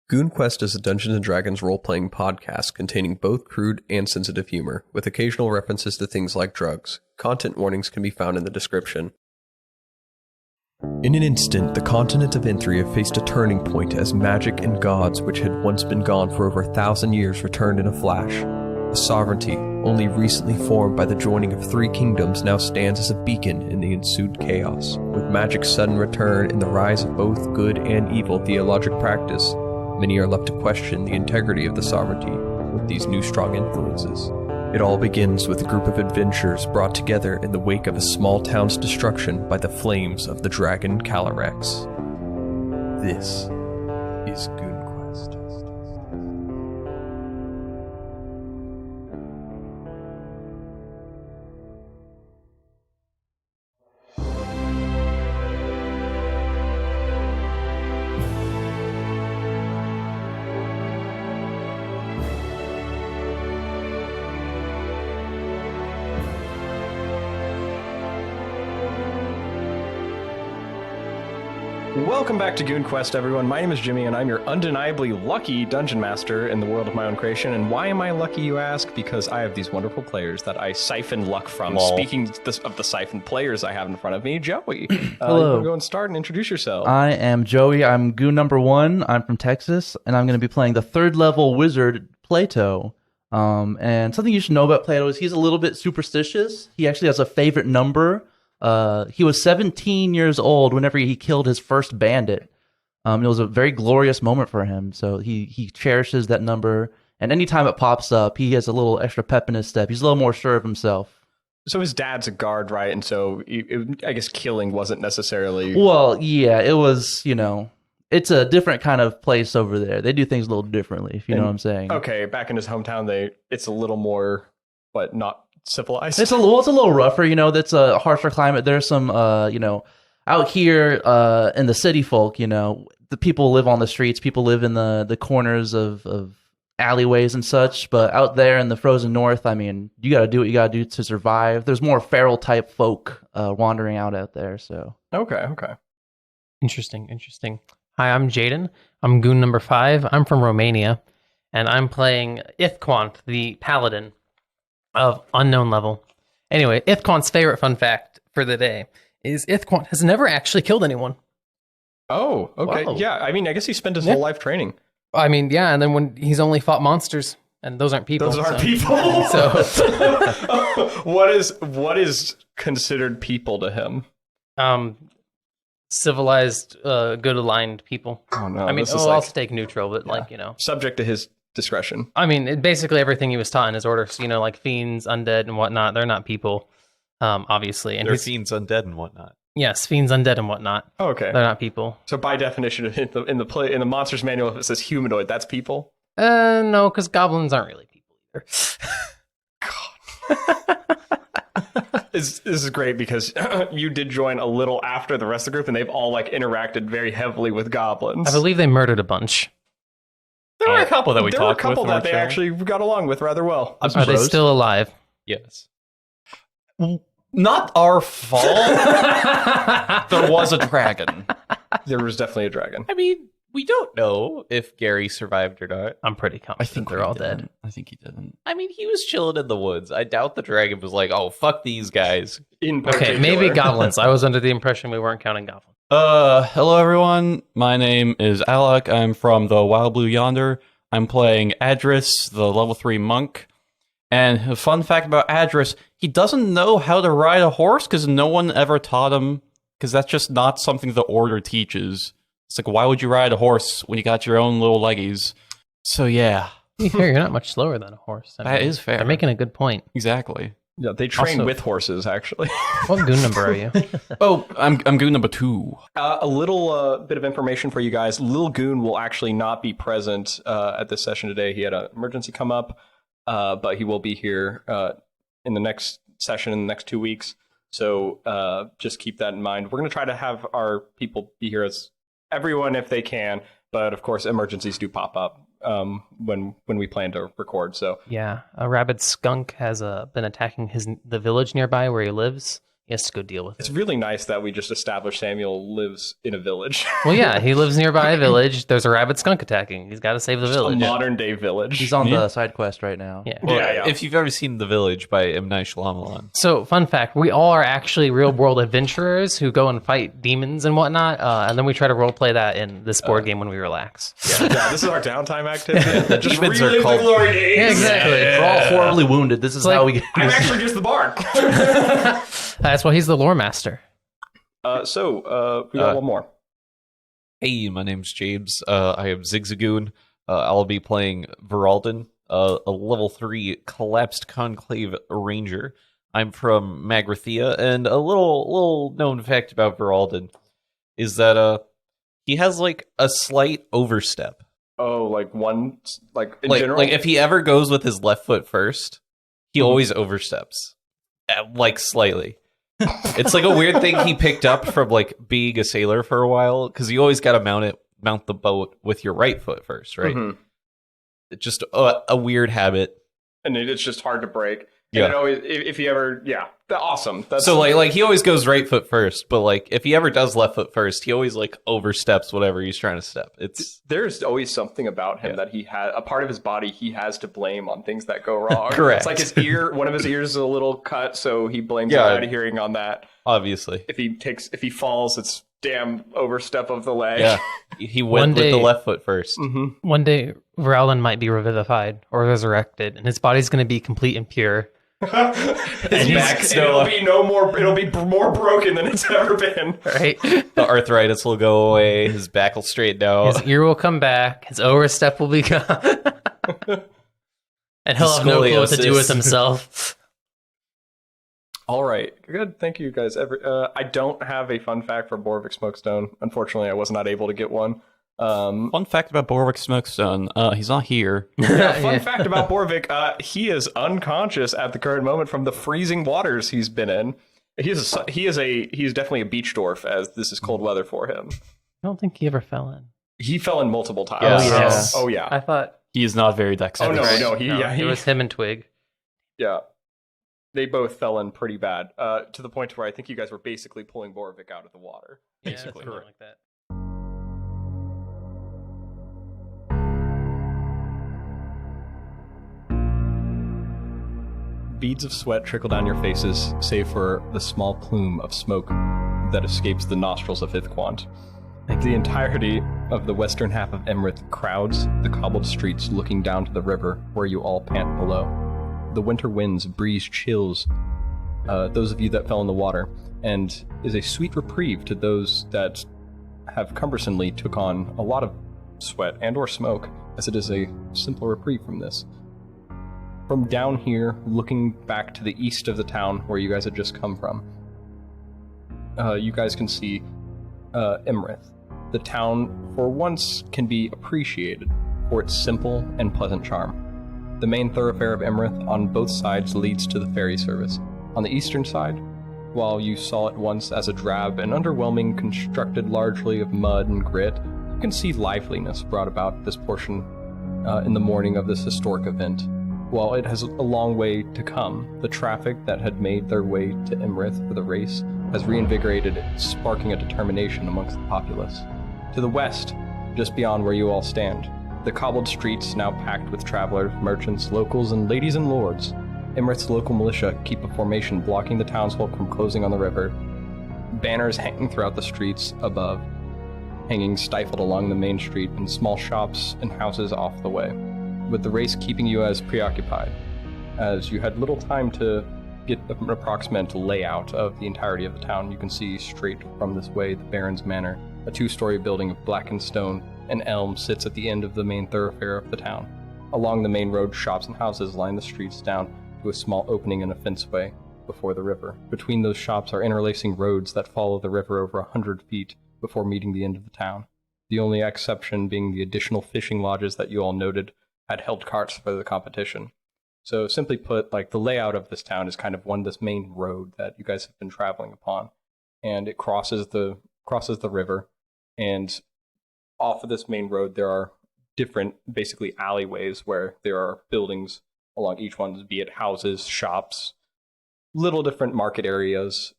Goon Quest is a Dungeons & Dragons role-playing podcast containing both crude and sensitive humor, with occasional references to things like drugs. Content warnings can be found in the description. In an instant, the continent of Enthria faced a turning point as magic and gods, which had once been gone for over 1,000 years, returned in a flash. A sovereignty, only recently formed by the joining of 3 kingdoms, now stands as a beacon in the ensued chaos. With magic's sudden return and the rise of both good and evil theologic practice, many are left to question the integrity of the sovereignty with these new strong influences. It all begins with a group of adventurers brought together in the wake of a small town's destruction by the flames of the dragon Calyrex. This is Goon Quest. Welcome back to Goon Quest, everyone. My name is Jimmy, and I'm your undeniably lucky dungeon master in the world of my own creation. And why am I lucky, you ask? Because I have these wonderful players that I siphon luck from. Lol. Speaking of the siphon players I have in front of me, Joey. Hello. You can go and start and introduce yourself. I am Joey. I'm Goon number 1. I'm from Texas, and I'm going to be playing the 3rd level wizard, Plato. And something you should know about Plato is he's a little bit superstitious. He actually has a favorite number. He was 17 years old whenever he killed his first bandit. It was a very glorious moment for him, so he cherishes that number, and anytime it pops up, he has a little extra pep in his step. He's a little more sure of himself. So his dad's a guard, right? And so I guess killing wasn't necessarily... Well, yeah, it was, it's a different kind of place over there. They do things a little differently, if you know what I'm saying. Okay, back in his hometown, it's a little more, but not civilized. It's a little rougher, that's a harsher climate. There's some, out here in the city folk, the people live on the streets, people live in the corners of alleyways and such. But out there in the frozen north, I mean, you got to do what you got to do to survive. There's more feral type folk wandering out there. So Okay. Interesting. Hi, I'm Jayden. I'm Goon number 5. I'm from Romania, and I'm playing Ithquant, the paladin of unknown level. Anyway, Ithquant's favorite fun fact for the day is Ithquant has never actually killed anyone. Oh, okay. Whoa. Yeah, I mean, I guess he spent his whole life training. I mean, yeah, and then when he's only fought monsters, and those aren't people. Those aren't people. So, what is considered people to him? civilized, good aligned people. Oh no! I mean, I'll stake neutral, but subject to his discretion. I mean, basically everything he was taught in his orders, like fiends, undead, and whatnot. They're not people, obviously. And they're fiends, undead, and whatnot. Yes, fiends, undead, and whatnot. Oh, okay, they're not people. So by definition, in the monsters manual, if it says humanoid, that's people. No, because goblins aren't really people either. God. This is great because you did join a little after the rest of the group, and they've all interacted very heavily with goblins. I believe they murdered a bunch. There were a couple that we talked with. There were a couple that they actually got along with rather well. Are they still alive? Yes. Not our fault. There was a dragon. There was definitely a dragon. I mean, we don't know if Gary survived or not. I'm pretty confident I think they're all dead. I think he didn't. I mean, he was chilling in the woods. I doubt the dragon was like, "Oh, fuck these guys." Okay, maybe goblins. I was under the impression we weren't counting goblins. Hello everyone. My name is Alek. I'm from the Wild Blue Yonder. I'm playing Adras, the level 3 monk. And a fun fact about Adras, he doesn't know how to ride a horse because no one ever taught him, because that's just not something the order teaches. It's like, why would you ride a horse when you got your own little leggies? So yeah. To be fair, you're not much slower than a horse. That is fair. They're making a good point. Exactly. Yeah, they train with horses, actually. What goon number are you? I'm goon number 2. A little bit of information for you guys. Lil Goon will actually not be present at this session today. He had an emergency come up, but he will be here in the next session in the next 2 weeks. So just keep that in mind. We're going to try to have our people be here as everyone if they can, but of course emergencies do pop up when we plan to record. So yeah, a rabid skunk has been attacking the village nearby where he lives. He has to go deal with It's it. really nice that we just established Samuel lives in a village. Well, yeah, he lives nearby a village. There's a rabid skunk attacking. He's got to save the A village. modern day village. He's on the side quest right now. Yeah. Well, Yeah. If you've ever seen The Village by M. Night Shyamalan. So, fun fact, we all are actually real-world adventurers who go and fight demons and whatnot, and then we try to roleplay that in this board game when we relax. Yeah, this is our downtime activity. The Just demons are relive called- the glory days. Yeah, exactly. We're all horribly wounded. This is like- how we get. I'm actually just the bard. That's why he's the lore master. We got one more. Hey, my name's James. I am Zigzagoon. I'll be playing Voralden, a level 3 collapsed conclave ranger. I'm from Magrathea, and a little known fact about Voralden is that he has like a slight overstep. Oh, like one, like in Like general. if he ever goes with his left foot first, he always oversteps, like slightly. It's like a weird thing he picked up from like being a sailor for a while, because you always got to mount the boat with your right foot first, right? Mhm. It's just a weird habit. And it's just hard to break. Yeah. And it always, if you ever, awesome. That's So like he always goes right foot first, but like if he ever does left foot first, he always like oversteps whatever he's trying to step. It's there's always something about him that he has a part of his body he has to blame on things that go wrong. Correct. It's like his ear, one of his ears is a little cut, so he blames Yeah. the loud hearing on that. obviously. If he falls, it's damn overstep of the leg. Yeah. He One went with day- the left foot first. Mm-hmm. One day, Voralden might be revivified or resurrected, and his body's going to be complete and pure. His back it'll be no more. It'll be more broken than it's ever been. Right? The arthritis will go away. His back will straighten out. His ear will come back. His overstep will be gone. And he'll have no clue what to do with Scoliosis. himself. All right, good. Thank you, guys. I don't have a fun fact for Borvik Smokestone. Unfortunately, I was not able to get one. Fun fact about Borvik Smokestone, he's not here. Fun fact about Borvik: he is unconscious at the current moment from the freezing waters he's been in. He's definitely a beach dwarf, as this is cold weather for him. I don't think he ever fell in. He fell in multiple times. Yes. Oh yeah. I thought He is not very dexterous. Oh no, it was him and Twig. Yeah. They both fell in pretty bad, to the point where I think you guys were basically pulling Borvik out of the water. Basically, something like that. Beads of sweat trickle down your faces, save for the small plume of smoke that escapes the nostrils of Ithquant. The entirety of the western half of Emrith crowds the cobbled streets looking down to the river where you all pant below. The winter winds breeze chills those of you that fell in the water, and is a sweet reprieve to those that have cumbersomely took on a lot of sweat and or smoke, as it is a simple reprieve from this. From down here, looking back to the east of the town where you guys had just come from, you guys can see Emrith. The town, for once, can be appreciated for its simple and pleasant charm. The main thoroughfare of Emrith on both sides leads to the ferry service. On the eastern side, while you saw it once as a drab and underwhelming constructed largely of mud and grit, you can see liveliness brought about this portion in the morning of this historic event. While it has a long way to come, the traffic that had made their way to Emrith for the race has reinvigorated it, sparking a determination amongst the populace. To the west, just beyond where you all stand, the cobbled streets now packed with travelers, merchants, locals, and ladies and lords. Emrith's local militia keep a formation blocking the townsfolk from closing on the river. Banners hanging throughout the streets above, hanging stifled along the main street, and small shops and houses off the way, with the race keeping you as preoccupied, as you had little time to get an approximate layout of the entirety of the town. You can see straight from this way the Baron's Manor, a two-story building of blackened stone and elm, sits at the end of the main thoroughfare of the town. Along the main road, shops and houses line the streets down to a small opening in a fenceway before the river. Between those shops are interlacing roads that follow the river over 100 feet before meeting the end of the town. The only exception being the additional fishing lodges that you all noted had held carts for the competition. So simply put, like, the layout of this town is kind of this main road that you guys have been traveling upon, and it crosses the river, and off of this main road there are different, basically, alleyways where there are buildings along each one, be it houses, shops, little different market areas,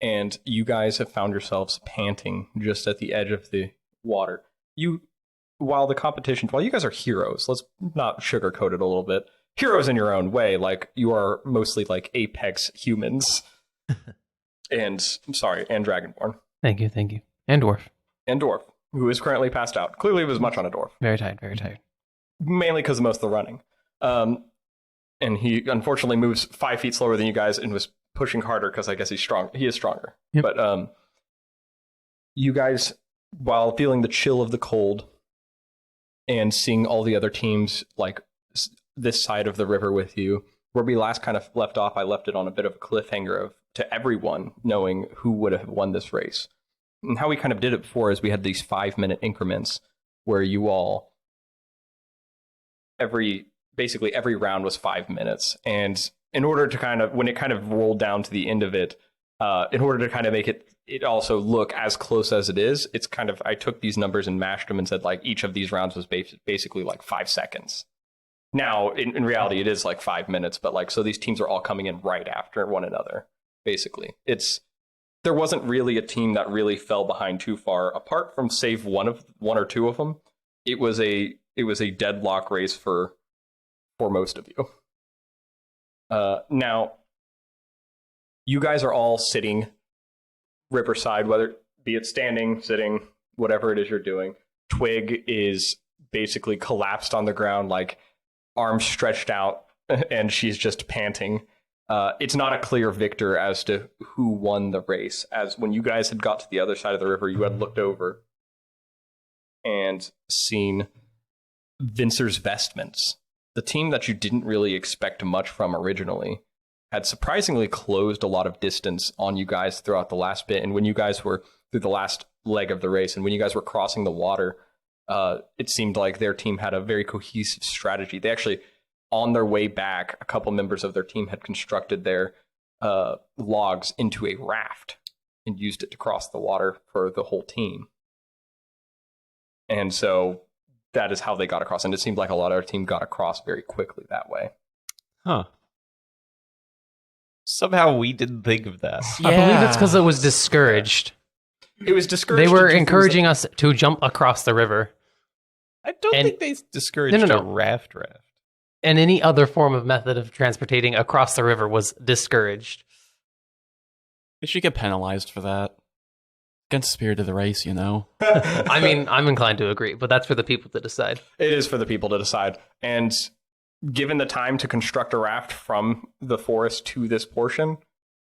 and you guys have found yourselves panting just at the edge of the water. While you guys are heroes, let's not sugarcoat it a little bit. Heroes in your own way, like you are mostly like apex humans. And Dragonborn. Thank you. And dwarf. Who is currently passed out. Clearly was much on a dwarf. Very tired. Mainly because of most of the running. And he unfortunately moves 5 feet slower than you guys and was pushing harder because I guess he's strong. He is stronger. Yep. But you guys, while feeling the chill of the cold and seeing all the other teams like this side of the river with you, where we last kind of left off, I left it on a bit of a cliffhanger to everyone knowing who would have won this race. And how we kind of did it before is we had these 5-minute increments where you all, basically every round was 5 minutes. And in order to kind of, when it kind of rolled down to the end of it, in order to kind of make it also look as close as it is, it's kind of, I took these numbers and mashed them and said like each of these rounds was basically like 5 seconds. Now, in reality, it is like 5 minutes, but like, so these teams are all coming in right after one another, basically. There wasn't really a team that really fell behind too far, apart from save one or two of them. It was a deadlock race for most of you. Now, you guys are all sitting riverside, whether be it standing, sitting, whatever it is you're doing. Twig is basically collapsed on the ground, like arms stretched out, and she's just panting. It's not a clear victor as to who won the race, as when you guys had got to the other side of the river, you had looked over and seen Vincer's Vestments, the team that you didn't really expect much from originally, had surprisingly closed a lot of distance on you guys throughout the last bit. And when you guys were through the last leg of the race, and when you guys were crossing the water, it seemed like their team had a very cohesive strategy. They actually, on their way back, a couple members of their team had constructed their logs into a raft and used it to cross the water for the whole team. And so that is how they got across. And it seemed like a lot of our team got across very quickly that way. Huh. Somehow we didn't think of that. Yeah. I believe it's because it was discouraged. It was discouraged. They were encouraging us to jump across the river. I don't think they discouraged a raft. And any other form of method of transportating across the river was discouraged. They should get penalized for that. Against the spirit of the race, you know? I mean, I'm inclined to agree, but that's for the people to decide. It is for the people to decide. And given the time to construct a raft from the forest to this portion,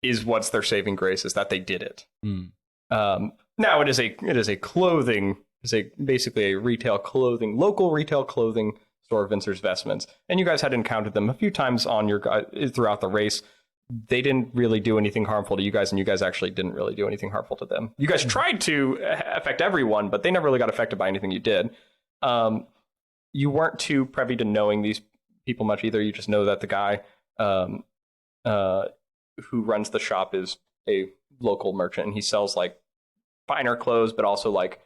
is what's their saving grace, is that they did it. Now it is basically a local retail clothing store, Vincer's Vestments. And you guys had encountered them a few times throughout the race. They didn't really do anything harmful to you guys, and you guys actually didn't really do anything harmful to them. You guys tried to affect everyone, but they never really got affected by anything you did. You weren't too privy to knowing these people much either. You just know that the guy who runs the shop is a local merchant, and he sells like finer clothes, but also like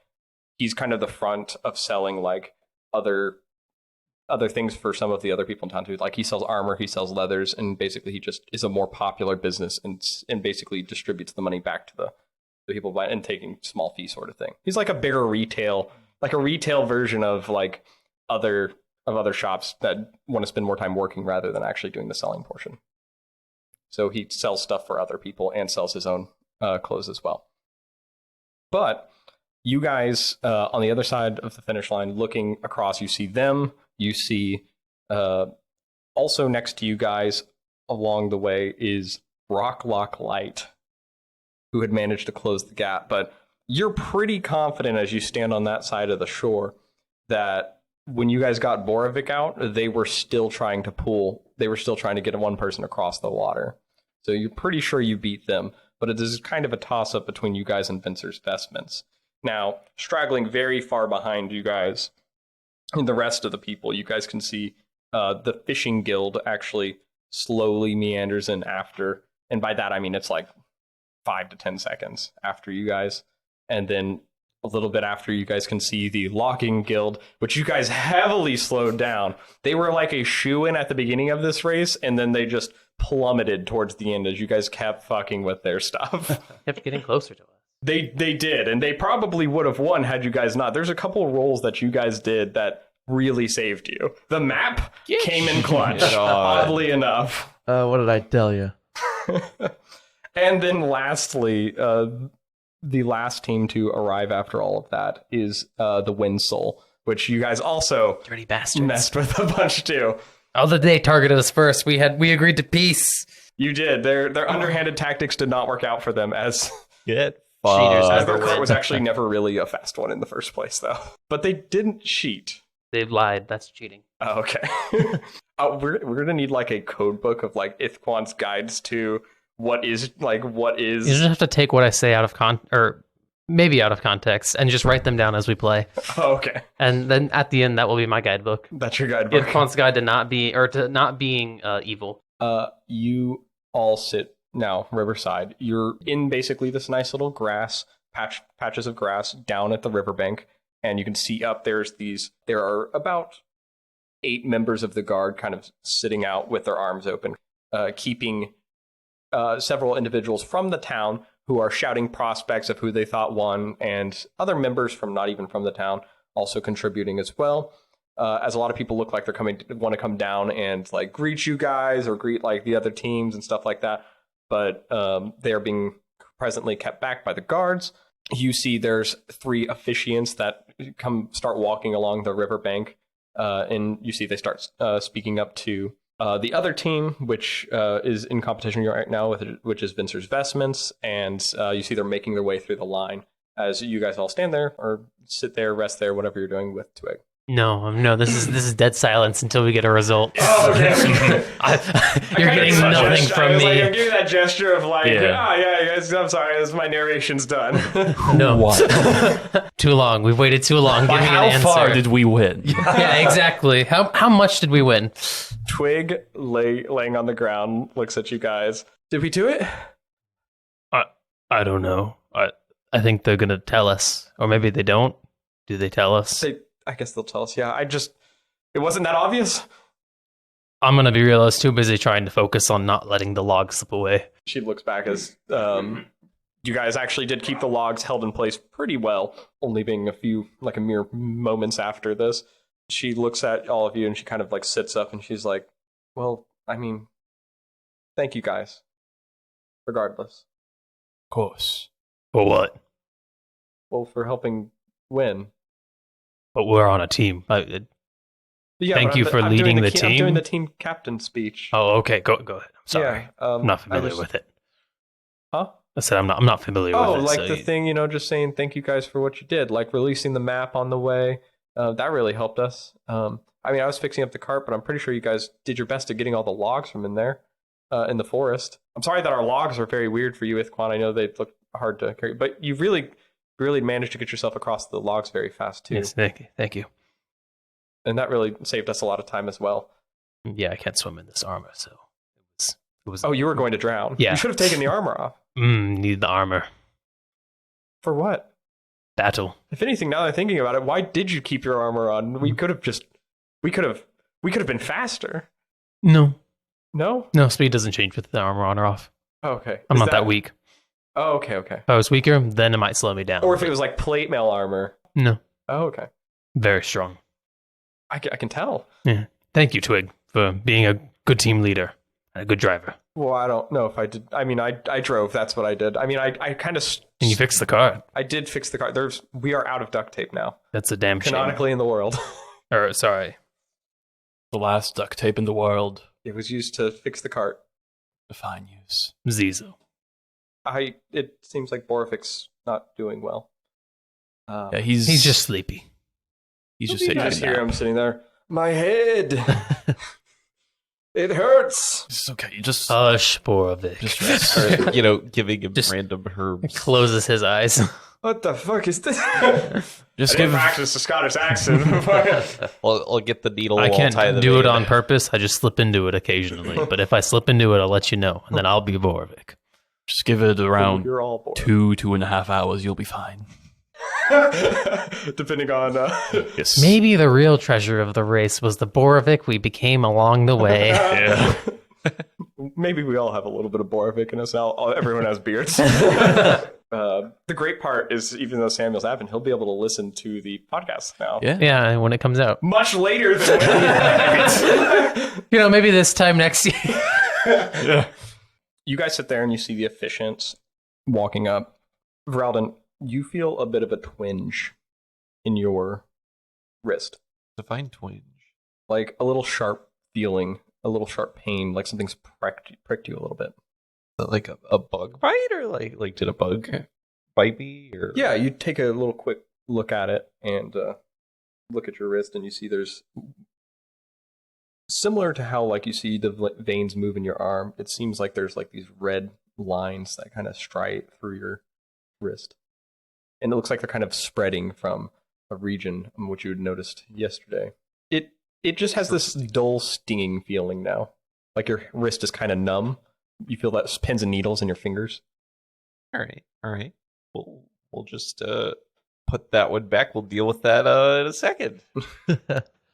he's kind of the front of selling like other things for some of the other people in town too. Like he sells armor, he sells leathers, and basically he just is a more popular business and basically distributes the money back to the people and taking small fee sort of thing. He's like a bigger retail version of like other shops that want to spend more time working rather than actually doing the selling portion. So he sells stuff for other people and sells his own clothes as well. But you guys on the other side of the finish line, looking across, you see them. You see also next to you guys along the way is Rocklock Light, who had managed to close the gap. But you're pretty confident as you stand on that side of the shore that when you guys got Boravik out, they were still trying to get one person across the water. So you're pretty sure you beat them, but it is kind of a toss-up between you guys and Vincer's Vestments. Now, straggling very far behind you guys, and the rest of the people, you guys can see the fishing guild actually slowly meanders in after. And by that, I mean it's like 5 to 10 seconds after you guys. And then a little bit after, you guys can see the logging guild, which you guys heavily slowed down. They were like a shoo-in at the beginning of this race, and then they just plummeted towards the end as you guys kept fucking with their stuff. Kept getting closer to us. They did, and they probably would have won had you guys not. There's a couple of rolls that you guys did that really saved you. The map came in clutch, oddly enough. What did I tell you? And then lastly, the last team to arrive after all of that is the Wind Soul, which you guys also Dirty bastards. messed with a bunch too. Oh, they targeted us first. We agreed to peace. You did. Their underhanded tactics did not work out for them as Get Cheaters their never cart win. was actually never really a fast one in the first place, though. But they didn't cheat. They lied. That's cheating. Oh, okay. We're gonna need like a code book of like Ithquant's guides to what is. You just have to take what I say out of maybe out of context, and just write them down as we play. Oh, okay. And then at the end, that will be my guidebook. That's your guidebook. Ithquant's guide to not being evil. You all sit now riverside. You're in basically this nice little grass patches of grass down at the riverbank, and you can see up there are about 8 members of the guard kind of sitting out with their arms open, keeping several individuals from the town who are shouting prospects of who they thought won, and other members from not even from the town also contributing as well. As a lot of people look like they're want to come down and like greet you guys or greet like the other teams and stuff like that, but they are being presently kept back by the guards. You see there's 3 officiants that start walking along the riverbank, and you see they start speaking up to the other team, which is in competition right now, which is Vincer's Vestments, and you see they're making their way through the line as you guys all stand there or sit there, rest there, whatever you're doing with Twig. No, this is dead silence until we get a result. Oh, okay. You're getting nothing from me. I'm giving that gesture of like, Yeah. guys, I'm sorry, my narration's done. No. What? Too long. We've waited too long. Give me an How answer. far did we win? Yeah, exactly. How much did we win? Twig laying on the ground looks at you guys. Did we do it? I don't know. I think they're gonna tell us, or maybe they don't. Do they tell us? I guess they'll tell us. Yeah, it wasn't that obvious. I'm gonna be real. I was too busy trying to focus on not letting the log slip away. She looks back as you guys actually did keep the logs held in place pretty well, only being a mere moments after this. She looks at all of you and she kind of like sits up and she's like, well, I mean, thank you guys. Regardless. Of course. For what? Well, for helping win. But we're on a team. Yeah, Thank you for I'm leading doing the I'm team? doing the team captain speech. Oh, okay. Go ahead. I'm sorry. Yeah, I'm not familiar with it. Huh? I said I'm not familiar with it. Like so the thing, just saying thank you guys for what you did, like releasing the map on the way. That really helped us. I was fixing up the cart, but I'm pretty sure you guys did your best at getting all the logs from in there, in the forest. I'm sorry that our logs are very weird for you, Ithquant. I know they look hard to carry, but you really managed to get yourself across the logs very fast too. Yes, thank you. And that really saved us a lot of time as well. Yeah, I can't swim in this armor, so it was. Oh, you were going to drown. Yeah. You should have taken the armor off. Need the armor. For what? Battle. If anything, now that I'm thinking about it, why did you keep your armor on? We could have been faster. No, No? speed doesn't change with the armor on or off. Oh, okay. I'm not that weak. Oh, okay. If I was weaker, then it might slow me down. Or if it was like plate mail armor. No, Oh, okay. very strong. I can tell. Yeah. Thank you, Twig, for being a good team leader and a good driver. Well, I don't know if I did. I mean, I drove. That's what I did. I mean, I kind of. And you fixed the car. I did fix the car. We are out of duct tape now. That's a damn shame. Canonically in the world. Or sorry, The last duct tape in the world. It was used to fix the cart. Fine use. Zizo. It seems like Boravik's not doing well. Yeah, he's just sleepy. He's just You taking just a hear nap. him sitting there. My head. It hurts. It's okay. Just Hush, Boravik. just rest. Or, giving him Just- random herbs. Closes his eyes. What the fuck is this? Just I didn't give. practice the Scottish accent. I'll get the needle. I I'll can't tie the do it vein. on purpose. I just slip into it occasionally. But if I slip into it, I'll let you know, and then I'll be Boravik. Just give it around You're all bored. 2.5 hours. You'll be fine. Depending on. Yes. Maybe the real treasure of the race was the Boravik we became along the way. Yeah. maybe we all have a little bit of Boravik in us now. Everyone has beards. The great part is, even though Samuel's absent, he'll be able to listen to the podcast now. Yeah, when it comes out. Much later than when Maybe this time next year. Yeah. You guys sit there and you see the officiants walking up. Voralden, you feel a bit of a twinge in your wrist. Define twinge. Like a little sharp feeling, a little sharp pain, like something's pricked you a little bit. Like a bug bite, or like did a bug bite me? Or Yeah, you take a little quick look at it and look at your wrist, and you see there's, similar to how like you see the veins move in your arm, it seems like there's like these red lines that kind of stripe through your wrist. And it looks like they're kind of spreading from a region which you had noticed yesterday. It just has this dull stinging feeling now. Like your wrist is kind of numb. You feel that pins and needles in your fingers. All right. We'll just put that one back. We'll deal with that in a second.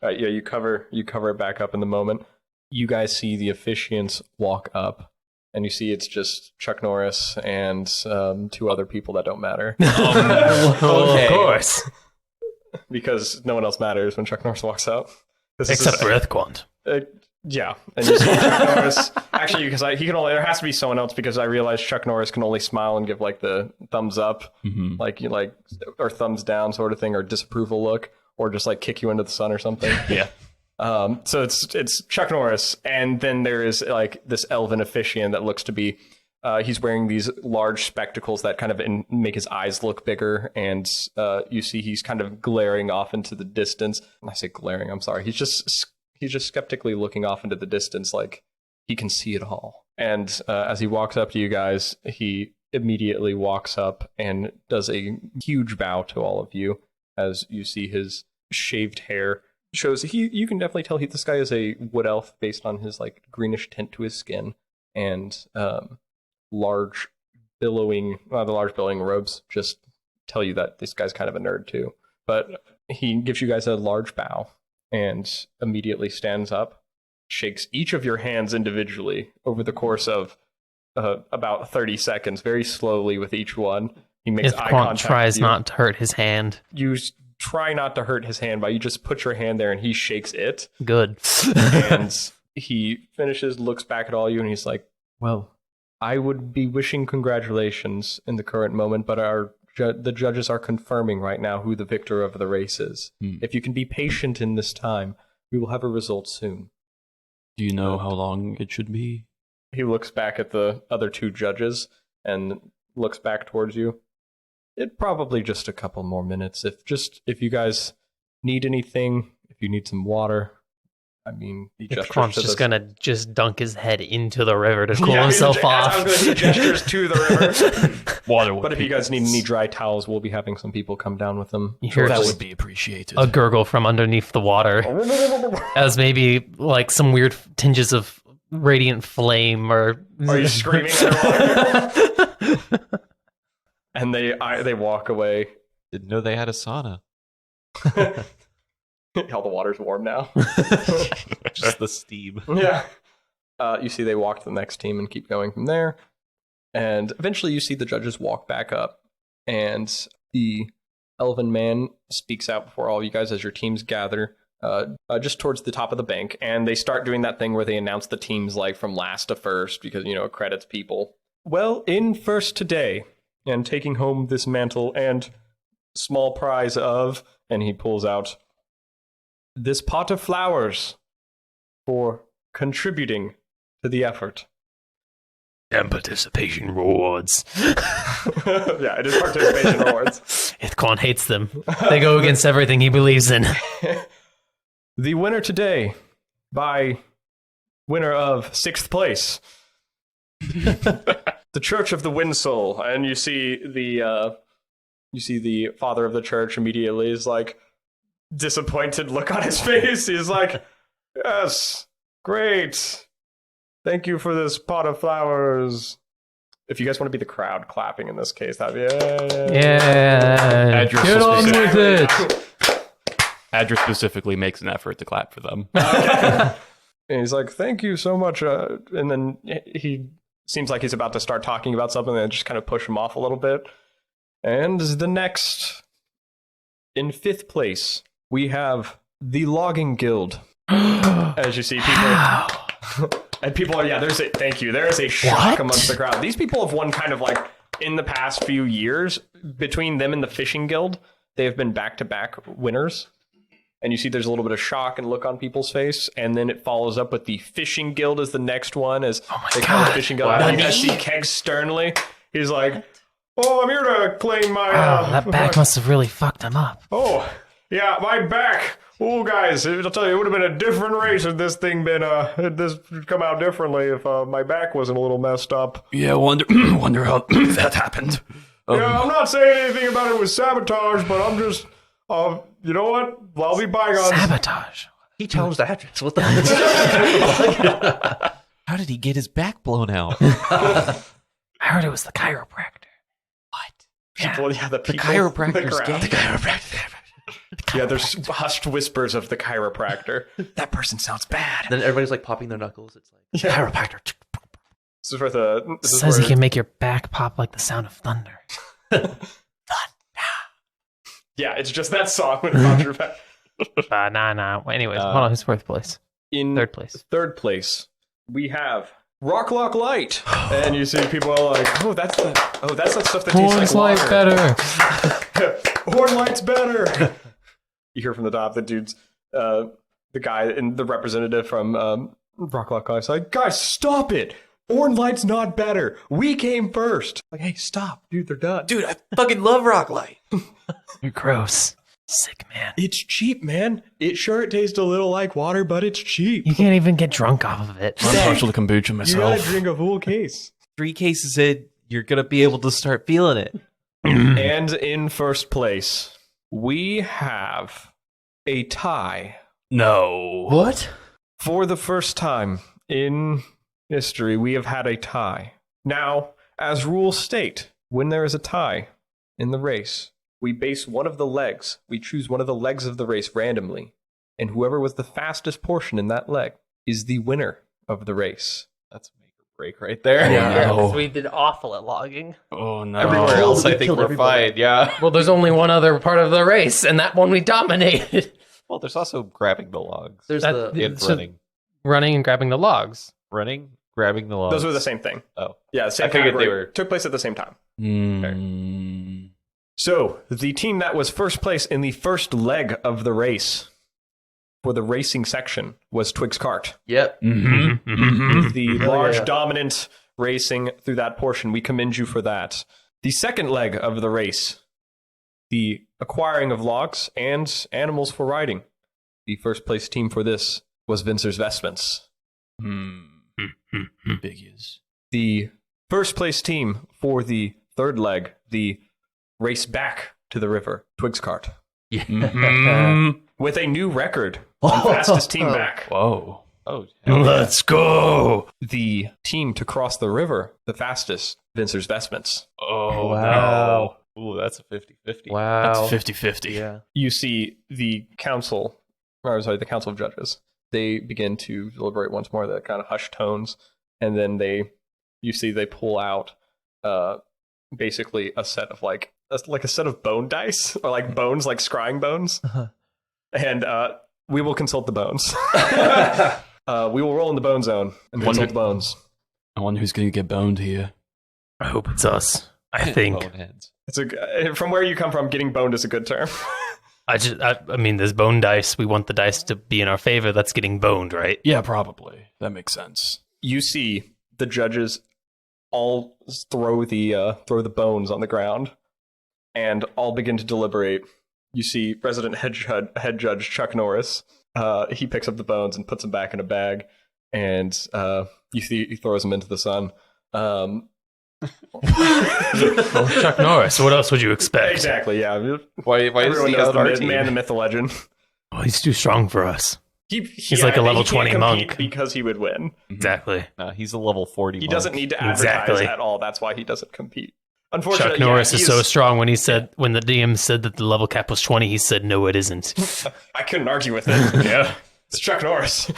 Yeah, you cover it back up in the moment. You guys see the officiants walk up, and you see it's just Chuck Norris and 2 other people that don't matter. Okay. Of course. Because no one else matters when Chuck Norris walks up. Except for Ithquant. Yeah, and you see Chuck Norris. Actually, because there has to be someone else, because I realized Chuck Norris can only smile and give like the thumbs up, or thumbs down sort of thing, or disapproval look, or just like kick you into the sun or something. Yeah. So it's Chuck Norris, and then there is like this elven officiant that looks to be. He's wearing these large spectacles that kind of make his eyes look bigger, and you see he's kind of glaring off into the distance. When I say glaring, I'm sorry. He's just skeptically looking off into the distance, like he can see it all. And as he walks up to you guys, he immediately walks up and does a huge bow to all of you. As you see his shaved hair shows, you can definitely tell this guy is a wood elf based on his like greenish tint to his skin, and the large billowing robes just tell you that this guy's kind of a nerd too. But he gives you guys a large bow and immediately stands up, shakes each of your hands individually over the course of about 30 seconds, very slowly with each one. He makes eye contact. Tries not to hurt his hand. You try not to hurt his hand, but you just put your hand there and he shakes it. Good. And he finishes, looks back at all you, and he's like, well, I would be wishing congratulations in the current moment, but the judges are confirming right now who the victor of the race is. If you can be patient in this time, we will have a result soon. Do you know how long it should be? He looks back at the other 2 judges and looks back towards you. It probably just a couple more minutes. If you guys need anything, if you need some water, I mean, he Ithquant's just gonna dunk his head into the river to cool himself off. He gestures to the river. Water. But if you guys need any dry towels, we'll be having some people come down with them. You hear That would be appreciated. a gurgle from underneath the water, as maybe like some weird tinges of radiant flame, or are you screaming underwater? And they walk away. Didn't know they had a sauna. All the water's warm now. Just the steam. Yeah. You see they walk to the next team and keep going from there. And eventually you see the judges walk back up. And the elven man speaks out before all you guys as your teams gather just towards the top of the bank. And they start doing that thing where they announce the teams like from last to first because, it credits people. Well, in first today, and taking home this mantle and small prize of, and he pulls out this pot of flowers for contributing to the effort. and participation rewards. Yeah, it is participation rewards. Ithquant hates them. They go against everything he believes in. The winner today, by winner of 6th place, the Church of the Windsoul. And you see the father of the church immediately is like, disappointed look on his face. He's like, yes, great. Thank you for this pot of flowers. If you guys want to be the crowd clapping in this case, that'd be Yeah. Get on with it. Adras specifically makes an effort to clap for them. Okay. And he's like, thank you so much. And then he seems like he's about to start talking about something and just kind of push him off a little bit. And the next, in 5th place, we have the Logging Guild. As you see, people... and people are, thank you. There is a shock amongst the crowd. These people have won kind of like, in the past few years, between them and the Fishing Guild, they have been back-to-back winners. And you see there's a little bit of shock and look on people's face. And then it follows up with the Fishing Guild as the next one. As they call the Fishing Guild. And you guys see Keg sternly. He's like, oh, I'm here to claim my... that back must have really fucked him up. Oh, yeah, my back. Oh, guys, I'll tell you, it would have been a different race if this thing this come out differently if my back wasn't a little messed up. Yeah, wonder how that happened. Yeah, I'm not saying anything about it was sabotage, but I'm just, you know what? I'll be bygones. Sabotage. He challenged Adras. What the heck? How did he get his back blown out? I heard it was the chiropractor. People, the people, chiropractor's crowd. gay. The chiropractor. Yeah, there's hushed whispers of the chiropractor. That person sounds bad. Then everybody's like popping their knuckles. It's like chiropractor. This is where the... Says he can make your back pop like the sound of thunder. Yeah, it's just that song when it pops your back. Nah. Anyways, hold on. Who's 4th place? In 3rd place. 3rd place, we have Rock Lock Light. And you see people are like, oh, that's that stuff that tastes like water. better. Horn Light's better. You hear from the top, the dude's, the guy and the representative from Rock Lock Light's like, guys, stop it. Horn Light's not better. We came first. Like, hey, stop, dude, they're done. Dude, I fucking love Rock Light. You're gross. Sick man. It's cheap, man. It tastes a little like water, but it's cheap. You can't even get drunk off of it. I'm partial to kombucha You myself. gotta drink a full case. 3 cases in, you're gonna be able to start feeling it. And in 1st place, we have a tie. No. What? For the first time in history, we have had a tie. Now, as rules state, when there is a tie in the race, we choose one of the legs of the race randomly, and whoever was the fastest portion in that leg is the winner of the race. That's make or break right there. Yeah. We did awful at logging. Oh no. Everywhere else, I think we're fine. Yeah. Well, there's only one other part of the race, and that one we dominated. Well, there's also grabbing the logs. There's That- the And so- running. Running and grabbing the logs. Running, grabbing the logs. Those were the same thing. Oh. Yeah, the same I figured they category. were- Took place at the same time. Mm. So, the team that was first place in the first leg of the race for the racing section was Twig's Cart. Yep. With the Hell large, yeah. dominant racing through that portion. We commend you for that. The second leg of the race, the acquiring of logs and animals for riding. The first place team for this was Vincer's Vestments. Biggies. The first place team for the third leg, the race back to the river, Twig's Cart. With a new record on fastest team back. Whoa. Oh, Let's go. The team to cross the river, the fastest, Vincer's Vestments. Oh, Wow. Ooh, that's a 50-50. Wow. That's 50-50. Yeah. You see the council of judges. They begin to deliberate once more, that kind of hushed tones, and then they pull out basically a set of like a set of bone dice, or like bones, like scrying bones, and we will consult the bones. We will roll in the bone zone and consult the bones. I wonder who's going to get boned here. I hope it's us. I think. Boneheads. From where you come from, getting boned is a good term. I mean, there's bone dice. We want the dice to be in our favor. That's getting boned, right? Yeah, probably. That makes sense. You see the judges all throw the bones on the ground and all begin to deliberate. You see resident head judge Chuck Norris. He picks up the bones and puts them back in a bag, and you see he throws them into the sun. Chuck Norris. What else would you expect? Exactly, yeah. Why is Everyone he knows on our the team? man, the myth, the legend. Oh, he's too strong for us. He's like a I think level he can't 20 compete monk. because he would win. Exactly. No, he's a level 40 He monk. doesn't need to advertise Exactly. at all. That's why he doesn't compete. Unfortunately, Chuck Norris is he's- so strong. When the DM said that the level cap was 20, he said, no, it isn't. I couldn't argue with it. Yeah. It's Chuck Norris.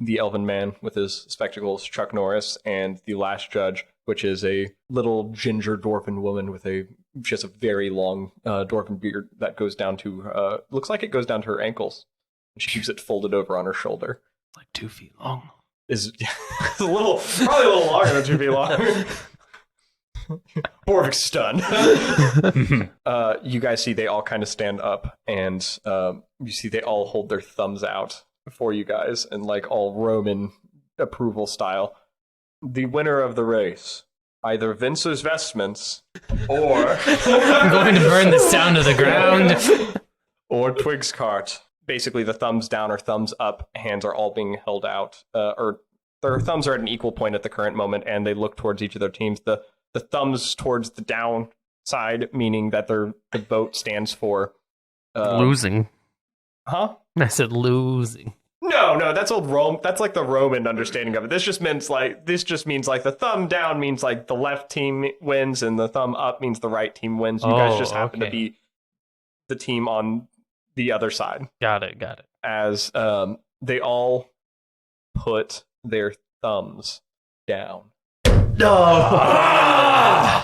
the elven man with his spectacles, Chuck Norris, and the last judge, which is a little ginger dwarven woman with she has a very long dwarven beard that goes down to looks like it goes down to her ankles. She keeps it folded over on her shoulder. Like 2 feet long. Is probably a little longer than 2 feet long. Boravik's stunned. You guys see they all kind of stand up, and you see they all hold their thumbs out for you guys, and like all Roman approval style. The winner of the race, either Vince's vestments, or I'm going to burn the sound of the ground, or Twig's cart. Basically, the thumbs down or thumbs up hands are all being held out, or their thumbs are at an equal point at the current moment, and they look towards each of their teams. The thumbs towards the down side, meaning that the vote stands for losing. Huh? I said losing. No, that's old Rome. That's like the Roman understanding of it. This just means like the thumb down means like the left team wins, and the thumb up means the right team wins. You guys just happen to be the team on the other side. Got it. As they all put their thumbs down. No.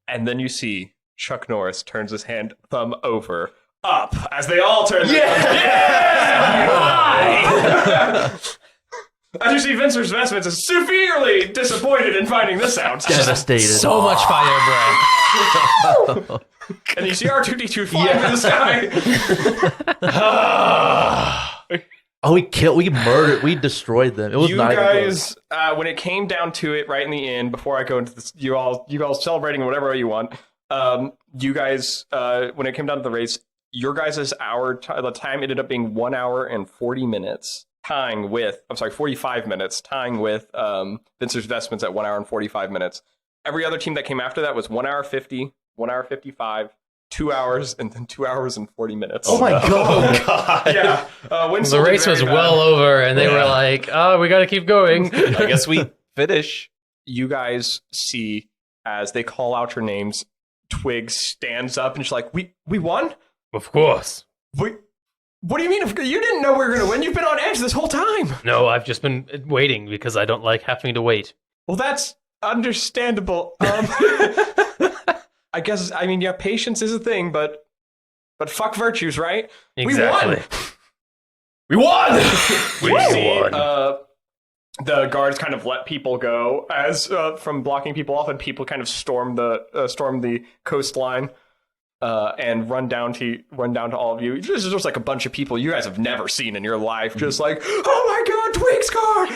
And then you see Chuck Norris turns his thumb over, up, as they all turn their thumbs. Yeah! As you see, Vince's Vestments is severely disappointed in finding this out. Devastated. So much fire breath. And you see R2-D2 flying in the sky. We murdered, we destroyed them. It was you not guys, when it came down to it, right in the end, before I go into this, you all celebrating whatever you want. You guys, when it came down to the race, your guys' the time ended up being 1 hour and 40 minutes, 45 minutes, tying with Vince's Vestments at 1 hour and 45 minutes. Every other team that came after that was 1 hour 50, 1 hour 55, 2 hours, and then 2 hours and 40 minutes. Oh my god! Yeah, The race was well over, and they were like, "Oh, we got to keep going." I guess we finish. You guys see as they call out your names, Twig stands up and she's like, "We won? Of course. What do you mean? You didn't know we were going to win. You've been on edge this whole time." No, I've just been waiting because I don't like having to wait. Well, that's understandable. I guess, patience is a thing, but fuck virtues, right? Exactly. We won! We won. The guards kind of let people go as from blocking people off, and people kind of storm the coastline and run down to all of you. This is just like a bunch of people you guys have never seen in your life, just like, oh my god, Twig's car!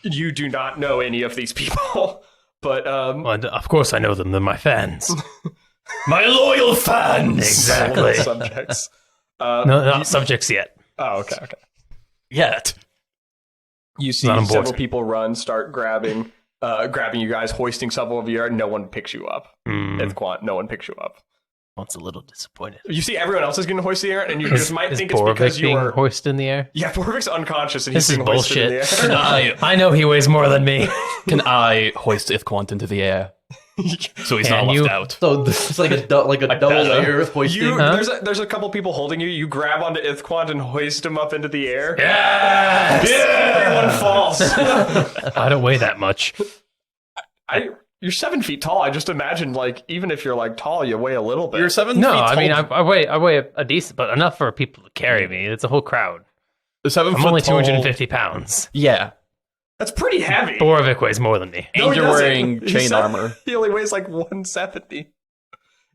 You do not know any of these people. But And of course I know them. They're my fans. My loyal fans! Exactly. subjects. No, not subjects yet. Oh, okay. Yet. You see several people start grabbing you guys, hoisting several of you. No one picks you up. Ithquant, no one picks you up. One's a little disappointed. You see everyone else is getting hoisted in the air, and you just might think it's Boravik because being you're hoisted in the air. Yeah, Boravik's unconscious, and This he's is being hoisted in bullshit. the air. I know he weighs more than me. Can I hoist Ithquant into the air? So he's not Can left you? out. So this is like a double layer of hoisting. There's a couple people holding you. You grab onto Ithquant and hoist him up into the air. Yes! Everyone falls. I don't weigh that much. You're 7 feet tall. I just imagine, like, even if you're like tall, you weigh a little bit. You're 7 feet No, tall. I mean I weigh a decent, but enough for people to carry me. It's a whole crowd. 7 I'm foot only tall. 250 pounds. Yeah. That's pretty heavy. Boravik weighs more than me. No, And he you're doesn't. wearing He chain said armor. He only weighs like 170.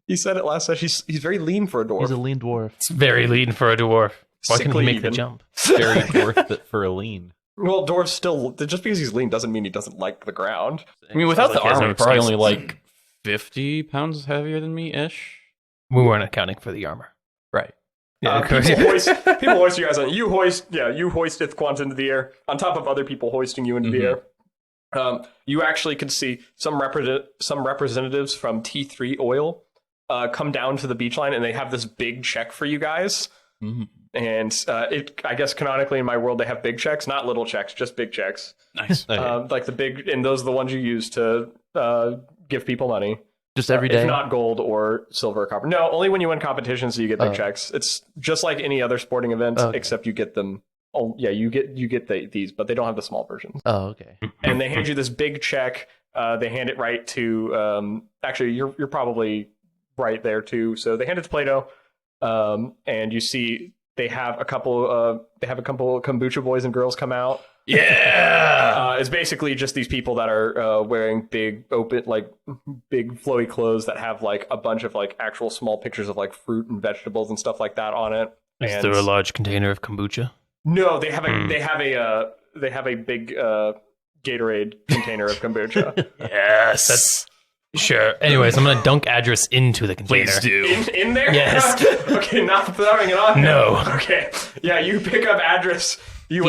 He said it last session. He's very lean for a dwarf. He's a lean dwarf. It's very lean for a dwarf. Why couldn't he Sickly make even. the jump? Very dwarf it for a lean. Well, dwarves still, just because he's lean doesn't mean he doesn't like the ground. I mean, without Sounds the like he has armor, no you're probably excuses. only like 50 pounds heavier than me-ish. We weren't accounting for the armor. Right. Yeah, of course. People hoist you guys on. You hoist Ithquant into the air on top of other people hoisting you into the air. You actually can see some representatives from T3 Oil come down to the beach line, and they have this big check for you guys. And I guess canonically in my world they have big checks, not little checks, just big checks. Nice. Like the big, and those are the ones you use to give people money. Just every day. If not gold or silver or copper. No, only when you win competitions do you get big checks. It's just like any other sporting event, except you get them Oh yeah, you get these, but they don't have the small versions. Oh, okay. And they hand you this big check. They hand it right to. Actually, you're probably right there too. So they hand it to Plato, and you see they have a couple of kombucha boys and girls come out. Yeah. It's basically just these people that are wearing big flowy clothes that have like a bunch of like actual small pictures of like fruit and vegetables and stuff like that on it. Is there a large container of kombucha? No, they have a big Gatorade container of kombucha. Yes. That's sure. Anyways, I'm gonna dunk Adras into the container. Please do. In there? Yes. Okay, not throwing it on. No. Him. Okay. Yeah, you pick up Adras. You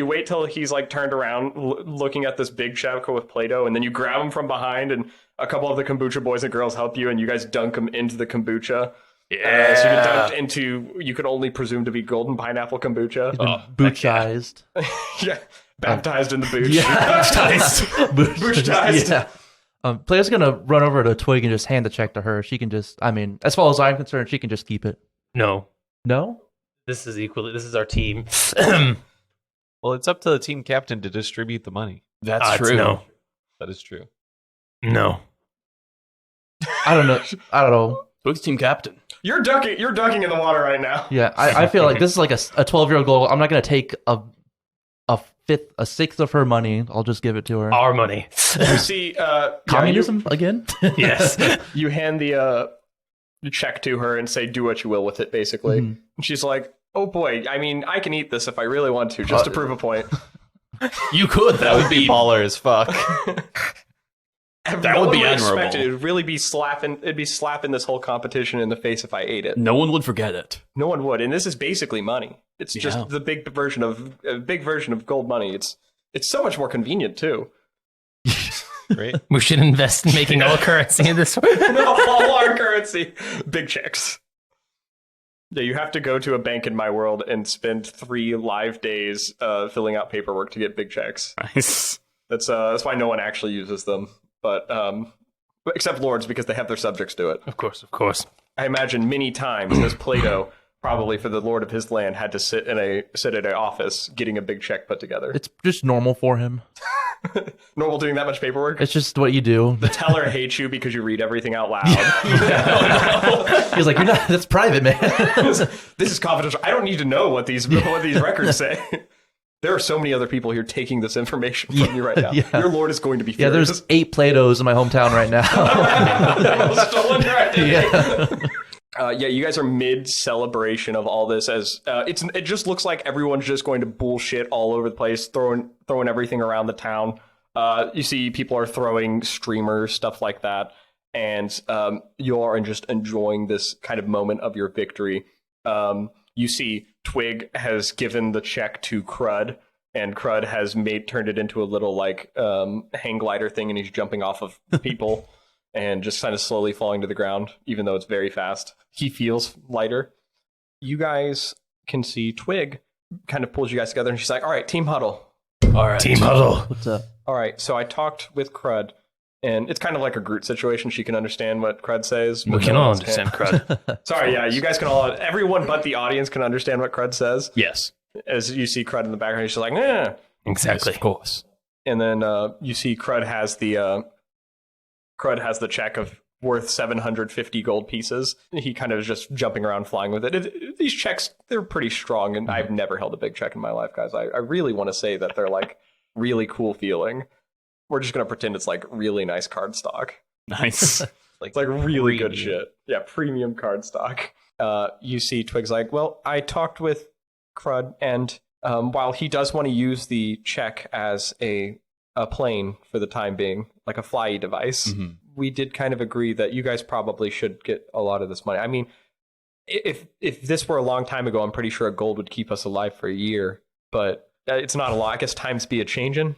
wait till he's like turned around, looking at this big check with Play-Doh, and then you grab him from behind, and a couple of the kombucha boys and girls help you, and you guys dunk him into the kombucha. Yeah. So you get dunked into, you could only presume to be golden pineapple kombucha. Booch-sized. Yeah, baptized in the booch. Yeah. Baptized. Booch-sized. Yeah. Player's gonna run over to Twig and just hand the check to her. She can just, as far as I'm concerned, she can just keep it. No. No? This is our team. Well, it's up to the team captain to distribute the money. That's true. No. That is true. No. I don't know. Twig's team captain. You're dunking in the water right now. Yeah, I feel like this is like a 12-year-old girl. I'm not gonna take a sixth of her money. I'll just give it to her. Our money. You see, Communism again? Yes. You hand the check to her and say, "Do what you will with it." Basically, Mhm. and she's like, "Oh boy, I mean, I can eat this if I really want to, just to prove a point." You could. That would be baller as fuck. That would be admirable. It would really be slapping. It'd be slapping this whole competition in the face if I ate it. No one would forget it. No one would, and this is basically money. It's just the big version of gold money. It's so much more convenient too. Right? We should invest in making all currency in this. No, all our currency, big checks. Yeah, you have to go to a bank in my world and spend 3 live days filling out paperwork to get big checks. Nice. That's why no one actually uses them, but except lords because they have their subjects do it. Of course. I imagine many times this Plato, probably for the lord of his land, had to sit at an office getting a big check put together. It's just normal for him. Normal doing that much paperwork? It's just what you do. The teller hates you because you read everything out loud. He's like, that's private, man. This is confidential. I don't need to know what these records say. There are so many other people here taking this information from you right now. Yeah. Your lord is going to be furious. Yeah, there's 8 Play-Dohs in my hometown right now. Stolen your identity. Yeah. You guys are mid celebration of all this as it just looks like everyone's just going to bullshit all over the place, throwing everything around the town. You see people are throwing streamers, stuff like that, and you are just enjoying this kind of moment of your victory. You see Twig has given the check to Crud, and Crud has turned it into a little like hang glider thing, and he's jumping off of people. And just kind of slowly falling to the ground, even though it's very fast. He feels lighter. You guys can see Twig kind of pulls you guys together, and she's like, "All right, team huddle." All right. Team huddle. What's up? All right, so I talked with Crud, and it's kind of like a Groot situation. She can understand what Crud says. We can all understand Crud. Sorry, yeah, you guys can all, everyone but the audience can understand what Crud says. Yes. As you see Crud in the background, she's like, "Eh." Exactly. Yes, of course. And then you see Crud has the check of worth 750 gold pieces. He kind of is just jumping around, flying with it. These checks, they're pretty strong, and I've never held a big check in my life, guys. I really want to say that they're like really cool feeling. We're just going to pretend it's like really nice card stock. Nice. It's like really good shit. Yeah, premium card stock. You see Twig's like, "Well, I talked with Crud, and while he does want to use the check as a plane for the time being, like a fly device, we did kind of agree that you guys probably should get a lot of this money. I mean, if this were a long time ago, I'm pretty sure a gold would keep us alive for a year, but it's not a lot. I guess times be a changing,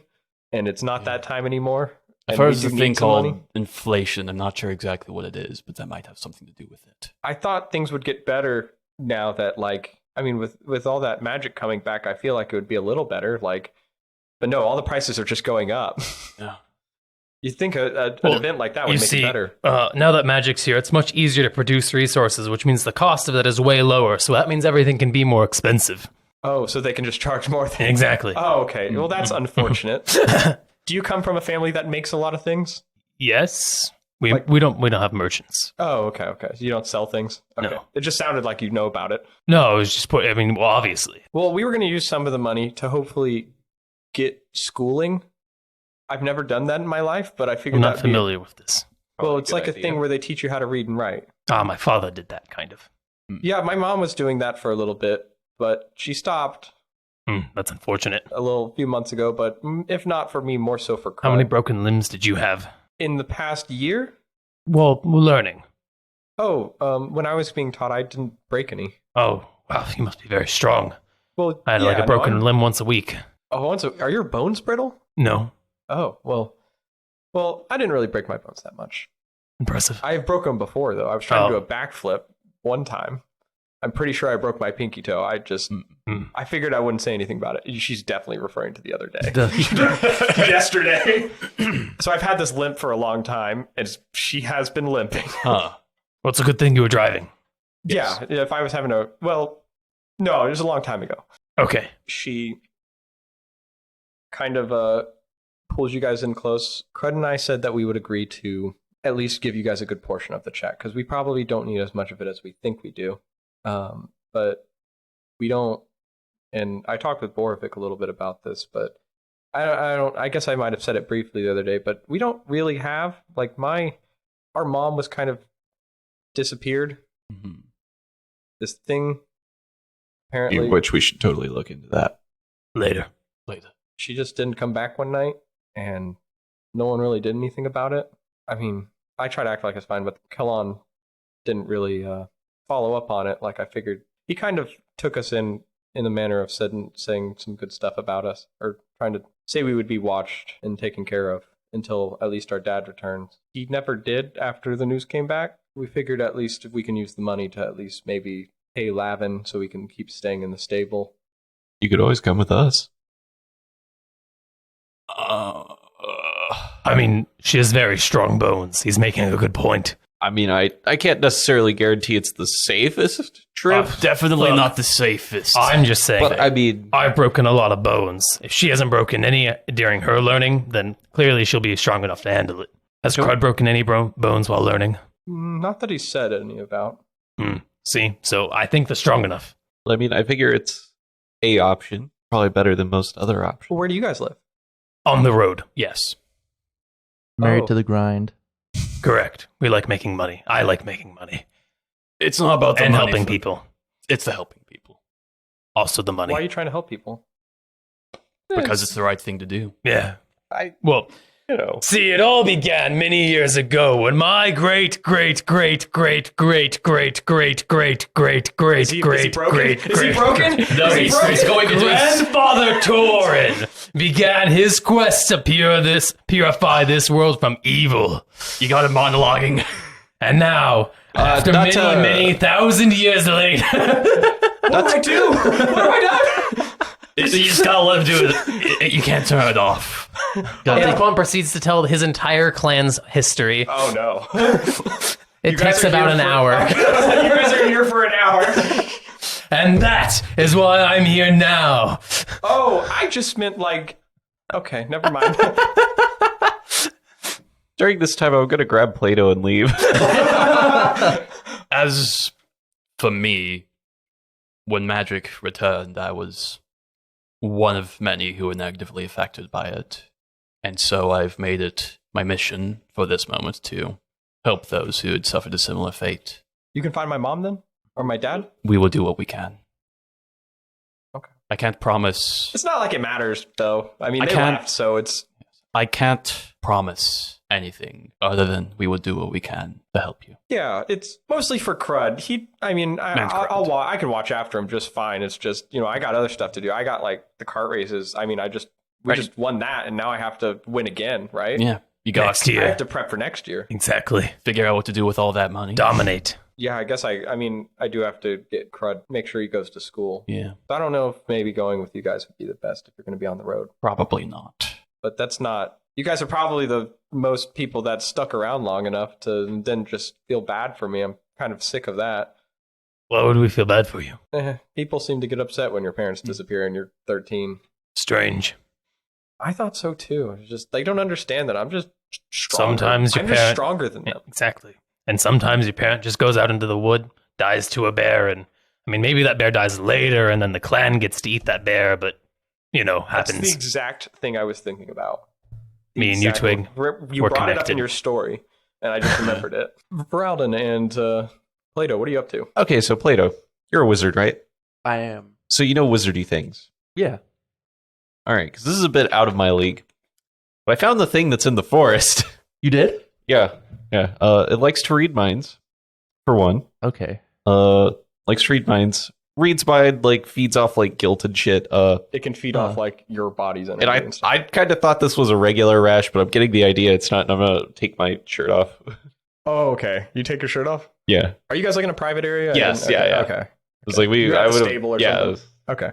and it's not that time anymore. I've heard of a thing called inflation. I'm not sure exactly what it is, but that might have something to do with it. I thought things would get better now that, like, I mean, with all that magic coming back, I feel like it would be a little better, like, but no, all the prices are just going up. Yeah. You'd think an event like that would make it better. Now that magic's here, it's much easier to produce resources, which means the cost of that is way lower. So that means everything can be more expensive. Oh, so they can just charge more things. Exactly. Oh, okay. Well, that's unfortunate. Do you come from a family that makes a lot of things? Yes. We Like- don't have merchants. Oh, okay. So you don't sell things? Okay. No. It just sounded like you know about it. No, it was just obviously. Well, we were going to use some of the money to hopefully get schooling. I've never done that in my life, but I figured I'm not that'd be- familiar with this. Well, Probably it's a good like a idea. thing where they teach you how to read and write. My father did that kind of. Yeah, my mom was doing that for a little bit, but she stopped That's unfortunate. a few months ago. But if not for me, more so for How many crime. broken limbs did you have? In the past year? Well, learning. Oh, when I was being taught, I didn't break any. Oh, wow, you must be very strong. Well, I had like yeah, a broken no, limb once a week. are your bones brittle? No. Oh, well, I didn't really break my bones that much. Impressive. I've broken them before, though. I was trying to Oh. do a backflip one time. I'm pretty sure I broke my pinky toe. I figured I wouldn't say anything about it. She's definitely referring to the other day. Yesterday. So I've had this limp for a long time, and she has been limping. Huh. Well, it's a good thing you were driving. Yeah, if I was having no, it was a long time ago. Okay. She kind of pulls you guys in close. Crud and I said that we would agree to at least give you guys a good portion of the check, because we probably don't need as much of it as we think we do. But we don't, and I talked with Boravik a little bit about this, but I guess I might have said it briefly the other day, but we don't really have, like, our mom was kind of disappeared. Mhm. This thing, apparently, Which we should totally look into that. Later. she just didn't come back one night, and no one really did anything about it. I mean, I tried to act like it's fine, but Kellon didn't really follow up on it like I figured. He kind of took us in the manner of saying some good stuff about us, or trying to say we would be watched and taken care of until at least our dad returns. He never did after the news came back. We figured at least if we can use the money to at least maybe pay Lavin so we can keep staying in the stable. You could always come with us. I mean, she has very strong bones. He's making a good point. I mean, I can't necessarily guarantee it's the safest trip, Definitely Look, not the safest. I'm just saying. but I mean, I've broken a lot of bones. If she hasn't broken any during her learning, then clearly she'll be strong enough to handle it. Has Crud broken any bones while learning? Not that he said any about. See? So I think they're strong enough. I figure it's a option, probably better than most other options. Well, where do you guys live? On the road, yes. Married Oh. to the grind. Correct. We like making money. I like making money. It's not about the And money helping for- people. It's the helping people Also the money. Why are you trying to help people? because it's the right thing to do. Yeah. I- Well, You know, see, it all began many years ago when my great great great great great great great great great great Is he great broken? great Is he broken? No, Is he he's broken? going to Grandfather Torin began his quest to purify this world from evil. You got him monologuing. And now, after not many thousand years later, What do I do? What do I do? You just gotta let him do it. You can't turn it off. Ithquant proceeds to tell his entire clan's history. Oh no! It takes about an hour. You guys are here for an hour. And that is why I'm here now. Oh, I just meant like. Okay, never mind. during this time, I'm going to grab Plato and leave. As for me, when magic returned, I was one of many who were negatively affected by it. And so I've made it my mission for this moment to help those who had suffered a similar fate. You can find my mom then, or my dad. We will do what we can. Okay. I can't promise. It's not like it matters, though. I mean, I they can't- left, so it's. I can't promise anything other than we will do what we can to help you. Yeah, it's mostly for crud. Man's crud. I can watch after him just fine. It's just, I got other stuff to do. I got like the cart races. I mean, we just won that, and now I have to win again, right? Yeah, you got Next to I year. have to prep for next year. Exactly. figure out what to do with all that money. Dominate. Yeah, I guess I do have to get crud, make sure he goes to school. Yeah, I don't know if maybe going with you guys would be the best if you're going to be on the road. probably not. But that's not. You guys are probably the most people that stuck around long enough to then just feel bad for me. I'm kind of sick of that. Why would we feel bad for you? People seem to get upset when your parents disappear and you're 13. Strange. I thought so too. It's just they don't understand that I'm just stronger. Sometimes your I'm just parent- stronger than them. Exactly. And sometimes your parent just goes out into the wood, dies to a bear, and I mean, maybe that bear dies later, and then the clan gets to eat that bear, but, That's happens. the exact thing I was thinking about. Me and you, Twig, You we're brought it up connected. in your story, and I just remembered it. Voralden and Plato, what are you up to? Okay, so Plato, you're a wizard, right? I am. So you know wizardy things. Yeah. All right, because this is a bit out of my league. But I found the thing that's in the forest. You did? Yeah. It likes to read minds, for one. Okay. Likes to read minds. Reads mind, feeds off guilt and shit. It can feed off your body's energy. And I kind of thought this was a regular rash, but I'm getting the idea it's not. And I'm gonna take my shirt off. Oh, okay. You take your shirt off? Yeah. Are you guys in a private area? Yes, Okay, yeah. Okay. It was like You're at I a would stable or yeah. something? Okay.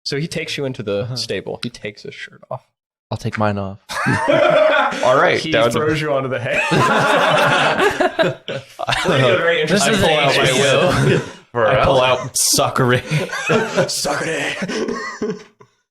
So he takes you into the stable. He takes his shirt off. I'll take mine off. All right. He down to- throws you onto the hay. Very This interesting. is pull out my ancient. I pull out Sakura. Sakura.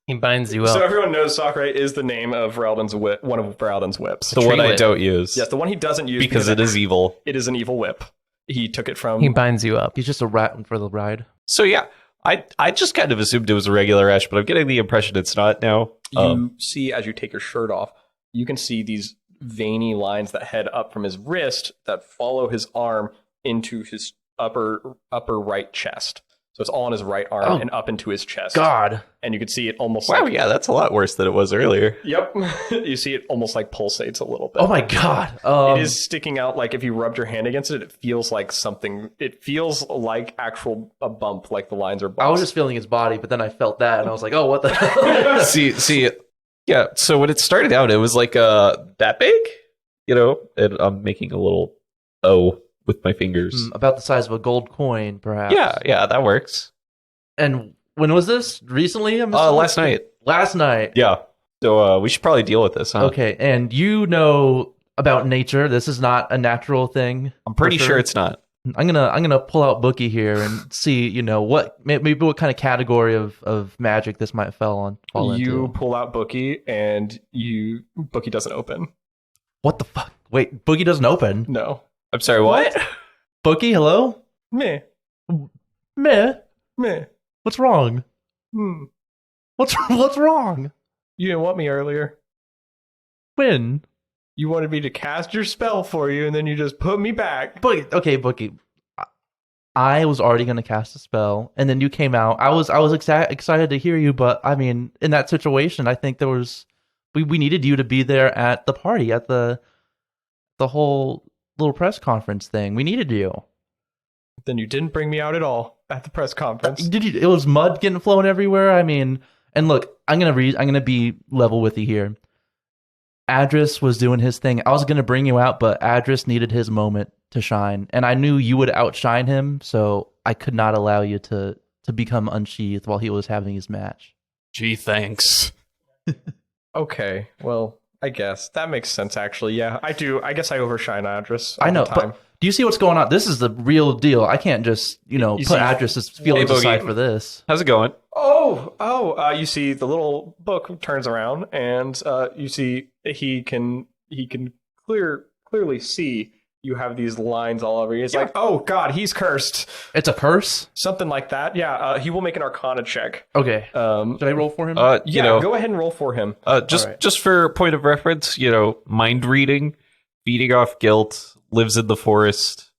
He binds you up. So everyone knows Sakura is the name of Voralden's whip, one of Voralden's whips. The one I whip. don't use. Yes, the one he doesn't use because it is evil. It is an evil whip. He took it from. He binds you up. He's just a rat for the ride. So yeah, I just kind of assumed it was a regular rash, but I'm getting the impression it's not now. You see, as you take your shirt off, you can see these veiny lines that head up from his wrist that follow his arm into his upper right chest. So it's all on his right arm and up into his chest. God. And you can see it almost Wow, like... yeah, that's a lot worse than it was earlier. Yep. You see it almost like pulsates a little bit. Oh my God. It is sticking out like if you rubbed your hand against it, it feels like something. It feels like a bump, like the lines are bumps. I was just feeling his body, but then I felt that, and I was like, "Oh, what the hell?" see, yeah. So when it started out, it was like that big, and I'm making a little O with my fingers. About the size of a gold coin, perhaps. Yeah, that works. And when was this? Recently? Last night. Last night. Yeah. So we should probably deal with this, huh? Okay, and you know about nature. This is not a natural thing. I'm pretty for sure it's not. I'm gonna pull out Bookie here and see, what kind of category of magic this might fall You into. pull out Bookie, and Bookie doesn't open. What the fuck? Wait, Bookie doesn't open. No. I'm sorry, what? Bookie, hello? Meh. Meh. Meh. What's wrong? What's wrong? You didn't want me earlier. When? You wanted me to cast your spell for you, and then you just put me back. Bookie. I was already going to cast a spell, and then you came out. I was excited to hear you, but I mean, in that situation, I think we needed you to be there at the party, at the whole little press conference thing. We needed you. Then you didn't bring me out at all at the press conference. Did you? It was mud getting flown everywhere. I mean, and look, I'm gonna be level with you here. Adras was doing his thing. I was gonna bring you out, but Adras needed his moment to shine, and I knew you would outshine him, so I could not allow you to become unsheathed while he was having his match. Gee, thanks. Okay, well, I guess that makes sense. Actually, yeah, I do. I guess I overshine Adras. I know, all the time. but do you see what's going on? This is the real deal. I can't just put see- Adras's feelings Boogie. aside for this. How's it going? You see the little book turns around, and you see he can clearly see you have these lines all over you. It's like, oh God, he's cursed. It's a curse. Something like that. Yeah, he will make an Arcana check. Okay. Should I roll for him? Go ahead and roll for him. Just for point of reference, mind reading, feeding off guilt, lives in the forest,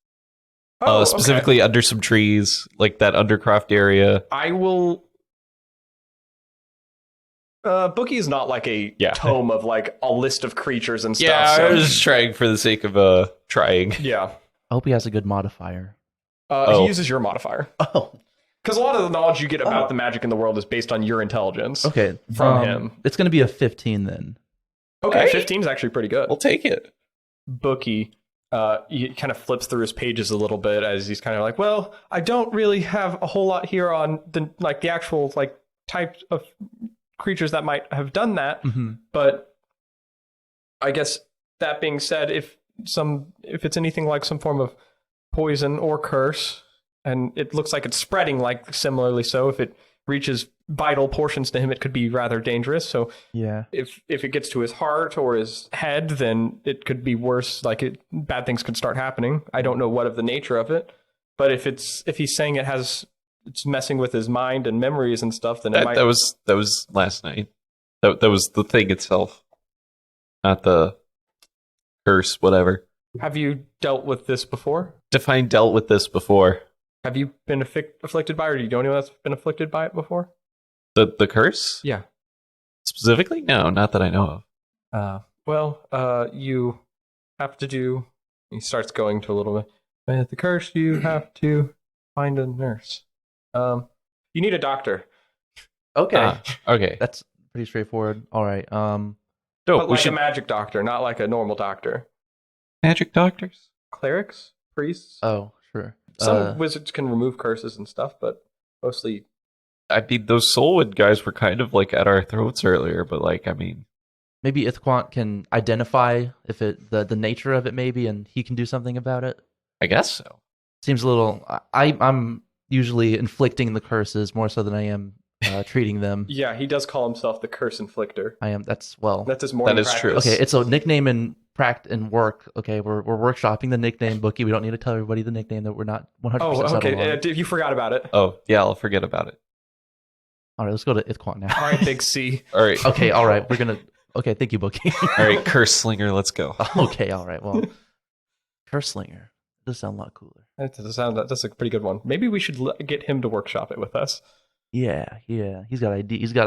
specifically under some trees, like that Undercroft area. I will. Bookie is not like a tome of like a list of creatures and stuff. Yeah, so- I was just trying for the sake of trying. Yeah. I hope he has a good modifier. He uses your modifier. Oh. Because a lot of the knowledge you get about the magic in the world is based on your intelligence. Okay. From him. It's going to be a 15 then. Okay, Hey. 15 is actually pretty good. We'll take it. Bookie, he kind of flips through his pages a little bit as he's kind of like, well, I don't really have a whole lot here on the actual type of creatures that might have done that. Mm-hmm. But I guess that being said, if it's anything like some form of poison or curse, and it looks like it's spreading like similarly so. If it reaches vital portions to him, it could be rather dangerous. So Yeah. if it gets to his heart or his head, then it could be worse. Like bad things could start happening. I don't know what of the nature of it, but if he's saying it's messing with his mind and memories and stuff, then it might. That was last night. That was the thing itself, not the curse. Whatever. Have you dealt with this before? Define dealt with this before. Have you been afflicted by it, or do you know anyone that's been afflicted by it before? The curse? Yeah. Specifically? No, not that I know of. You have to do. He starts going to a little bit. With the curse, you have to find a nurse. You need a doctor. Okay. Okay. That's pretty straightforward. All right. No, But we like should a magic doctor, not like a normal doctor. magic doctors. Clerics? Priests? Oh, sure. Some wizards can remove curses and stuff, but mostly. I mean, those Soulwood guys were kind of like at our throats earlier, but like, I mean, Maybe Ithquant can identify if the nature of it, maybe, and he can do something about it. I guess so. Seems a little. I'm usually inflicting the curses more so than I am treating them. Yeah, he does call himself the curse inflictor. I am. That's well. That's his morning That is practice. true. Okay, it's a nickname in work. Okay, we're workshopping the nickname, Bookie. We don't need to tell everybody the nickname that we're not 100% Oh, settled okay. on. You forgot about it. Oh, yeah, I'll forget about it. All right, let's go to Ithquant now. All right, Big C. All right. Okay, all right. We're gonna. Okay, thank you, Bookie. All right, curse slinger, let's go. Okay, all right. Well, Curse Slinger does sound a lot cooler. That's a pretty good one. Maybe we should get him to workshop it with us. Yeah. He's got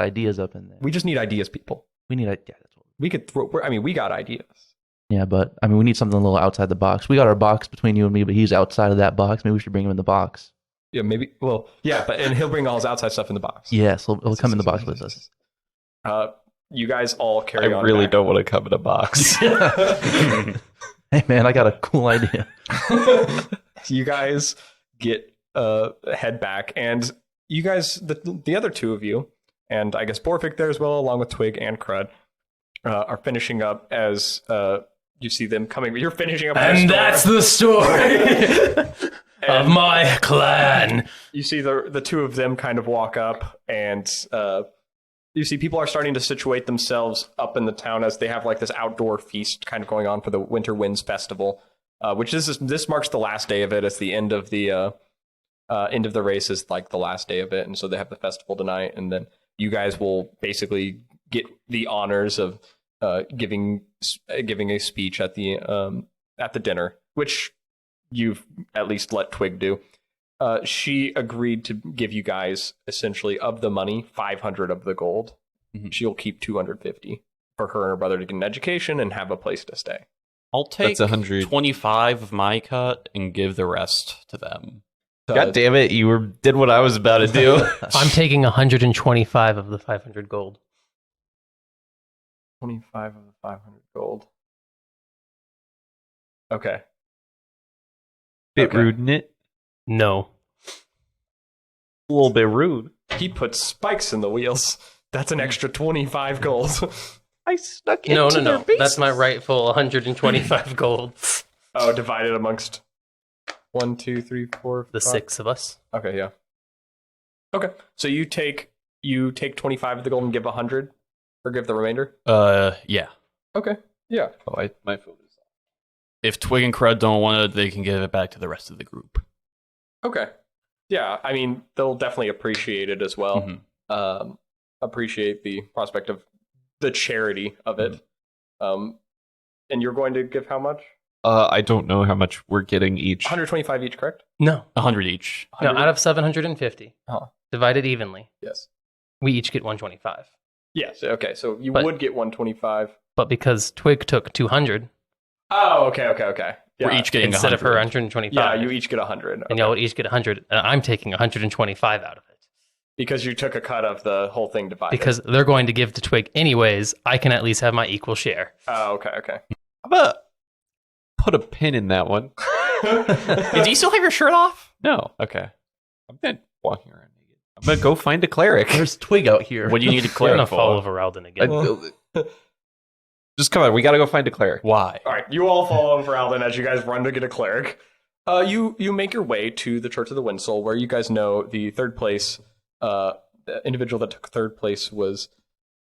ideas up in there. We just need ideas, people. We need yeah, that's what. We could throw. We got ideas. Yeah, but I mean, we need something a little outside the box. We got our box between you and me, but he's outside of that box. Maybe we should bring him in the box. Yeah, maybe. Well, yeah, and he'll bring all his outside stuff in the box. Yes, he'll come in the box with us. You guys all carry on. I really back. don't want to come in a box. Hey, man, I got a cool idea. You guys get head back, and you guys, the other two of you, and I guess Borvik there as well, along with Twig and Crud, are finishing up as you see them coming. You're finishing up, And that's the story of my clan. You see the two of them kind of walk up, and you see people are starting to situate themselves up in the town as they have like this outdoor feast kind of going on for the Winter Winds Festival, which this marks the last day of it. It's the end of the race is like the last day of it, and so they have the festival tonight, and then you guys will basically get the honors of giving a speech at the dinner, which you've at least let Twig do. She agreed to give you guys essentially of the money 500 of the gold. Mm-hmm. She'll keep 250 for her and her brother to get an education and have a place to stay. I'll take That's 100. 25 of my cut and give the rest to them. God damn it, you did what I was about to do. I'm taking 125 of the 500 gold. 25 of the 500 gold. Okay. Bit Okay. rude, isn't it? No. A little bit rude. He put spikes in the wheels. That's an extra 25 gold. I snuck No, into their bases. That's my rightful 125 gold. Oh, divided amongst 1, 2, 3, 4, The 5. 6 of us. Okay, yeah. Okay, so you take 25 of the gold and give 100, or give the remainder. Yeah. Okay, yeah. Oh, my phone is off. If Twig and Crud don't want it, they can give it back to the rest of the group. Okay, yeah. I mean, they'll definitely appreciate it as well. Mm-hmm. Appreciate the prospect of the charity of it. And you're going to give how much? I don't know how much we're getting each. 125 each, correct? No. 100 each. No, 100? out of 750. Huh. Divided evenly. Yes. We each get 125. Yes. Okay, so you But- would get 125. But because Twig took 200, Oh, okay. Yeah. We're each getting instead 100. of her 125. Yeah, you each get 100. And y'all would each get 100. And I'm taking 125 out of it. Because you took a cut of the whole thing divided. Because they're going to give to Twig anyways, I can at least have my equal share. Oh, okay. How about put a pin in that one? Do you still have your shirt off? No. Okay. I'm not walking around naked. I'm going to go find a cleric. There's Twig out here. What do you need a We're cleric going to follow for? Voralden again. Just come on. We got to go find a cleric. Why? All right, you all follow Voralden as you guys run to get a cleric. You make your way to the Church of the Windsoul, where you guys know the third place. The individual that took third place was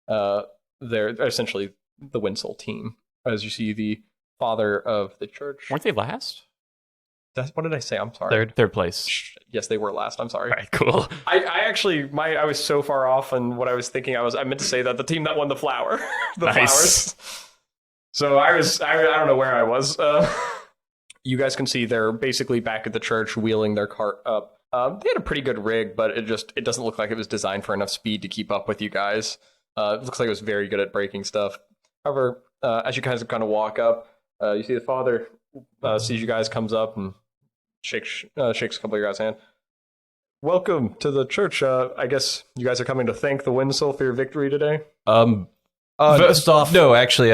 they're essentially the Windsoul team. As you see, the father of the church. Weren't they last? What did I say? I'm sorry. Third place. Yes, they were last. I'm sorry. All right, cool. I actually I was so far off on what I was thinking. I meant to say that the team that won the flower, the Nice. flowers. So I don't know where I was. You guys can see they're basically back at the church wheeling their cart up. They had a pretty good rig, but it doesn't look like it was designed for enough speed to keep up with you guys. It looks like it was very good at breaking stuff. However, as you guys kind of walk up, you see the father sees you guys, comes up and shakes a couple of your guys' hand. Welcome to the church. I guess you guys are coming to thank the Windsoul for your victory today. First off, no, actually,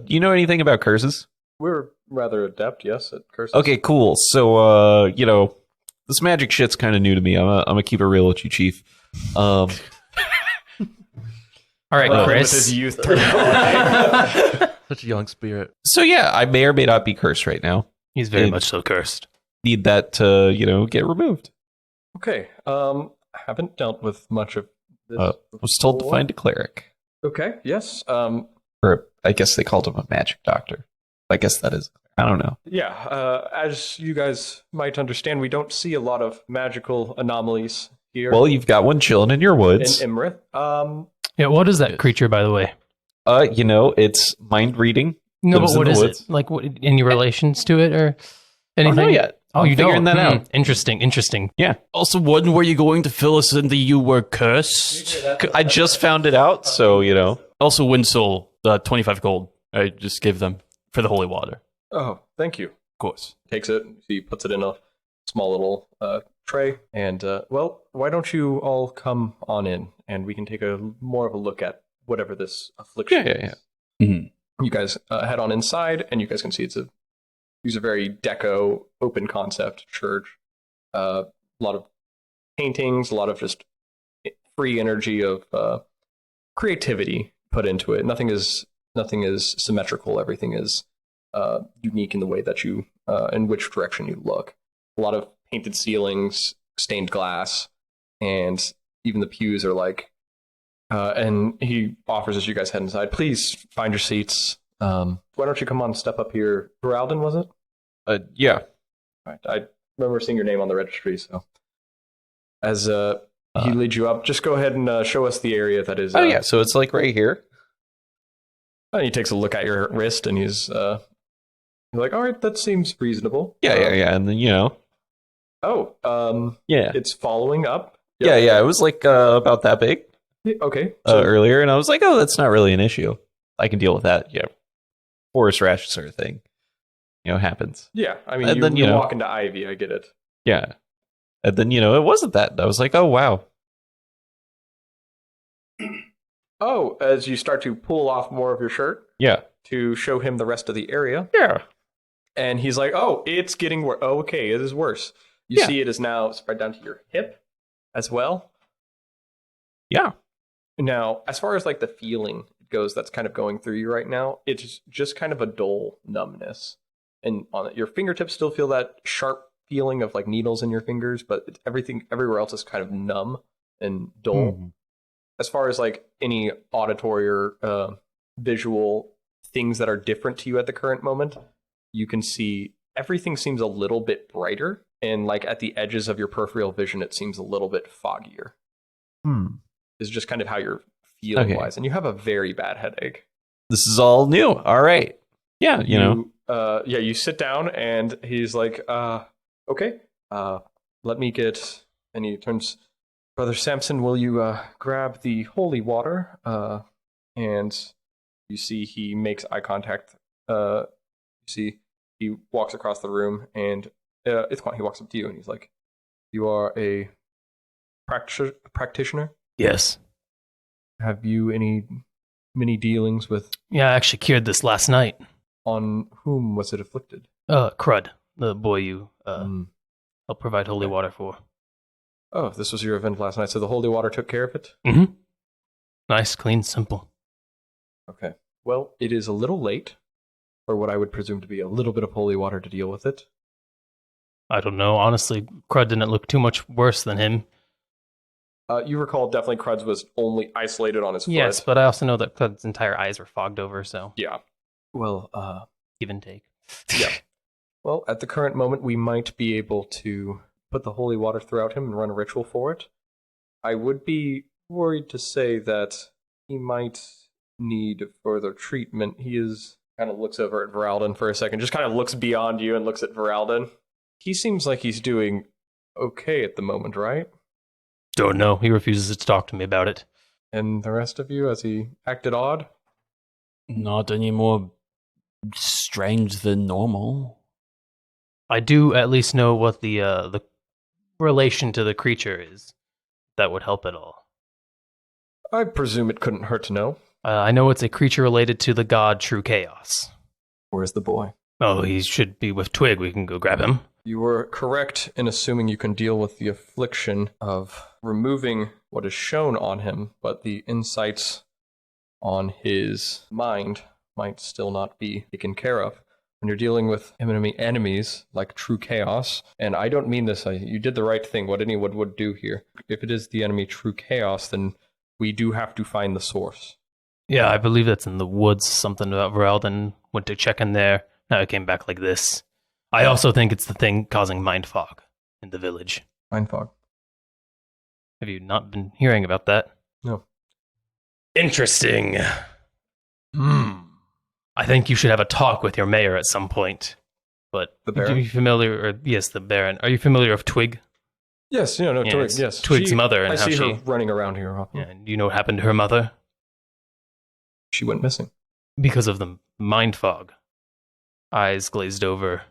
you know anything about curses? We're rather adept, yes, at curses. Okay, cool. So, this magic shit's kind of new to me. I'm gonna keep it real with you, Chief. All right, With Chris. his youth. Such a young spirit. So yeah, I may or may not be cursed right now. He's very It- much so cursed. Need that to, get removed. Okay. Haven't dealt with much of this. I was told to before. find a cleric. Okay. Yes. Or I guess they called him a magic doctor. I guess that is. I don't know. Yeah. As you guys might understand, we don't see a lot of magical anomalies here. Well, you've got one chilling in your in woods. Imrith. Yeah, what is that creature, by the way? It's mind reading. No, Lives but what in the is woods. it? Like, what, any relations to it or anything? know yet. Oh, I'm you figuring don't? that out. Interesting. Yeah. Also, when were you going to fill us in that you were cursed? I just found it out, so Also, Windsoul, 25 gold. I just gave them for the holy water. Oh, thank you. Of course. Takes it. He puts it in a small little tray. And, why don't you all come on in and we can take more of a look at whatever this affliction is. Mhm. You guys head on inside, and you guys can see it's a very deco, open concept church. A lot of paintings, a lot of just free energy of creativity put into it. Nothing is symmetrical. Everything is unique in the way that you, in which direction you look. A lot of painted ceilings, stained glass, and even the pews are like. And he offers as you guys head inside, please find your seats. Why don't you come on, step up here? Voralden, was it? Yeah. Right. I remember seeing your name on the registry, so as he leads you up, just go ahead and show us the area that is. Oh yeah. So it's like right here. And he takes a look at your wrist, and he's like, "All right, that seems reasonable." Yeah. And then Oh, yeah. it's following up. Yeah. It was like about that big Okay. earlier, and I was like, oh, that's not really an issue. I can deal with that. Yeah. Forest rash sort of thing. Happens. Yeah, I mean, And then, you walk into Ivy. I get it. Yeah. And then it wasn't that. I was like, oh wow. Oh, as you start to pull off more of your shirt Yeah. to show him the rest of the area. Yeah. And he's like, oh, it's getting worse. Oh, okay, it is worse. You Yeah. see it is now spread down to your hip as well. Yeah. Now, as far as like the feeling goes that's kind of going through you right now, it's just kind of a dull numbness. And on it, your fingertips still feel that sharp feeling of like needles in your fingers, but everything everywhere else is kind of numb and dull. Mhm. As far as like any auditory or visual things that are different to you at the current moment, you can see everything seems a little bit brighter, and like at the edges of your peripheral vision, it seems a little bit foggier. Is just kind of how you're feeling Okay. wise, and you have a very bad headache. This is all new. All right. Yeah. You sit down, and he's like, okay, let me get, and he turns, Brother Samson, will you grab the holy water? And you see he makes eye contact. You see he walks across the room, and Ithquant, he walks up to you, and he's like, you are a practitioner? Yes. Have you many dealings with, Yeah, I actually cured this last night. on whom was it afflicted? Crud, the boy you Mm. helped provide holy water for. Oh, this was your event last night, so the holy water took care of it? Mm-hmm. Nice, clean, simple. Okay. Well, it is a little late for what I would presume to be a little bit of holy water to deal with it. I don't know. Honestly, Crud didn't look too much worse than him. You recall definitely Crud's was only isolated on his foot. Yes, but I also know that Crud's entire eyes were fogged over, so Yeah. Well, give and take. yeah. Well, at the current moment, we might be able to put the holy water throughout him and run a ritual for it. I would be worried to say that he might need further treatment. He is kind of looks over at Voralden for a second, just kind of looks beyond you and looks at Voralden. He seems like he's doing okay at the moment, right? Don't know. He refuses to talk to me about it. And the rest of you, has he acted odd? Not any more strange than normal. I do at least know what the relation to the creature is. That would help at all. I presume it couldn't hurt to know. I know it's a creature related to the god True Chaos. Where's the boy? Oh, he should be with Twig. We can go grab him. You were correct in assuming you can deal with the affliction of removing what is shown on him, but the insights on his mind might still not be taken care of. When you're dealing with enemy enemies like True Chaos, and I don't mean this, you did the right thing, what anyone would do here. If it is the enemy True Chaos, then we do have to find the source. Yeah, I believe that's in the woods. Something about Voralden went to check in there. Now it came back like this. I also think it's the thing causing mind fog in the village. Mind fog. Have you not been hearing about that? No. Interesting. I think you should have a talk with your mayor at some point. But The Baron? Are you familiar? Or yes, the Baron. Are you familiar with Twig? Yes, Yeah, Twig, it's yes. Twig's mother and I how see she. her running around here often. Yeah, and do you know what happened to her mother? She went missing. Because of the mind fog. Eyes glazed over.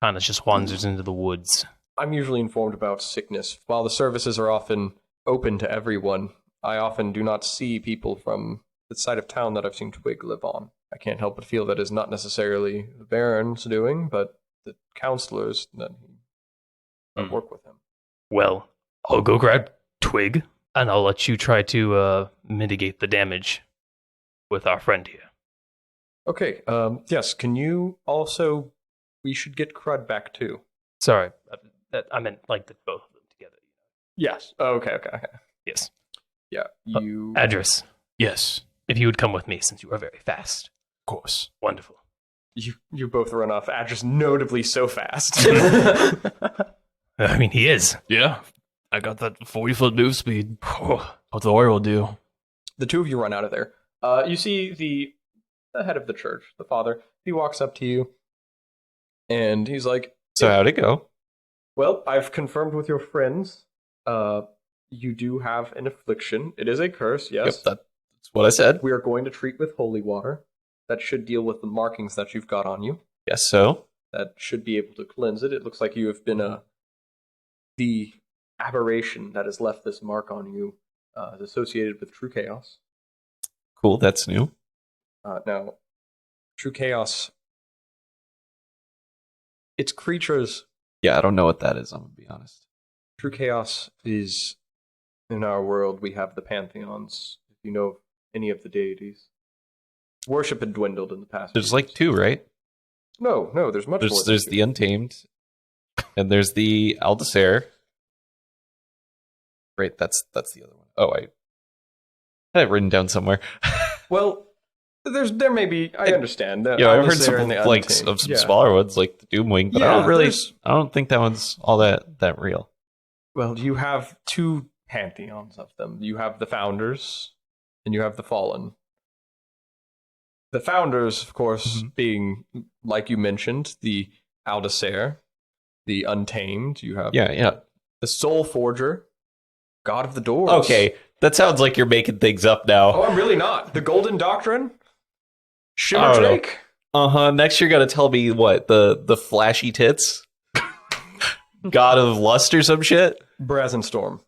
Kind of just wanders into the woods. I'm usually informed about sickness. While the services are often open to everyone, I often do not see people from the side of town that I've seen Twig live on. I can't help but feel that is not necessarily the Baron's doing, but the counselors that work with him. Well, I'll go grab Twig, and I'll let you try to mitigate the damage with our friend here. Okay, yes, can you also... We should get Crud back too. Sorry, I meant like the both of them together. Yes. Oh, okay. Yes. Yeah, you... Address, Yes, if you would come with me since you are very fast. of course. Wonderful. You both run off. Address notably so fast. I mean, he is. Yeah, I got that 40-foot move speed. What the oil will do. The two of you run out of there. You see the head of the church, the father. He walks up to you, and he's like, So how'd it go? well, I've confirmed with your friends. You do have an affliction. It is a curse, yes. Yep, that's what I said. We are going to treat with holy water. That should deal with the markings that you've got on you. Yes, so? That should be able to cleanse it. It looks like you have been the aberration that has left this mark on you is associated with True Chaos. Cool, that's new. Now, True Chaos, its creatures... Yeah, I don't know what that is, I'm going to be honest. True Chaos is... In our world, we have the pantheons. If you know any of the deities. Worship had dwindled in the past. There's few like years. two, right? No, there's much more. There's the Untamed, and there's the Aldasair. Right, that's the other one. Oh, I had it written down somewhere. Well, there may be. I understand. Yeah, I've heard Aldasair some and the like Untamed. of some Yeah. smaller ones, like the Doomwing, but Yeah, I don't think that one's all that real. Well, you have two pantheons of them. You have the founders, and you have the fallen. The founders, of course, being, like you mentioned, the Aldasair, the Untamed. You have Yeah. the Soul Forger, God of the Doors. Okay, that sounds like you're making things up now. Oh, I'm really not. The Golden Doctrine? I Shimmer don't know. Drake? Next you're gonna tell me what the flashy tits, God of Lust or some shit. Brazen Storm.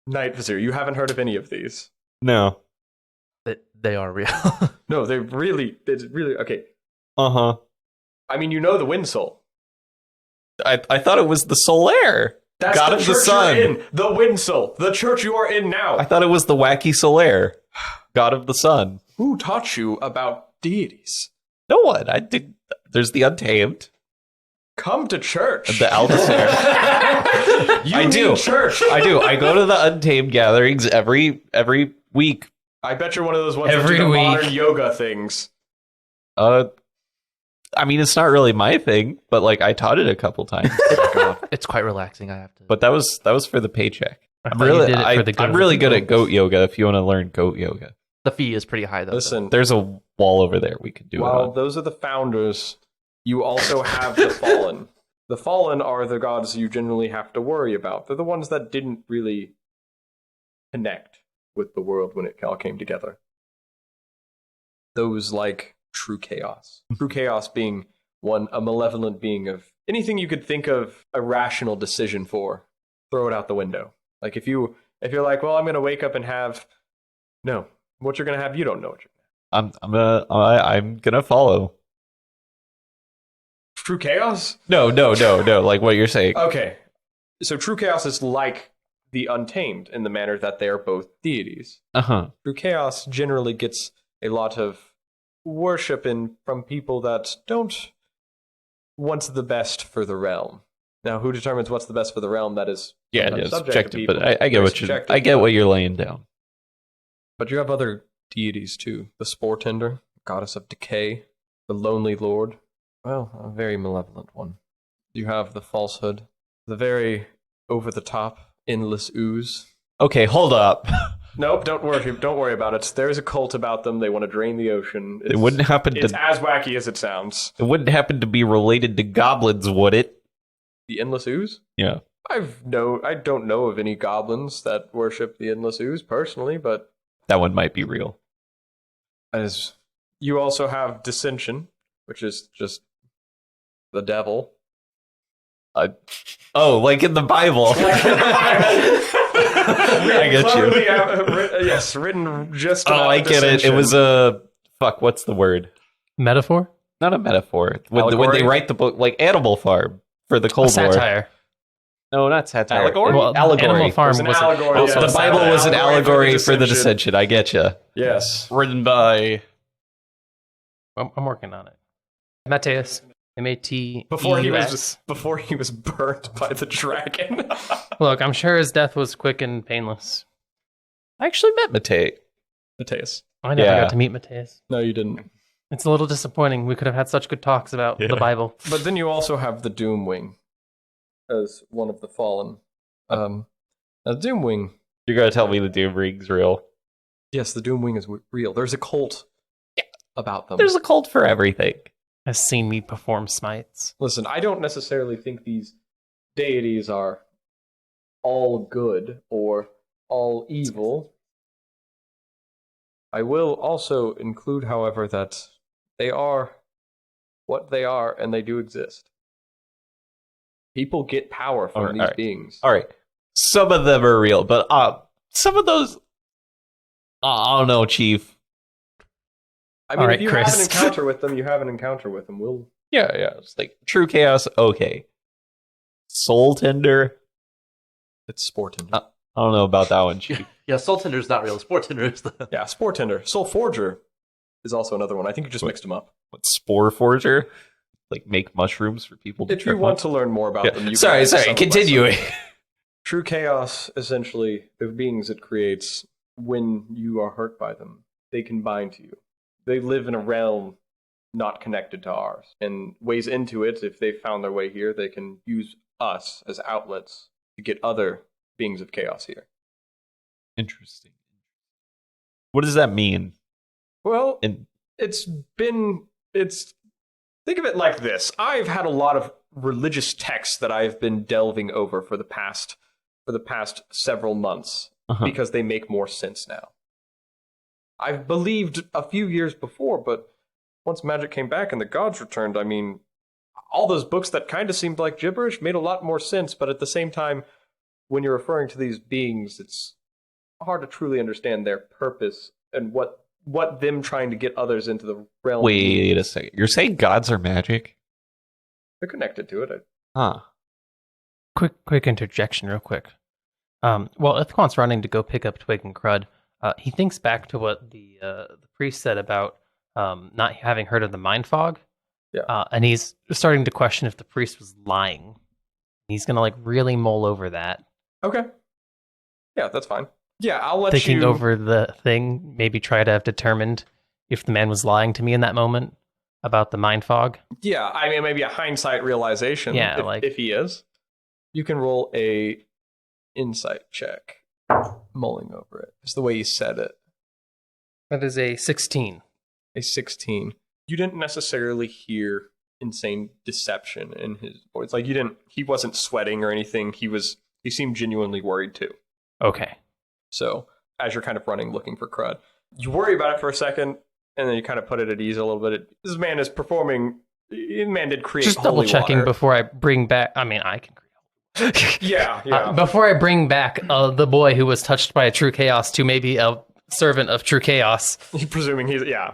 Night Vizier. You haven't heard of any of these. No. They are real. No, it's really, okay. I mean, you know the Wind Soul. I thought it was the Solaire. That's God the of the church Sun. you're in. The Wind Soul. The church you are in now. I thought it was the wacky Solaire. God of the Sun. Who taught you about deities? No one. I did. There's the Untamed. Come to church. The Altair. I do. Church. I do. I go to the Untamed gatherings every week. I bet you're one of those ones Every that do the week. modern yoga things. I mean, it's not really my thing, but like I taught it a couple times. It's quite relaxing. I have to. But that was for the paycheck. I thought you did it for the good I'm of really the good goat. at goat yoga. If you want to learn goat yoga, The fee is pretty high though. Listen, there's a wall over there we could do it while on. those are the founders, you also have the fallen. The fallen are the gods you generally have to worry about. They're the ones that didn't really connect with the world when it all came together. Those like true chaos. True chaos being a malevolent being of anything you could think of a rational decision for, throw it out the window. Like if you're like, well, I'm going to wake up and have what you're going to have, you don't know what you're I'm gonna follow. True chaos? No. Like what you're saying. Okay. So true chaos is like the Untamed in the manner that they are both deities. True chaos generally gets a lot of worship from people that don't want the best for the realm. Now, who determines what's the best for the realm? That is It's subject to subjective, people. but I get Very what subjective, I get what you're laying down. But you have other deities too. The Spore Tender, goddess of decay, the Lonely Lord. Well, a very malevolent one. You have the Falsehood, the very over-the-top, endless ooze. Okay, hold up. Nope, don't worry about it. There's a cult about them. They want to drain the ocean. It wouldn't happen It's to. as wacky as it sounds. It wouldn't happen to be related to goblins, would it? The Endless Ooze? Yeah. I don't know of any goblins that worship the Endless Ooze personally, but That one might be real. as you also have Dissension, which is just the devil. Like in the Bible. I get you. Yes, written just Oh, about I get it. It Dissension. was a what's the word? Metaphor? Not a metaphor. When Allegory? they write the book, like Animal Farm for the Cold War. Satire. No, not satire. Allegory? Well, Allegory. Animal Farm It was an was allegory. Also, yes. the Bible was an allegory for the Dissension. dissension. I get you. Yes. Written by I'm working on it. Mateus. M-A-T-E-U-S. Before he was burnt by the dragon. Look, I'm sure his death was quick and painless. I actually met Matei. Mateus. I never Yeah. got to meet Mateus. No, you didn't. It's a little disappointing. We could have had such good talks about the Bible. But then you also have the Doomwing as one of the fallen. Now, Doomwing. You're gonna tell me the Doom Ring's real? Yes, the Doomwing is real. There's a cult about them. There's a cult for everything. Has seen me perform smites. Listen, I don't necessarily think these deities are all good or all evil. I will also include, however, that they are what they are and they do exist. People get power from these beings. All right, some of them are real, but some of those, I don't know, Chief. I mean, All if right, you Chris. have an encounter with them, you have an encounter with them. We'll Yeah. It's like true chaos. Okay. Soul Tender. It's Spore Tender. I don't know about that one, Chief. Yeah, Soul Tender is not real. Spore Tender is the. Yeah, Spore Tender. Soul Forger is also another one. I think you just mixed them up. What, Spore Forger? Like make mushrooms for people to If you trip want on? to learn more about Yeah. them, you Sorry. can ask some of my Continuing. stuff. True chaos, essentially, the beings it creates, when you are hurt by them, they can bind to you. They live in a realm not connected to ours. And ways into it, if they've found their way here, they can use us as outlets to get other beings of chaos here. Interesting. What does that mean? Well, And think of it like this. I've had a lot of religious texts that I've been delving over for the past several months because they make more sense now. I've believed a few years before, but once magic came back and the gods returned, I mean, all those books that kind of seemed like gibberish made a lot more sense, but at the same time, when you're referring to these beings, it's hard to truly understand their purpose and what them trying to get others into the realm. wait a second. You're saying gods are magic? They're connected to it. Huh. Quick interjection, real quick. While Ithquant's running to go pick up Twig and Crud, he thinks back to what the priest said about not having heard of the mind fog. And he's starting to question if the priest was lying. He's gonna like really mull over that. Okay. Yeah, that's fine. Yeah, I'll let Thinking you... over the thing, maybe try to have determined if the man was lying to me in that moment about the mind fog. Yeah, I mean, maybe a hindsight realization. Yeah, if he is. You can roll a insight check, mulling over it. It's the way you said it. That is a 16. A 16. You didn't necessarily hear insane deception in his voice. Like he wasn't sweating or anything. He seemed genuinely worried too. Okay. So as you're kind of running looking for crud, you worry about it for a second, and then you kind of put it at ease a little bit. This man is performing. This man did create Just holy double checking water. before I bring back. I mean, I can create. Yeah. Before I bring back the boy who was touched by a true chaos to maybe a servant of true chaos. Presuming he's yeah.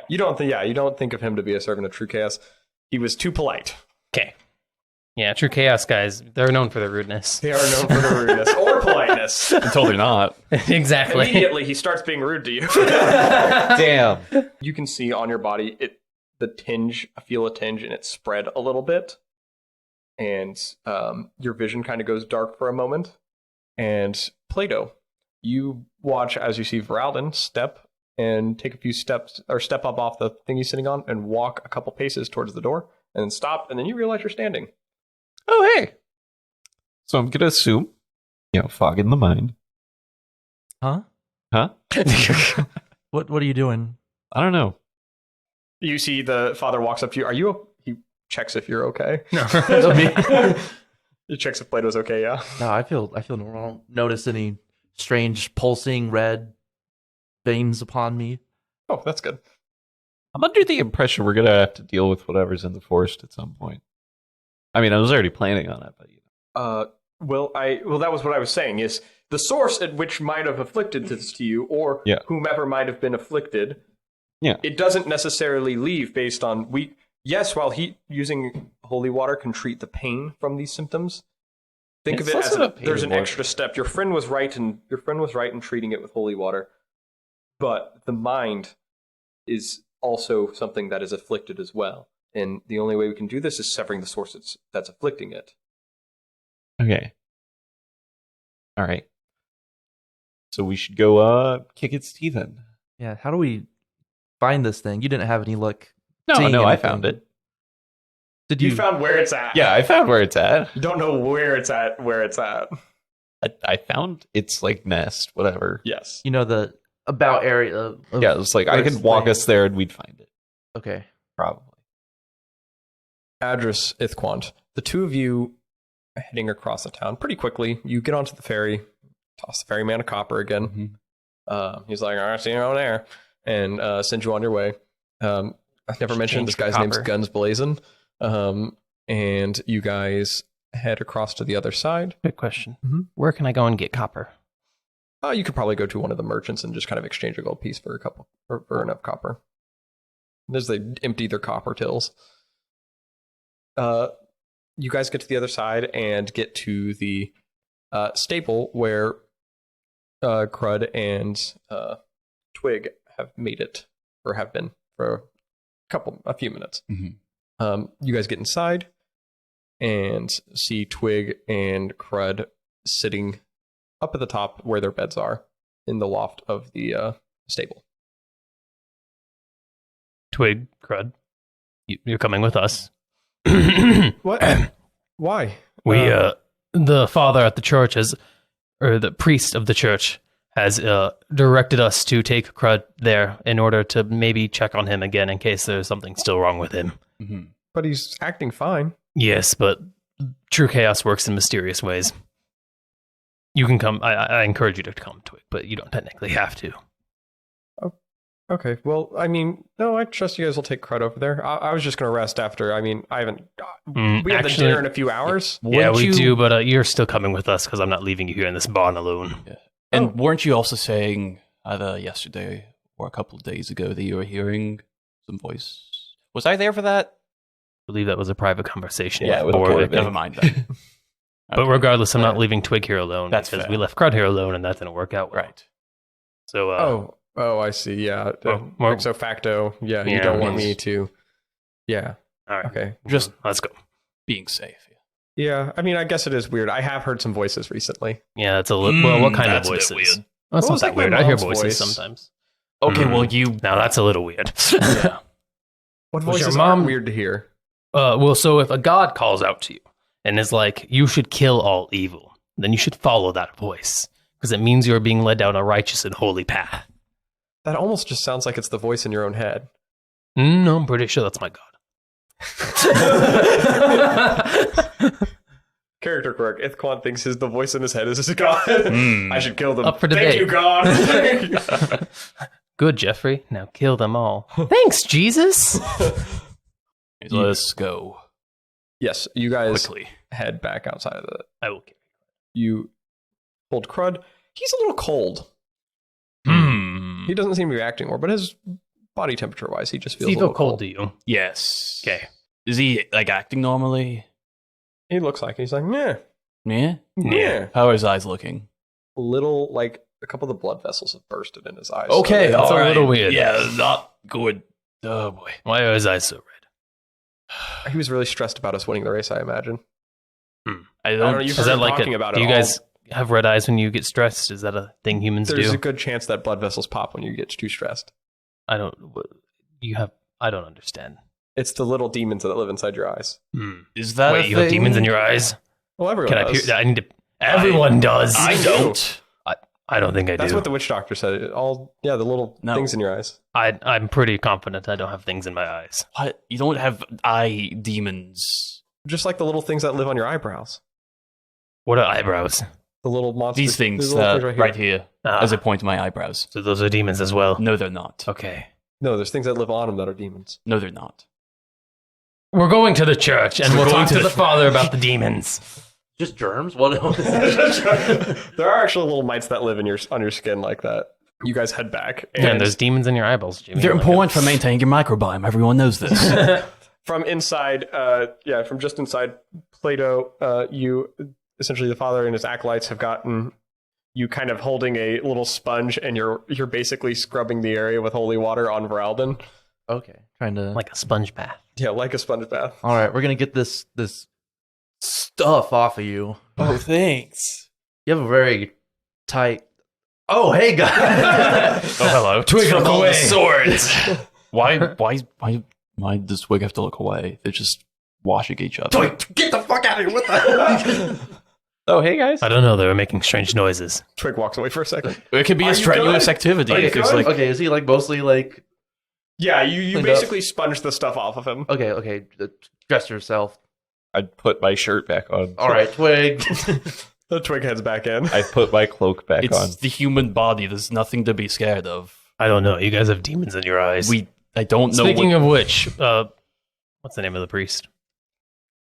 You don't think of him to be a servant of true chaos. He was too polite. Okay. Yeah, true chaos guys, they're known for their rudeness. They are known for their rudeness or politeness. Until they're not. Exactly. Immediately, he starts being rude to you. Damn. You can see on your body the tinge. I feel a tinge, and it spread a little bit, and your vision kind of goes dark for a moment. And Plato, you watch as you see Voralden step and take a few steps, or step up off the thing he's sitting on, and walk a couple paces towards the door, and then stop, and then you realize you're standing. Oh, hey. So I'm going to assume, fog in the mind. Huh? Huh? What are you doing? I don't know. You see the father walks up to you. He checks if you're okay. No. He checks if Plato's okay, yeah. No, I feel normal. I don't notice any strange pulsing red veins upon me. Oh, that's good. I'm under the impression we're going to have to deal with whatever's in the forest at some point. I mean, I was already planning on it, but Well, that was what I was saying, is the source at which might have afflicted this to you, or whomever might have been afflicted, it doesn't necessarily leave based on, while using holy water can treat the pain from these symptoms, think of it as there's an extra step. Your friend was right in treating it with holy water, but the mind is also something that is afflicted as well. And the only way we can do this is severing the source that's afflicting it. Okay. All right. So we should go kick its teeth in. Yeah, how do we find this thing? You didn't have any luck. No, seeing I anything. found it. Did You found where it's at. Yeah, I found where it's at. You don't know where it's at. I found its nest, whatever. Yes. You know the about area of Yeah, it's like I could walk us there and we'd find it. Okay. Probably. Adras, Ithquant, the two of you heading across the town pretty quickly. You get onto the ferry, toss the ferryman a copper again. Mm-hmm. He's like, all right, see you over there, and send you on your way. I've never mentioned this guy's name's Guns Blazin'. And you guys head across to the other side. Good question. Mm-hmm. Where can I go and get copper? You could probably go to one of the merchants and just kind of exchange a gold piece for enough copper. As they empty their copper tills. You guys get to the other side and get to the stable where Crud and Twig have made it, or have been for a few minutes. Mm-hmm. You guys get inside and see Twig and Crud sitting up at the top where their beds are in the loft of the stable. Twig, Crud, you're coming with us. What? Why? The father at the church or the priest of the church has directed us to take Crud there in order to maybe check on him again in case there's something still wrong with him. Mm-hmm. But he's acting fine. Yes, but true chaos works in mysterious ways. You can come. I encourage you to come, Twig, but you don't technically have to. Okay, well, I mean, no, I trust you guys will take Crud over there. I was just going to rest after. I mean, I haven't... we have the dinner in a few hours. Yeah, we do, but you're still coming with us because I'm not leaving you here in this barn alone. Yeah. And weren't you also saying either yesterday or a couple of days ago that you were hearing some voice? Was I there for that? I believe that was a private conversation. Yeah, never mind then. But regardless, I'm not leaving Twig here alone. That's because fair. we left Crud here alone, and that didn't work out well. Right. So, Oh, I see. Yeah. Well, Ipso facto. Yeah, you yeah, don't want me to. Yeah. All right. Okay. Just Let's go. being safe. Yeah. I mean, I guess it is weird. I have heard some voices recently. Yeah, that's a little. Well, what kind of that's a bit voices? weird. Well, that's Well, not it's that like my weird. I hear mom's voices voice. sometimes. Okay, well, Mm. you. Now that's a little weird. Yeah. What Was your voices mom- are weird to hear? Well, so if a god calls out to you and is like, "You should kill all evil," then you should follow that voice because it means you are being led down a righteous and holy path. That almost just sounds like it's the voice in your own head. No, I'm pretty sure that's my god. Character quirk. Ithquant thinks the voice in his head is his god. I should kill them. Up for Thank debate. you, God. Good, Jeffrey. Now kill them all. Thanks, Jesus. Let's go Yes, you guys quickly. head back outside of the. I will. You hold Crud. He's a little cold. He doesn't seem to be reacting more, but his body temperature wise, he just feels Does he a feel little cold to you? Yes. Okay. Is he like acting normally? He looks like it. He's like, yeah, Yeah. yeah. How are his eyes looking? A little like a couple of the blood vessels have bursted in his eyes. Okay, that's a all right. little weird. Yeah, not good. Oh boy. Why are his eyes so red? He was really stressed about us winning the race, I imagine. I I don't. don't know, you've Is heard that him like talking about do it you all. guys have red eyes when you get stressed? Is that a thing humans There's do? a good chance that blood vessels pop when you get too stressed. I don't. You have. I don't understand. It's the little demons that live inside your eyes. Is that Wait, a you have thing? demons in your eyes? Well, everyone Can I? does. I need to. Everyone does. I don't. I don't think I That's do. what the witch doctor said. The little No. things in your eyes. I'm pretty confident I don't have things in my eyes. What? You don't have eye demons. Just like the little things that live on your eyebrows. What are eyebrows? The little monsters. These things, little things right here, Ah. as I point to my eyebrows. So those are demons as well. No, they're not. Okay. No, there's things that live on them that are demons. No, they're not. We're going to the church and We're we'll going talk to to the- the father about the demons. Just germs? What? There are actually little mites that live on your skin like that. You guys head back. And there's demons in your eyeballs, Jimmy. They're I like important for maintaining your microbiome. Everyone knows this. from inside, from just inside Plato, you essentially the father and his acolytes have gotten you kind of holding a little sponge, and you're basically scrubbing the area with holy water on Voralden. Okay, trying to. it. Like a sponge bath. Yeah, like a sponge bath. All right, we're gonna get this stuff off of you. Oh, thanks. You have a very tight. Oh, hey guys. Oh, hello. Twig, look away. Swords. Why does Twig have to look away? They're just washing each other. Get the fuck out of here! What the? Oh, hey guys. I don't know. They were making strange noises. Twig walks away for a second. It could be Are a you strenuous good? activity. Are you Because, good? like, Okay, is he like mostly like? Yeah, you Cleaned basically sponge the stuff off of him. Okay, dress yourself. I'd put my shirt back on. All right, Twig. The Twig heads back in. I put my cloak back it's on. the human body. There's nothing to be scared of. I don't know. You guys have demons in your eyes. I don't know. Speaking of which, what's the name of the priest?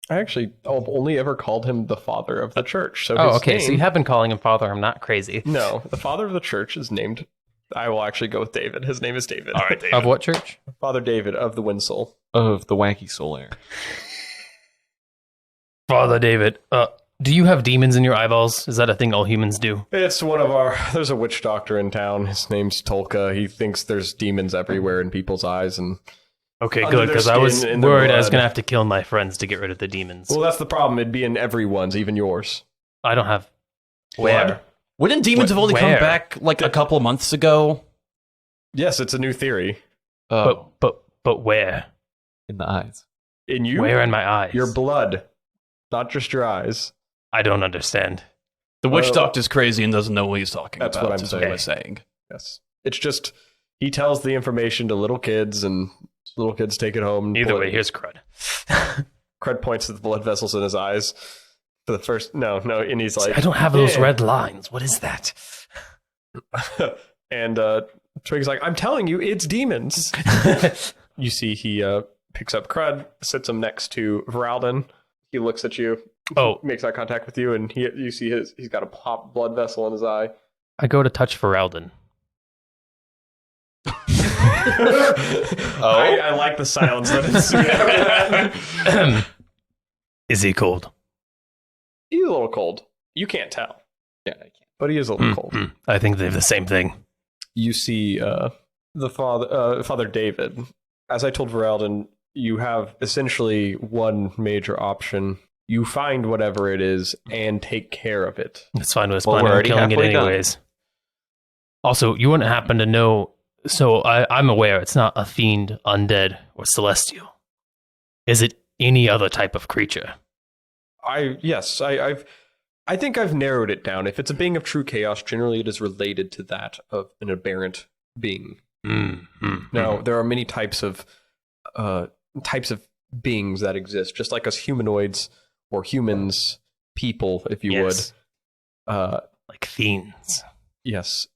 I actually only ever called him the father of the church. So Oh, his okay. name, So you have been calling him father. I'm not crazy. No, the father of the church is named. I will actually go with David. His name is David. All right, David. Of what church? Father David of the Winsel. Of the wacky solar. Father David. Do you have demons in your eyeballs? Is that a thing all humans do? It's one of our. There's a witch doctor in town. His name's Tolka. He thinks there's demons everywhere in people's eyes, and Okay, Under good, their because I was skin, in their worried I was blood. going to have to kill my friends to get rid of the demons. well, that's the problem. It'd be in everyone's, even yours. I don't have. Blood. Where? Wouldn't demons have only come Where? back like a couple months ago? Yes, it's a new theory. Oh, But where? in the eyes. In you, Where in my eyes? your blood, not just your eyes. I don't understand. The witch Well, doctor's crazy and doesn't know what he's talking that's about. what I'm is saying. I'm saying. Yes, it's just he tells the information to little kids, and little kids take it home. and Either pull way, it. here's crud. Cred points to the blood vessels in his eyes for the first. No, and he's like, I don't have those "Yeah." red lines. What is that? And Twig's like, I'm telling you, it's demons. You see, he picks up Crud, sits him next to Voralden. He looks at you, Oh, makes eye contact with you, and you see he's got a pop blood vessel in his eye. I go to touch Voralden. I like the silence that ensued after that. Is he cold? He's a little cold. You can't tell, Yeah, I can't. but he is a little cold. Mm. I think they have the same thing. You see the father David. As I told Voralden, you have essentially one major option. You find whatever it is and take care of it. That's fine with us Well, planning we're on already killing it halfway done. anyways. Also, you wouldn't happen to know... So I'm aware it's not a fiend, undead, or celestial. Is it any other type of creature? I think I've narrowed it down. If it's a being of true chaos, generally it is related to that of an aberrant being. Now, there are many types of beings that exist, just like us humanoids or humans, people, if you would. Like fiends. Yes.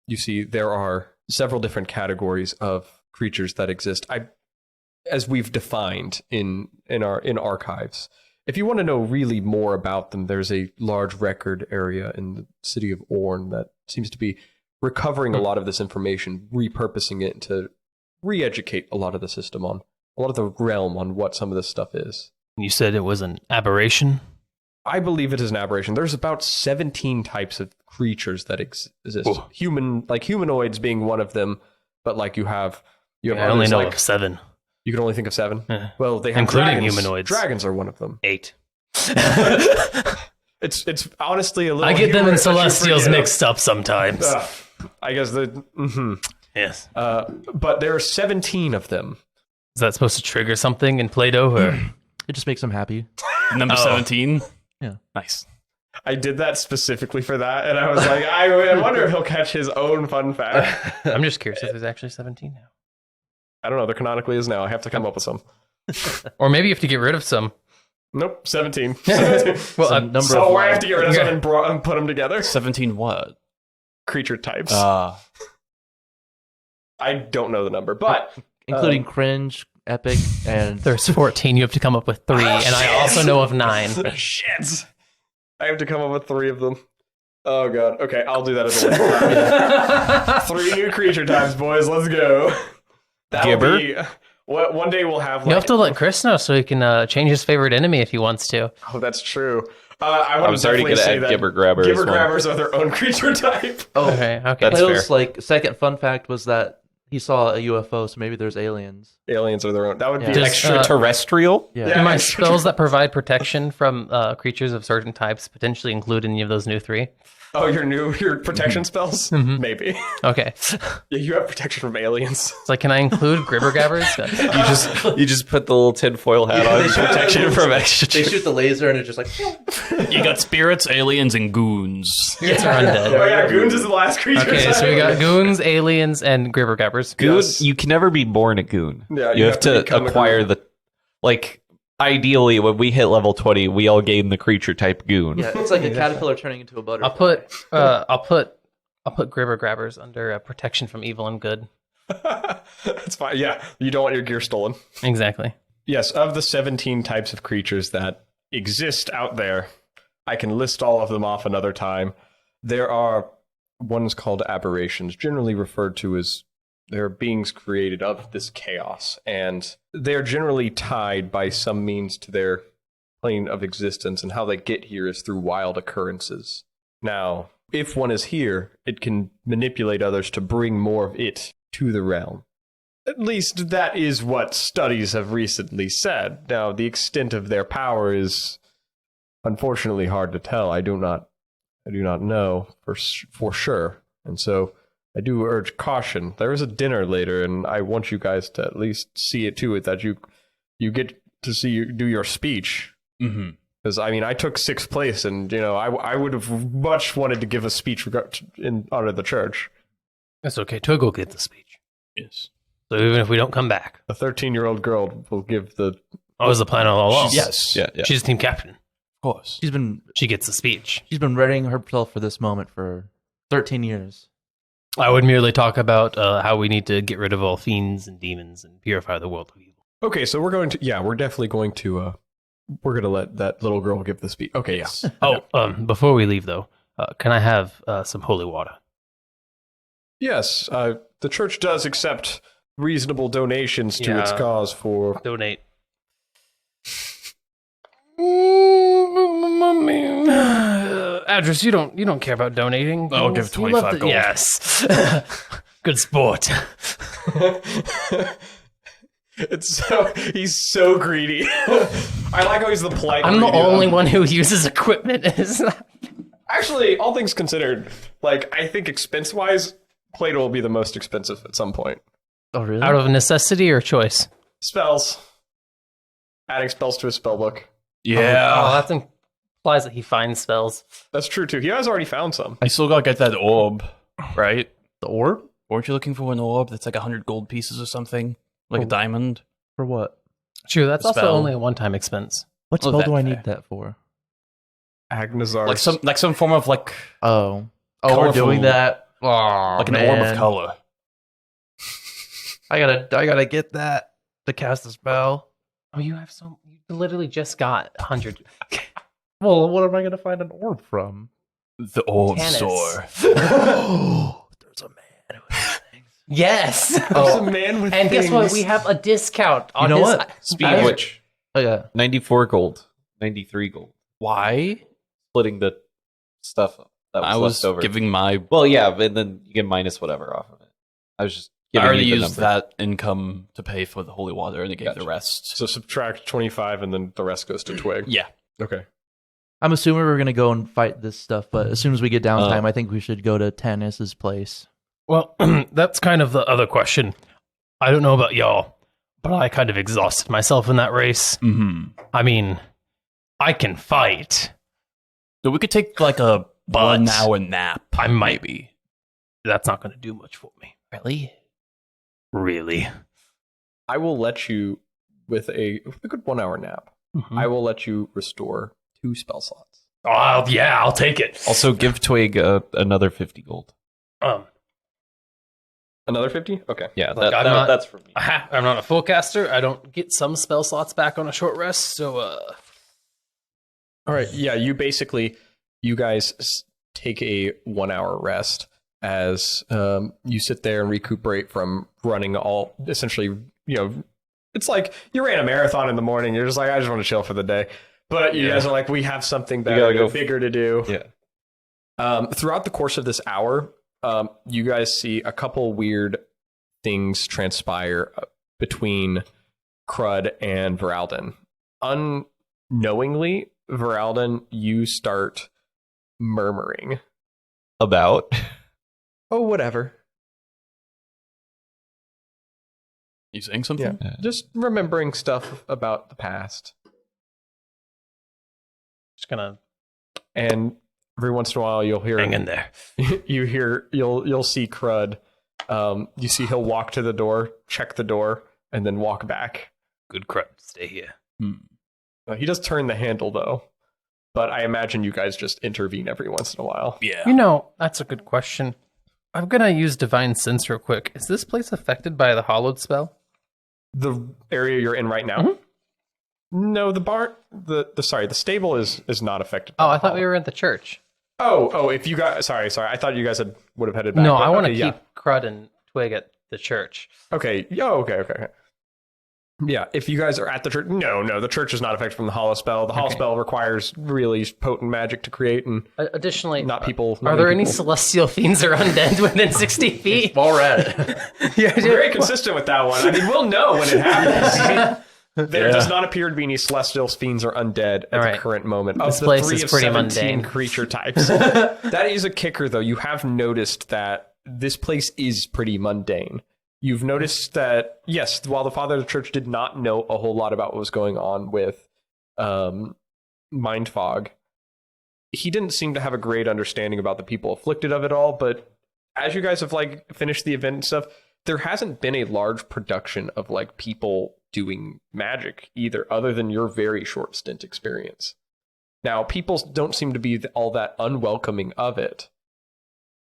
You see, there are several different categories of creatures that exist. As we've defined in archives. If you want to know really more about them, there's a large record area in the city of Orn that seems to be recovering a lot of this information, repurposing it to re-educate a lot of the system on, a lot of the realm on what some of this stuff is. You said it was an aberration? I believe it is an aberration. There's about 17 types of creatures that exist. Ooh. Humanoids being one of them, but like you have I only others know like, of 7. You can only think of 7? Yeah. Well, they have Including dragons. humanoids. Dragons are one of them. 8. It's honestly a little. I get them and humorous that you Celestials forget. mixed up sometimes. I guess Yes. but there are 17 of them. Is that supposed to trigger something in Play-Doh? Or? It just makes him happy. Number 17. Yeah. Nice. I did that specifically for that, and I was like, I wonder if he'll catch his own fun fact. I'm just curious if there's actually 17 now. I don't know. There canonically is now. I have to come up with some. Or maybe you have to get rid of some. Nope, 17. Well, Number So of I have to get rid of some Yeah. and put them together. 17 what? Creature types. Ah. I don't know the number, but including cringe, epic, and there's 14. You have to come up with 3. And I also know of 9. shit. I have to come up with 3 of them. Oh god. Okay, I'll do that at a later time. 3 new creature types, boys. Let's go. That'll Gibber? be. One day we'll have. Like, You have to let Chris know so he can change his favorite enemy if he wants to. Oh, that's true. I was already going to add Gibber Grabber as Gibber one. Grabbers are their own creature type. Okay. That's Plato's fair. like second fun fact was that he saw a UFO, so maybe there's aliens. Aliens are their own. That would be Yeah. Does, Extraterrestrial? Yeah. Do my extra- spells that provide protection from creatures of certain types potentially include any of those new 3? Oh, your protection spells? Mhm. Maybe. Okay. Yeah, you have protection from aliens. So can I include Gribbergabbers? You just put the little tinfoil hat on. Protection from extra. They shoot the laser and it's just like You got spirits, aliens, and goons. Spirits are undead. Oh yeah, Goons is the last creature Okay, type. so we got goons, aliens, and Gribbergabbers. Goon, Yes. you can never be born a goon. Yeah, you have to become a acquire goon. the like. Ideally, when we hit level 20, we all gain the creature type goon. yeah, it's like a caterpillar turning into a butterfly. I'll put Gribbergabbers under protection from evil and good. That's fine. Yeah, you don't want your gear stolen. Exactly. Yes, of the 17 types of creatures that exist out there, I can list all of them off another time. There are ones called aberrations, generally referred to as they're beings created of this chaos, and they're generally tied by some means to their plane of existence, and how they get here is through wild occurrences. Now, if one is here, it can manipulate others to bring more of it to the realm. At least that is what studies have recently said. Now, the extent of their power is unfortunately hard to tell. I do not know for sure, and so I do urge caution. There is a dinner later, and I want you guys to at least see it to it that you get to see you do your speech. Mm-hmm. Because I mean, I took 6th place, and I would have much wanted to give a speech in honor of the church. That's okay. Togo get the speech. Yes. So even if we don't come back, A 13-year-old girl will give the. that was the plan all along. Yes. Yeah. She's team captain. Of course. She's been She gets the speech. readying herself for this moment for 13 years. I would merely talk about how we need to get rid of all fiends and demons and purify the world of evil. Okay, so we're definitely going to. We're going to let that little girl give the speech. Okay, yeah. Oh, before we leave though, can I have some holy water? Yes, the church does accept reasonable donations to its Yeah. cause for. Donate. Address, you don't care about donating. I'll give You love 25 gold. Yes. Good sport. He's so greedy. I like how he's the polite. I'm the greedy, only though. one who uses equipment. Actually, all things considered, like I think expense-wise, Plato will be the most expensive at some point. Oh, really? Out of necessity or choice? Spells. Adding spells to his spell book. Yeah. Oh, that implies that he finds spells. That's true too. He has already found some. I still gotta get that orb, right? The orb? Weren't you looking for an orb that's like 100 gold pieces or something? Like a Oh. diamond? For what? True, that's also Spell. only a one-time expense. What Oh, spell that do I fair. need that for? Agnazar. Like some form of like Oh, we're Colorful. doing that. Oh, like an orb of color. I gotta get that to cast a spell. Oh, you literally just got 100. Well, what am I gonna find an orb from? The orb Tennis. store. There's a man who has things. Yes! There's a man with And guess what? things. We have a discount on know his... what? Speaking of which, Oh yeah. 94 gold, 93 gold. Why? Splitting the stuff up that was I was left over. giving my. Well, yeah, but then you get minus whatever off of it. I was just I giving already you the used number. that income to pay for the holy water, and it gave the Gotcha. rest. So subtract 25 and then the rest goes to Twig. Yeah. Okay. I'm assuming we're gonna go and fight this stuff, but as soon as we get downtime, I think we should go to Tannis's place. Well, that's kind of the other question. I don't know about y'all, but I kind of exhausted myself in that race. Mm-hmm. I mean, I can fight. So we could take like a But 1 hour nap. I might maybe. That's not going to do much for me. Really? Really. I will let you, with a good 1 hour nap, I will let you restore 2 spell slots. Oh, yeah, I'll take it. Also, give Twig another 50 gold. Another 50? Okay. Yeah, Like, I'm not- that's for me. I'm not a full caster. I don't get some spell slots back on a short rest, so All right. Yeah, you guys take a 1 hour rest as you sit there and recuperate from running all, essentially, it's like you ran a marathon in the morning. You're just like, I just want to chill for the day. But you guys are like, we have something better, gotta go bigger to do. Yeah. Throughout the course of this hour, you guys see a couple weird things transpire between Crud and Voralden. Unknowingly, Voralden, you start murmuring. About. Oh, whatever. You saying something? Yeah. Just remembering stuff about the past. just gonna And every once in a while you'll hear hang in there. you'll see Crud. You see he'll walk to the door, check the door, and then walk back. Good crud. Stay here. He does turn the handle though. But I imagine you guys just intervene every once in a while. Yeah. That's a good question. I'm gonna use Divine Sense real quick. Is this place affected by the Hallowed spell? The area you're in right now? Mm-hmm. No, the barn, the stable is not affected. by Oh, the I thought we hollow. were at the church. Oh, if you got, sorry. I thought you guys would have headed back. No, but I want to okay, keep Crud and Twig at the church. Okay. Okay. Yeah, if you guys are at the church, no, the church is not affected from the hollow spell. The hollow Okay. spell requires really potent magic to create, and Additionally, not people. are there any celestial fiends or undead within 60 feet? While we're at it, Yeah, We're very consistent with that one. I mean, we'll know when it happens. There Yeah. does not appear to be any celestial fiends or undead at All the right. current moment. This Of the place 3 is of pretty 17 mundane. creature types. That is a kicker, though. You have noticed that this place is pretty mundane. You've noticed that, yes, while the father of the church did not know a whole lot about what was going on with Mind Fog, he didn't seem to have a great understanding about the people afflicted of it all. But as you guys have finished the event and stuff, there hasn't been a large production of people doing magic either, other than your very short stint experience. Now, people don't seem to be all that unwelcoming of it,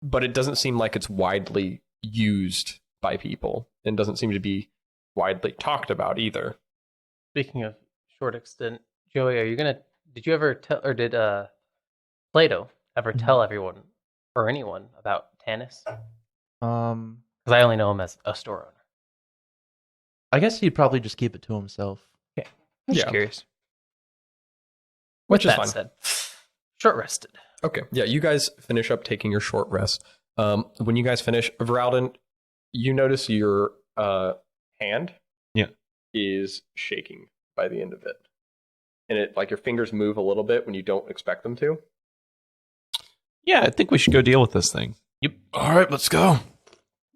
but it doesn't seem like it's widely used by people and doesn't seem to be widely talked about either. Speaking of short extent, Joey, did you ever tell, or did Plato ever tell everyone or anyone about Tannis? Because I only know him as a store owner. I guess he'd probably just keep it to himself. I'm just Yeah. curious. Which is That fine. said, short rested. Okay, yeah, you guys finish up taking your short rest. When you guys finish, Voralden, you notice your hand. Yeah. is shaking by the end of it. And it like your fingers move a little bit when you don't expect them to. Yeah, I think we should go deal with this thing. Yep. All right, let's go.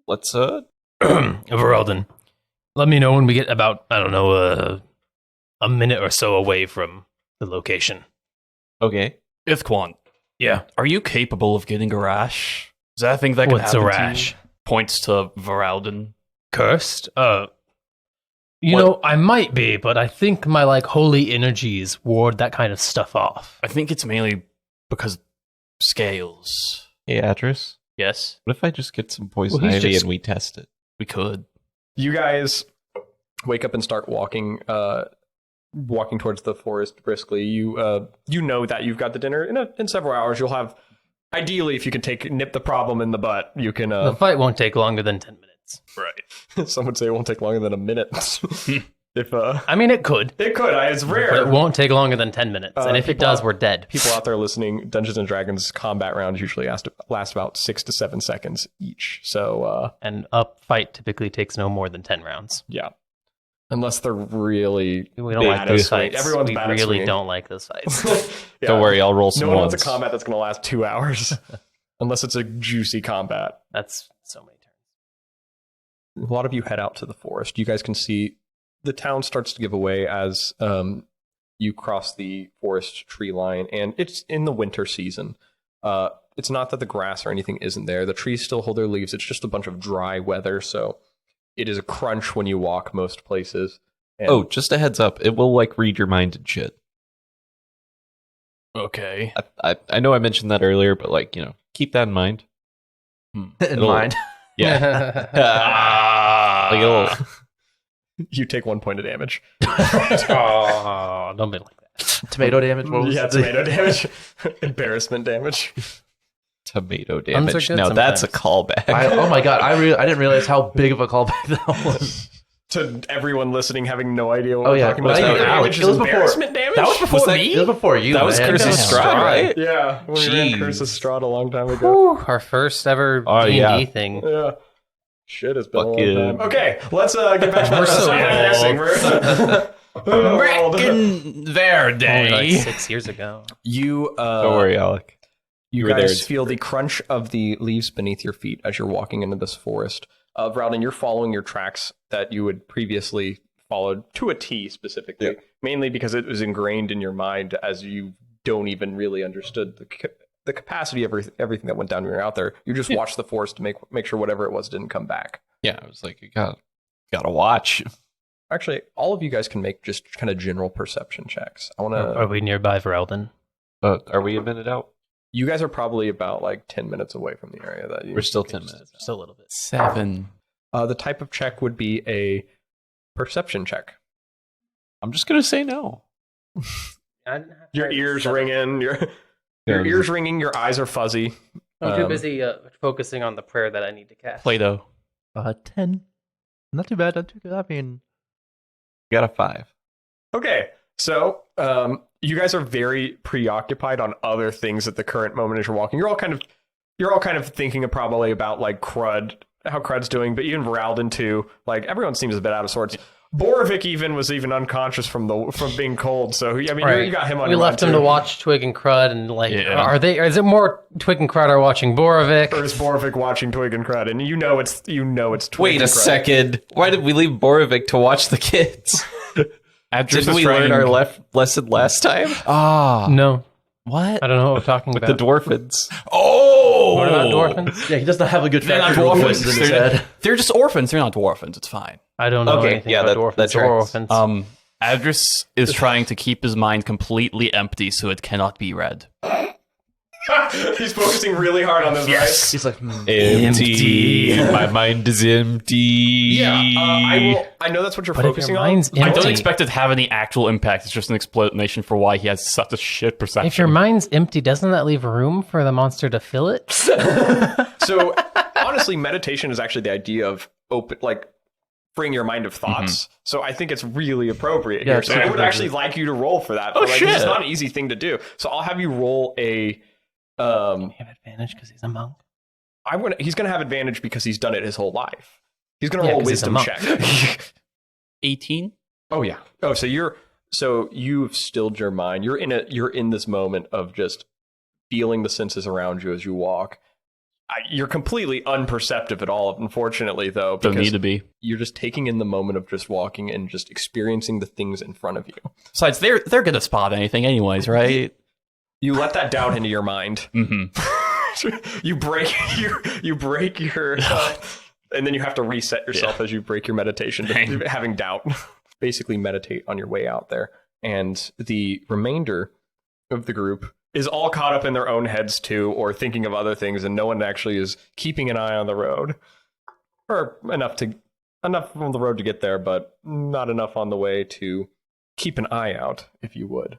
Let's Voralden, let me know when we get about, I don't know, a minute or so away from the location. Okay. Ithquant, Yeah. are you capable of getting a rash? Is that a thing that can What's a happen to rash? you? Points to Voralden. Cursed? You know, I might be, but I think my like holy energies ward that kind of stuff off. I think it's mainly because scales. Hey, Adras. Yes, What if I just get some poison Well, he's ivy just- and we test it? we could. You guys wake up and start walking towards the forest briskly. You know that you've got the dinner in several hours. You'll have, ideally, if you can nip the problem in the butt, you can. The fight won't take longer than 10 minutes. Right. Some would say it won't take longer than a minute. If I mean, it could, it could, it's rare. but it won't take longer than 10 minutes. And if it people does, out- we're dead. People out there listening, Dungeons and Dragons combat rounds usually last about 6 to 7 seconds each. So And a fight typically takes no more than 10 rounds. yeah, unless they're really We don't bad like at those swinging. fights. Everyone's We bad at really swinging. don't like those fights. Yeah. Don't worry, I'll roll some No one wants ones. a combat that's going to last 2 hours, unless it's a juicy combat. That's so many turns. A lot of you head out to the forest. You guys can see the town starts to give away as you cross the forest tree line, and it's in the winter season. It's not that the grass or anything isn't there. The trees still hold their leaves. It's just a bunch of dry weather, so it is a crunch when you walk most places. And Oh, just a heads up. It will like read your mind and shit. Okay. I know I mentioned that earlier, but like, keep that in mind. In It'll- mind. Yeah. Like it'll, you take 1 point of damage. Oh, don't be like that. Tomato damage. What was Yeah, it? tomato damage. Embarrassment damage. tomato Puns are damage. good Now that's a sometimes. callback. Oh my god! I didn't realize how big of a callback that was. To everyone listening, having no idea what Oh, we're yeah. talking about. Well, Tomato Alec, damage it is was before- embarrassment damage? That was before that- me? It was before you. That was man. Curse's Damn. Strahd, right? Yeah, when we ran Jeez. Curse's Strahd a long time ago. Whew, our first ever Oh, D&D yeah. thing. Yeah. Shit, it's been a long Fucking- time. Okay, let's get back to We're so reminiscing. Back We're in their Only day. like 6 years ago. You Don't worry, Alec. You were there guys in feel the crunch of the leaves beneath your feet as you're walking into this forest. Voralden, you're following your tracks that you had previously followed to a T specifically, mainly because it was ingrained in your mind as you don't even really understood the capacity of everything that went down when you were out there. You just watched the forest to make sure whatever it was didn't come back. Yeah, I was like, you gotta watch. Actually, all of you guys can make just kind of general perception checks. I want Are to. we nearby Voralden? Are we a minute out? You guys are probably about like 10 minutes away from the area that you. We're still 10 minutes. Just a little bit. 7. The type of check would be a perception check. I'm just gonna say no. Your ears ringing. Your ears ringing. Your eyes are fuzzy. I'm too busy focusing on the prayer that I need to cast. Play-Doh. 10. Not too bad. Not too good. I mean, Got a 5. Okay, so you guys are very preoccupied on other things at the current moment as you're walking. You're all kind of thinking probably about like Crud, how Crud's doing, but even Voralden too. Like everyone seems a bit out of sorts. Boravik was even unconscious from being cold. So I mean, Right. you got him on. We your left mind, him to too. watch Twig and Crud, and like, Yeah. is it more Twig and Crud are watching Boravik? Or is Boravik watching Twig and Crud? And you know it's Twig Wait and a Crud. second. Why did we leave Boravik to watch the kids? Adras Did we learn our lesson last time? Ah. No, What? I don't know what we're talking With about. the dwarfins. Oh! What about dwarfins? yeah, he does not have a good They're track not record dwarfins. in his head. They're just orphans. They're not dwarfins. It's fine. I don't know Okay, anything yeah, about that dwarfins or tracks. orphans. Adras is trying to keep his mind completely empty so it cannot be read. He's focusing really hard on this, right? He's like, Empty. My mind is empty. Yeah, I know that's what you're But if focusing your on. mind's I don't empty, expect it to have any actual impact. It's just an explanation for why he has such a shit perception. if your mind's empty, doesn't that leave room for the monster to fill it? So honestly, meditation is actually the idea of freeing your mind of thoughts. So I think it's really appropriate Yeah, here. So I would absolutely. actually like you to roll for that. Oh, But, shit. It's not an easy thing to do. So I'll have you roll a. You have advantage because he's a monk. He's going to have advantage because he's done it his whole life. He's going to Yeah, roll a 'cause he's a wisdom monk. check. 18? Oh yeah. Oh, so you've stilled your mind. You're in this moment of just feeling the senses around you as you walk. You're completely unperceptive at all, unfortunately, though. Don't need to be. You're just taking in the moment of just walking and just experiencing the things in front of you. Besides, they're gonna spot anything anyways, right? You let that doubt into your mind. Mm-hmm. You break your and then you have to reset yourself as you break your meditation to having doubt. Basically meditate on your way out there. And the remainder of the group is all caught up in their own heads too, or thinking of other things, and no one actually is keeping an eye on the road. Or enough on the road to get there, but not enough on the way to keep an eye out, if you would.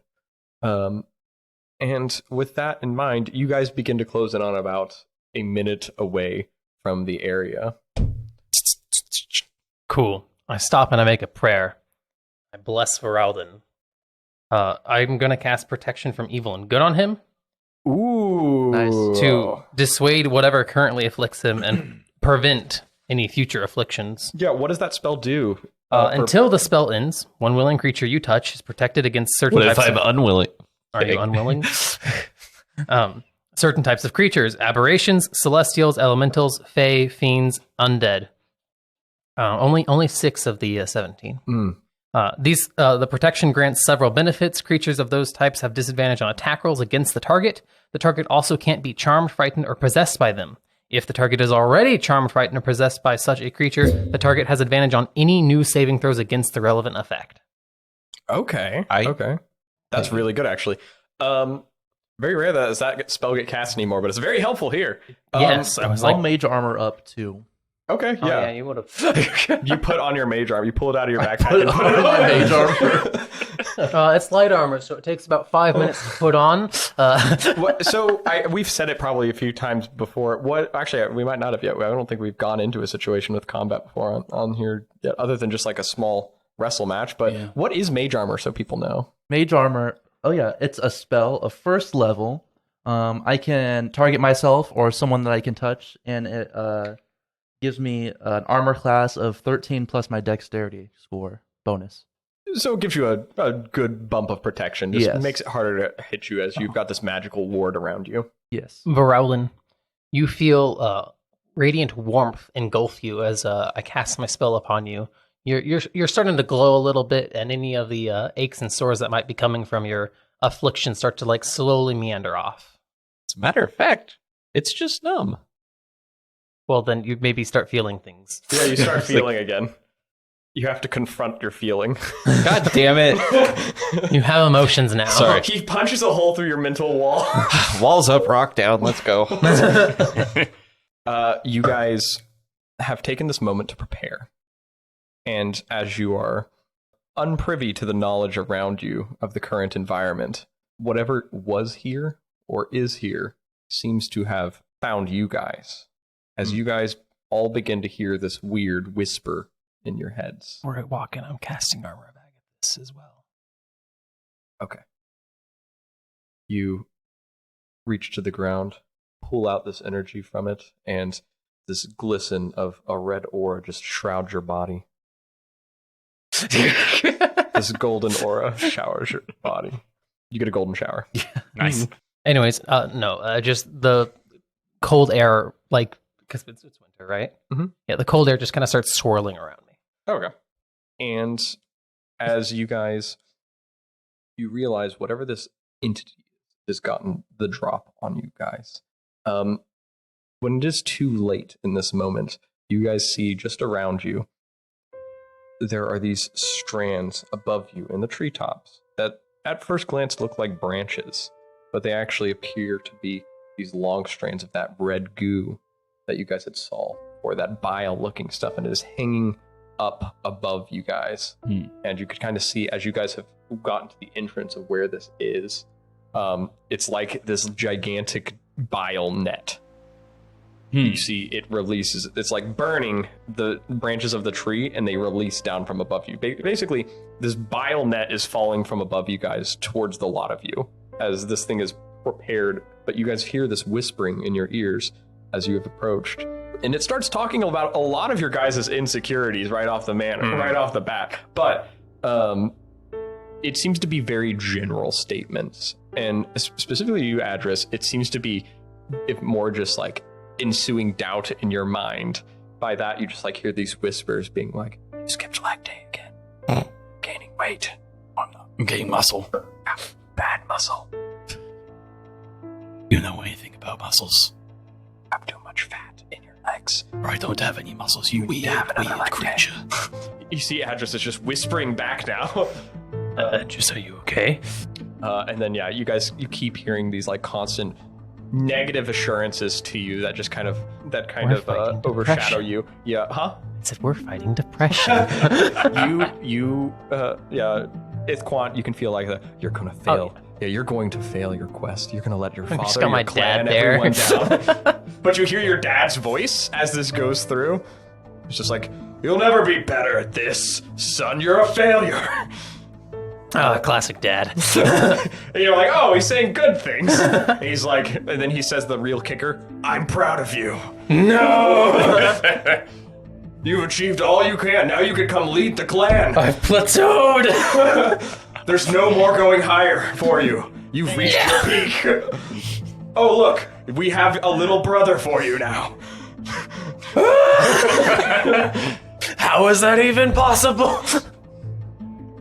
And with that in mind, you guys begin to close in on about a minute away from the area. Cool. I stop and I make a prayer. I bless Voralden. I'm going to cast Protection from Evil and Good on him. Ooh. Nice. To dissuade whatever currently afflicts him and prevent any future afflictions. Yeah, what does that spell do? Until the spell ends, one willing creature you touch is protected against certain What if types I'm of... unwilling? Are you unwilling? Certain types of creatures, aberrations, celestials, elementals, fae, fiends, undead. Only 6 of the 17. The protection grants several benefits. Creatures of those types have disadvantage on attack rolls against the target. The target also can't be charmed, frightened, or possessed by them. If the target is already charmed, frightened, or possessed by such a creature, the target has advantage on any new saving throws against the relevant effect. Okay. Okay. That's really good, actually. Very rare that spell get cast anymore, but it's very helpful here. Yes, I was All like, mage armor up too. Okay, oh, yeah. yeah, you would have. You put on your mage armor. You pull it out of your backpack. Put and it on my mage armor. It's light armor, so it takes about 5 minutes to put on. We've said it probably a few times before. Actually, we might not have yet. I don't think we've gone into a situation with combat before on here yet, other than just like a small wrestle match. But what is mage armor, so people know? Mage armor. Oh yeah, it's a spell of first level. I can target myself or someone that I can touch, and it gives me an armor class of 13 plus my dexterity score bonus. So it gives you a good bump of protection. Just makes it harder to hit you as you've got this magical ward around you. Yes. Voralden, you feel radiant warmth engulf you as I cast my spell upon you. You're starting to glow a little bit, and any of the aches and sores that might be coming from your affliction start to like slowly meander off. As a matter of fact, it's just numb. Well, then you maybe start feeling things. Yeah, you start feeling again. You have to confront your feeling. God damn it. You have emotions now. Sorry. He punches a hole through your mental wall. Walls up, rock down, let's go. You guys have taken this moment to prepare. And as you are unprivy to the knowledge around you of the current environment, whatever was here or is here seems to have found you guys. As you guys all begin to hear this weird whisper in your heads. We're walking. I'm casting armor of Agathis as well. Okay. You reach to the ground, pull out this energy from it, and this glisten of a red aura just shrouds your body. This golden aura showers your body. You get a golden shower. Nice. Anyways, just the cold air, like, because it's winter, right? Mm-hmm. Yeah, the cold air just kind of starts swirling around me. Okay. And as you realize whatever this entity has gotten the drop on you guys. When it is too late in this moment, you guys see just around you, there are these strands above you in the treetops that at first glance look like branches, but they actually appear to be these long strands of that red goo that you guys had saw, or that bile-looking stuff, and it is hanging up above you guys. And you could kind of see, as you guys have gotten to the entrance of where this is, it's like this gigantic bile net. You see it releases, it's like burning the branches of the tree, and they release down from above you. Basically, this bile net is falling from above you guys towards the lot of you as this thing is prepared, but you guys hear this whispering in your ears as you have approached. And it starts talking about a lot of your guys' insecurities right off the bat. But It seems to be very general statements, and specifically you, Adras, it seems to be more just like ensuing doubt in your mind. By that, you just like hear these whispers being like, "You skipped leg day again, gaining weight. I'm getting muscle. Bad muscle. You know anything about muscles? Have too much fat in your legs." Or I don't have any muscles, you weird creature. You see Adras is just whispering back now. Just, are you okay? And then, yeah, you keep hearing these like constant negative assurances to you that just kind of overshadow depression. you. Yeah, huh? I said we're fighting depression. Ithquant, you can feel like you're gonna fail. Oh, yeah, you're going to fail your quest. You're gonna let your father, just got my your clan, dad there. everyone down. But you hear your dad's voice as this goes through. It's just like, "You'll never be better at this, son. You're a failure." Classic dad. And you're like, "Oh, he's saying good things." And he's like, and then he says the real kicker, "I'm proud of you." No! You've achieved all you can. Now you can come lead the clan. I've plateaued. There's no more going higher for you. You've reached your peak. Oh, look, we have a little brother for you now. How is that even possible?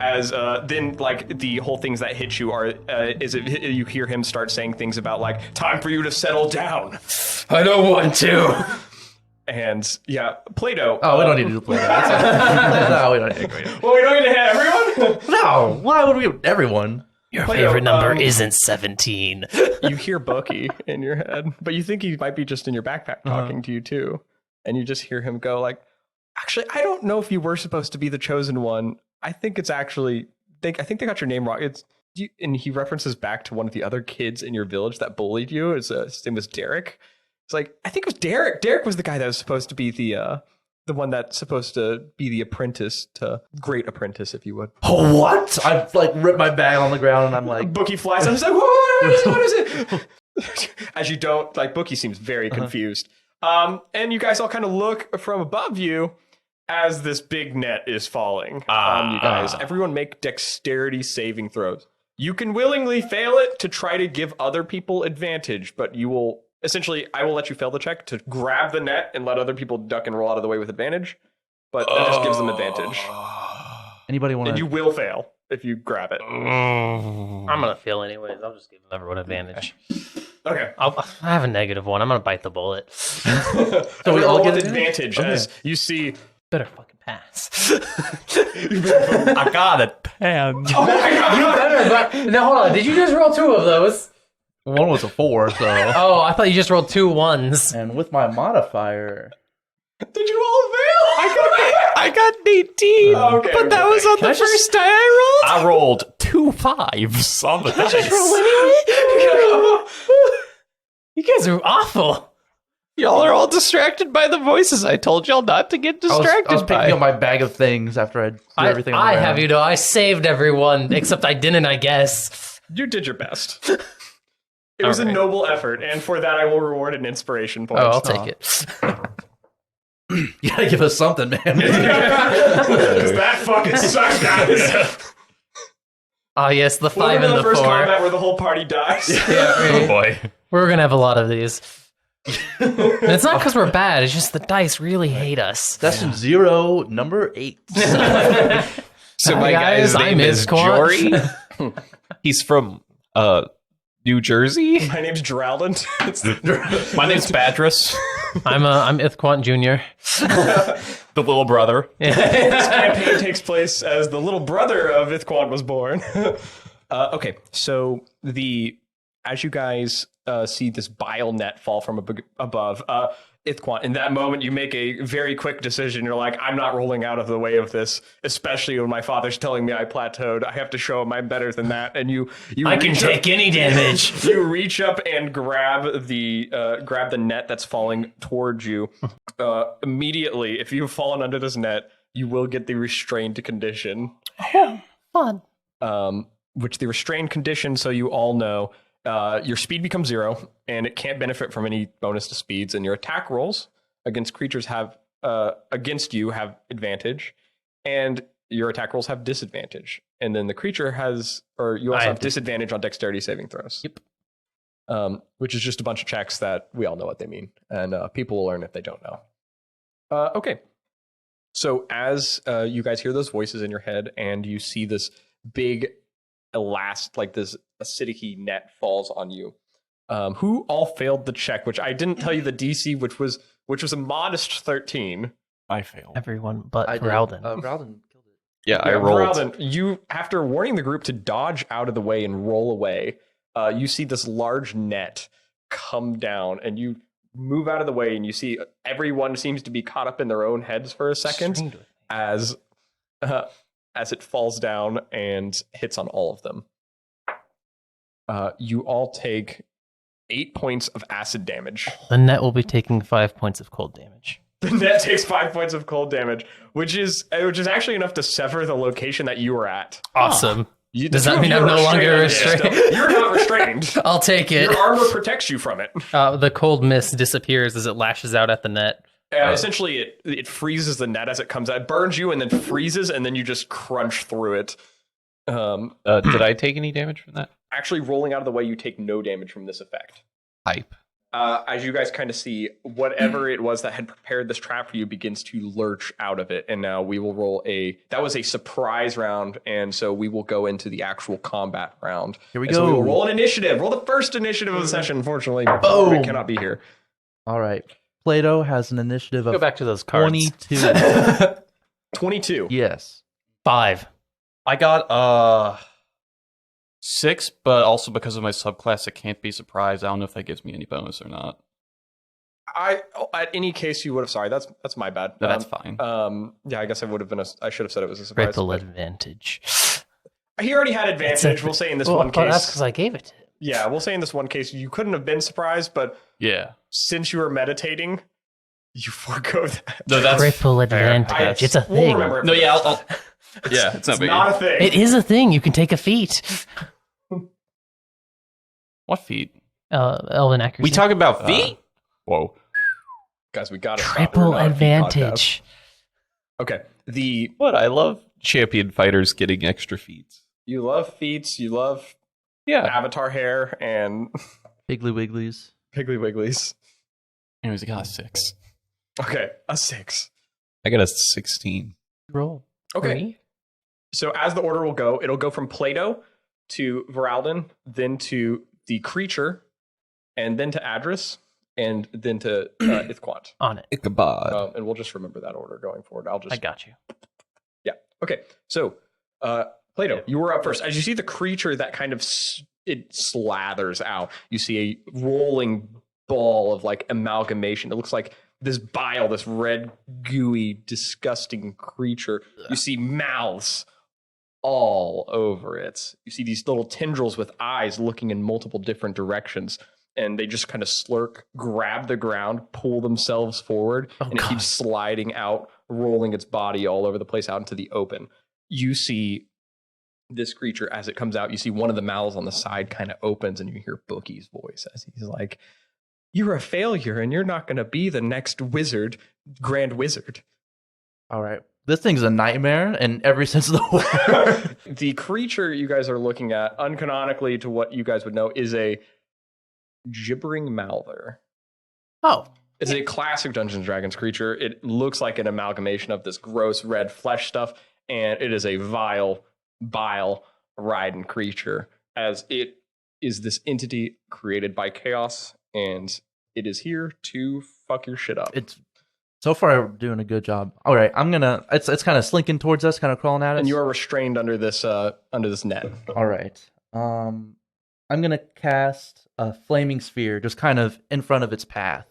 As then, like, the whole things that hit you are, you hear him start saying things about, like, time for you to settle down. I don't want to. And, yeah, Plato. Oh, we don't need to play that. No, we don't need to. Well, we don't need to hit everyone? No, why would we everyone? Your Plato, favorite number isn't 17. You hear Bucky in your head, but you think he might be just in your backpack talking to you, too. And you just hear him go, like, actually, I don't know if you were supposed to be the chosen one. I think it's actually, I think they got your name wrong. It's you, and he references back to one of the other kids in your village that bullied you. His name was Derrick. It's like, I think it was Derrick. Derrick was the guy that was supposed to be the one that's supposed to be the apprentice to great apprentice, if you would. Oh, what? I like rip my bag on the ground and I'm like, Bookie flies. I'm just like, what is it? As you don't, like, Bookie seems very confused. And you guys all kind of look from above you as this big net is falling on you guys. Everyone make dexterity saving throws. You can willingly fail it to try to give other people advantage, but you will essentially, I will let you fail the check to grab the net and let other people duck and roll out of the way with advantage, but that just gives them advantage. anybody want And to? you will fail if you grab it. I'm going to fail anyways. I'll just give everyone advantage. Okay. I have a -1. I'm going to bite the bullet. So we all get advantage as you see. Better fucking pass. I got it. Pan. Oh my god! Now hold on. Did you just roll 2 of those? One was a 4, so. Oh, I thought you just rolled 2 1s. And with my modifier, Did you all fail? I got 18. Okay, but that was on Can the I just- first die I rolled. I rolled 2 5s on the dice. You guys are awful. Y'all are all distracted by the voices. I told y'all not to get distracted I was by. picking up my bag of things after I threw everything on the I ground. have you know, I saved everyone, except I didn't, I guess. You did your best. It was a Alright. noble effort, and for that I will reward an inspiration point. Oh, I'll take it. You gotta give us something, man. That fucking sucked, guys. Oh, yes, the 5 Welcome and to the the first 4. combat where the whole party dies. Oh boy. We're going to have a lot of these. And it's not because we're bad, it's just the dice really hate us. Session 0, number 8. So my guys, guy's name I'm is Ithquant. Jory. He's from New Jersey. My name's Geraldine. My name's Badris, I'm Ithquant Jr. the little brother. This campaign takes place as the little brother of Ithquant was born. Okay, so as you guys see this bile net fall from above, Ithquant, in that moment you make a very quick decision. You're like, I'm not rolling out of the way of this, especially when my father's telling me I plateaued. I have to show him I'm better than that. And you I can take any damage. You reach up and grab the net that's falling towards you. Immediately, if you've fallen under this net, you will get the restrained condition. Fun. Which the restrained condition, so you all know, your speed becomes 0, and it can't benefit from any bonus to speeds, and your attack rolls against creatures against you have advantage, and your attack rolls have disadvantage, and then the creature has, or you also have disadvantage on dexterity saving throws. Yep. Which is just a bunch of checks that we all know what they mean, and people will learn if they don't know. Okay. So as you guys hear those voices in your head, and you see this big this acidic net falls on you. Who all failed the check? Which I didn't tell you the DC, which was a modest 13. I failed. Everyone but I did. Voralden. Voralden killed it. Yeah, I rolled. Voralden, you, after warning the group to dodge out of the way and roll away, you see this large net come down, and you move out of the way, and you see everyone seems to be caught up in their own heads for a second as it falls down and hits on all of them. You all take 8 points of acid damage. The net will be taking 5 points of cold damage. The net takes 5 points of cold damage, which is actually enough to sever the location that you were at. Awesome. Does that two mean of you I'm are no longer restrained? restrained? You're not restrained. I'll take it. Your armor protects you from it. The cold mist disappears as it lashes out at the net. Essentially, it freezes the net as it comes out. It burns you and then freezes, and then you just crunch through it. Did I take any damage from that? Actually, rolling out of the way, you take no damage from this effect. Hype. As you guys kind of see, whatever it was that had prepared this trap for you begins to lurch out of it. And now we will roll that was a surprise round. And so we will go into the actual combat round. Here we and go. So we will roll an initiative. Roll the first initiative of the session. Unfortunately, Boom. we cannot be here. All right. Plato has an initiative Go of back to those cards. 22. 22. Yes. 5. I got 6, but also because of my subclass, it can't be surprised. I don't know if that gives me any bonus or not. At any case, you would have. Sorry, that's my bad. No, that's fine. Yeah, I guess I would have been. I should have said it was a surprise. Triple advantage. He already had advantage. We'll say in this one case. That's because I gave it to him. Yeah, we'll say in this one case you couldn't have been surprised, but Yeah. since you were meditating, you forego that. No, that's Triple fair. advantage. It's a We'll thing. remember it No, for yeah, next I'll time. yeah, it's not It's big. not a thing. It is a thing. You can take a feat. What feat? Elven accuracy. We talk about feet? Whoa. Guys, we got to Triple advantage. Okay, What? I love champion fighters getting extra feats. you love feats, you love Yeah. avatar hair and Piggly Wigglies. Piggly Wigglies. Anyways, I got a 6. Okay, a 6. I got a 16. Roll. Okay. 3. So as the order will go, it'll go from Plato to Voralden, then to the creature, and then to Adras, and then to Ithquant. On it. Ichabod. And we'll just remember that order going forward. I got you. Yeah. Okay. So, Plato, you were up first. As you see the creature that kind of it slathers out, you see a rolling ball of like amalgamation. It looks like this bile, this red, gooey, disgusting creature. You see mouths all over it. You see these little tendrils with eyes looking in multiple different directions. And they just kind of slurk, grab the ground, pull themselves forward, and it keeps sliding out, rolling its body all over the place out into the open. You see this creature as it comes out. You see one of the mouths on the side kind of opens, and you hear Bookie's voice as he's like, "You're a failure, and you're not going to be the next grand wizard." All right. This thing's a nightmare in every sense of the word. The creature you guys are looking at, uncanonically to what you guys would know, is a gibbering mouther. Oh. It's a classic Dungeons & Dragons creature. It looks like an amalgamation of this gross red flesh stuff, and it is a vile, bile-ridden creature, as it is this entity created by chaos, and it is here to fuck your shit up. It's so far doing a good job. All right, it's kind of slinking towards us, kind of crawling at us. And you are restrained under this net. All right. I'm gonna cast a flaming sphere, just kind of in front of its path.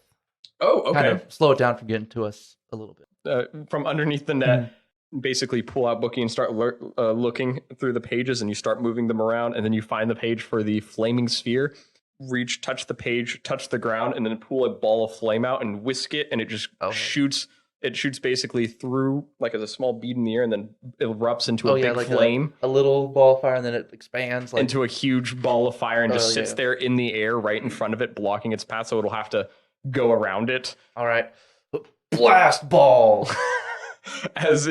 Oh, okay. Kind of slow it down from getting to us a little bit. From underneath the net, basically pull out Bookie and start looking through the pages, and you start moving them around, and then you find the page for the flaming sphere. Reach, touch the page, touch the ground, and then pull a ball of flame out and whisk it, and it just shoots. It shoots basically through, like as a small bead in the air, and then it erupts into a big flame. A little ball of fire, and then it expands into a huge ball of fire and just sits there in the air right in front of it, blocking its path, so it'll have to go around it. All right. Blast ball! As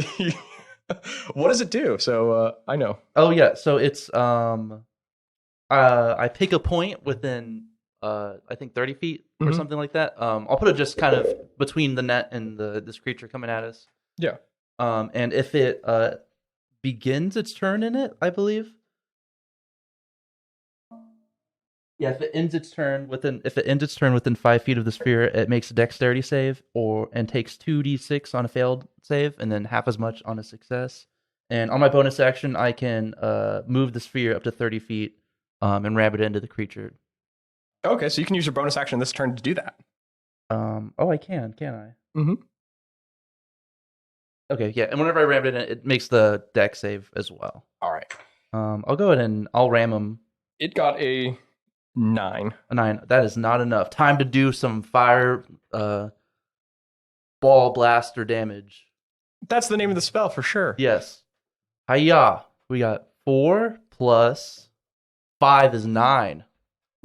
What does it do? So I know. Oh yeah, so it's I pick a point within I think 30 feet or Mhm. something like that. I'll put it just kind of between the net and this creature coming at us. Yeah. And if it begins its turn in it, I believe. Yeah, if it ends its turn within 5 feet of the sphere, it makes a dexterity save and takes 2d6 on a failed save, and then half as much on a success. And on my bonus action, I can move the sphere up to 30 feet and ram it into the creature. Okay, so you can use your bonus action this turn to do that. Oh, I can I? Mm-hmm. Okay, yeah. And whenever I ram it in, it makes the dex save as well. All right. I'll go ahead and I'll ram him. It got a 9. A 9. That is not enough. Time to do some fire ball blaster damage. That's the name of the spell for sure. Yes. Hiya. We got 4 plus 5 is 9.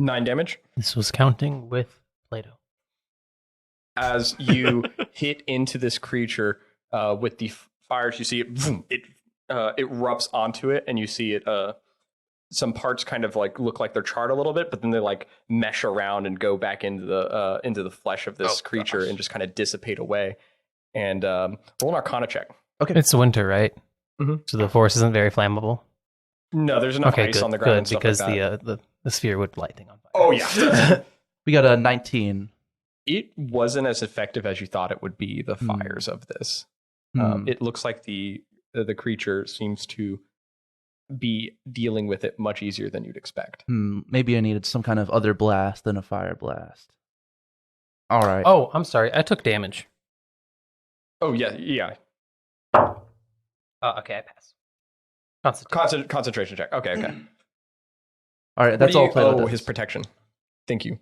9 damage. This was counting with Plato. As you hit into this creature with the fires, you see it. Boom, it erupts onto it, and you see it. Some parts kind of like look like they're charred a little bit, but then they like mesh around and go back into the flesh of this creature and just kind of dissipate away. And roll an Arcana check. Okay. It's winter, right? Mhm. So the forest isn't very flammable. No, there's enough ice good, on the ground good, and stuff because like that. the sphere would light thing on fire. Oh yeah. We got a 19. It wasn't as effective as you thought it would be. The fires of this. It looks like the creature seems to be dealing with it much easier than you'd expect. Maybe I needed some kind of other blast than a fire blast. All right. Oh, I'm sorry. I took damage. Oh yeah. Okay, I pass. Concentration check. Okay. All right. That's all Plato does. His protection. Thank you.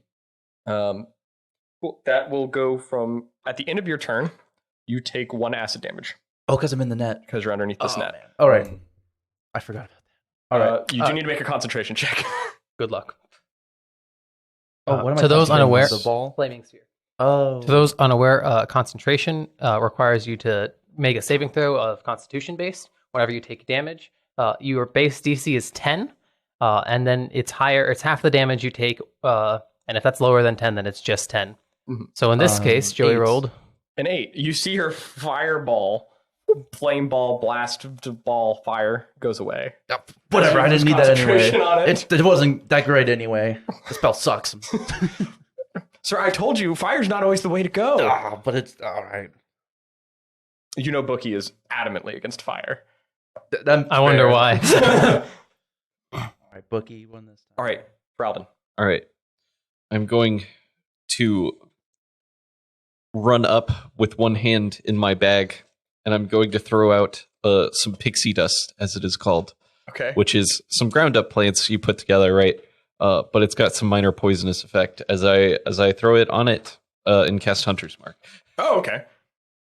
Cool. That will go from at the end of your turn. You take 1 acid damage Oh, because I'm in the net. because you're underneath this net. Man. All right. I forgot about that. All right. You do need to make a concentration check. Good luck. Oh, what am I to those concentrating on? unaware, The ball? flaming sphere. Oh. To those unaware, concentration requires you to make a saving throw of Constitution based. Whenever you take damage, your base DC is 10, and then it's higher. It's half the damage you take, and if that's lower than 10, then it's just 10. Mhm. So in this case, Joey 8. rolled. An 8. You see her fireball, flame ball, blast ball, fire goes away. Whatever. I didn't need that anyway. Concentration on it. It wasn't that great anyway. The spell sucks. Sir, I told you, fire's not always the way to go. But it's all right. You know, Bookie is adamantly against fire. I wonder why. All right, Bookie won this time. All right, Voralden. All right. I'm going to run up with one hand in my bag, and I'm going to throw out some pixie dust, as it is called, Okay. which is some ground up plants you put together, right? But it's got some minor poisonous effect as I throw it on it and cast Hunter's Mark. Oh, okay.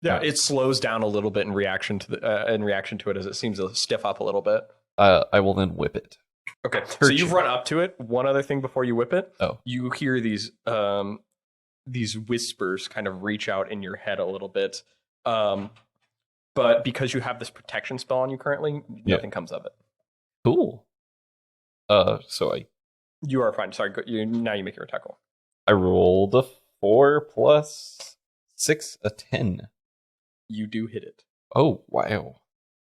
Yeah, it slows down a little bit in reaction to it as it seems to stiff up a little bit. I will then whip it. Okay, so you've run up to it. One other thing before you whip it. Oh. You hear these whispers kind of reach out in your head a little bit. But because you have this protection spell on you currently, nothing comes of it. Cool. So You are fine. Sorry, now you make your attack roll. I rolled a 4 plus 6, a 10. You do hit it. Oh, wow.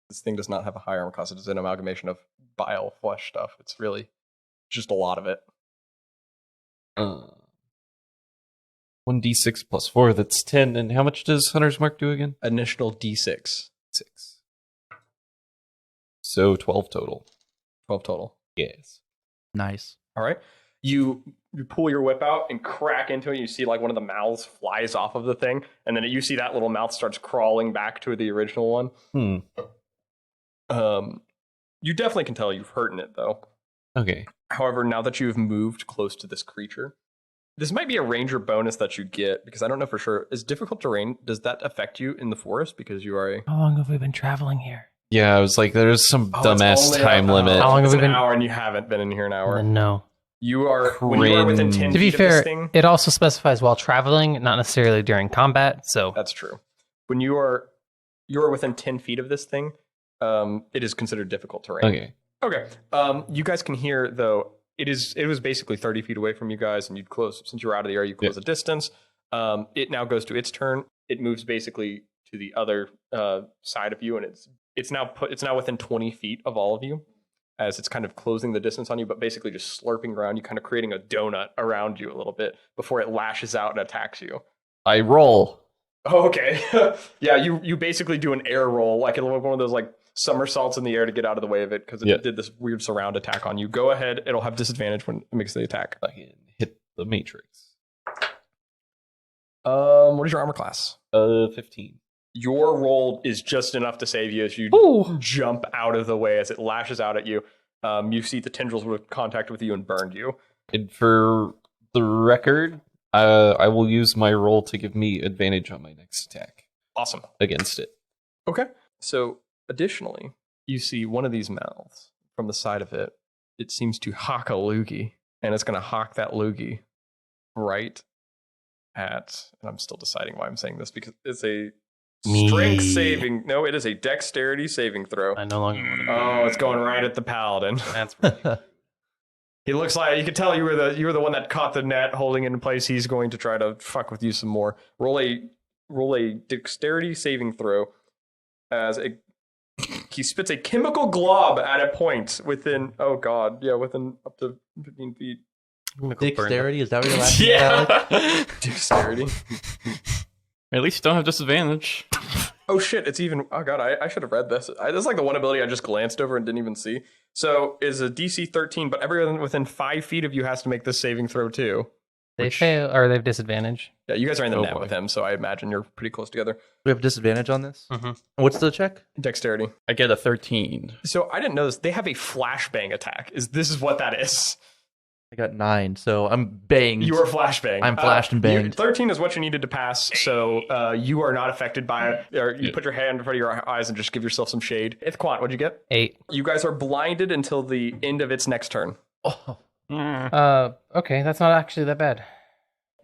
This thing does not have a high armor class. It is an amalgamation of bile, flesh stuff. It's really just a lot of it. 1d6 plus 4, that's 10. And how much does Hunter's Mark do again? Initial D6. 6. So 12 total. 12 total. Yes. Nice. All right. You pull your whip out and crack into it. You see like one of the mouths flies off of the thing. And then you see that little mouth starts crawling back to the original one. You definitely can tell you've hurt in it, though. Okay. However, now that you've moved close to this creature, this might be a ranger bonus that you get, because I don't know for sure. Is difficult terrain, does that affect you in the forest? Because you are a... How long have we been traveling here? Yeah, I was like, there's some dumbass it's time only limit. How long have It's we an been- hour, and you haven't been in here an hour. No. You are... When you are within 10 To be feet of this fair, thing... it also specifies while traveling, not necessarily during combat. So That's true. When you are within 10 feet of this thing, It is considered difficult terrain. Okay. You guys can hear, though, it was basically 30 feet away from you guys, and you'd close, since you're out of the air, you close a distance. It now goes to its turn. It moves basically to the other side of you, and it's now within 20 feet of all of you, as it's kind of closing the distance on you, but basically just slurping around you, kind of creating a donut around you a little bit before it lashes out and attacks you. I roll. Oh, okay. Yeah, you basically do an air roll, like one of those like somersaults in the air to get out of the way of it, because it did this weird surround attack on you. Go ahead. It'll have disadvantage when it makes the attack. I can hit the matrix. What is your armor class? 15. Your roll is just enough to save you as you jump out of the way as it lashes out at you. You see the tendrils would have contact with you and burned you. And for the record, I will use my roll to give me advantage on my next attack. Awesome. Against it. Okay. So, additionally, you see one of these mouths from the side of it. It seems to hawk a loogie, and it's going to hawk that loogie right at, and I'm still deciding why I'm saying this, because it's a strength saving. No, it is a dexterity saving throw. I no longer want to. Oh, it's going right at the paladin. That's pretty. He looks like, you can tell you were the one that caught the net, holding it in place. He's going to try to fuck with you some more. Roll a dexterity saving throw as he spits a chemical glob at a point within within up to 15 feet. Dexterity, is that what you're laughing at, Alec? Dexterity. At least you don't have disadvantage. Oh shit, it's even, oh god, I should have read this. This is like the one ability I just glanced over and didn't even see. So is a DC 13, but everyone within 5 feet of you has to make this saving throw too. They fail, or they have disadvantage. Yeah, you guys are in the Oh net boy. with him, so I imagine you're pretty close together. We have disadvantage on this? Mm-hmm. What's the check? Dexterity. I get a 13. So I didn't know this. They have a flashbang attack. This is what that is. I got 9, so I'm banged. You are flashbang. I'm flashed and banged. 13 is what you needed to pass, so you are not affected by it. Or you put your hand in front of your eyes and just give yourself some shade. Ithquant, what'd you get? 8. You guys are blinded until the end of its next turn. Oh. Okay, that's not actually that bad.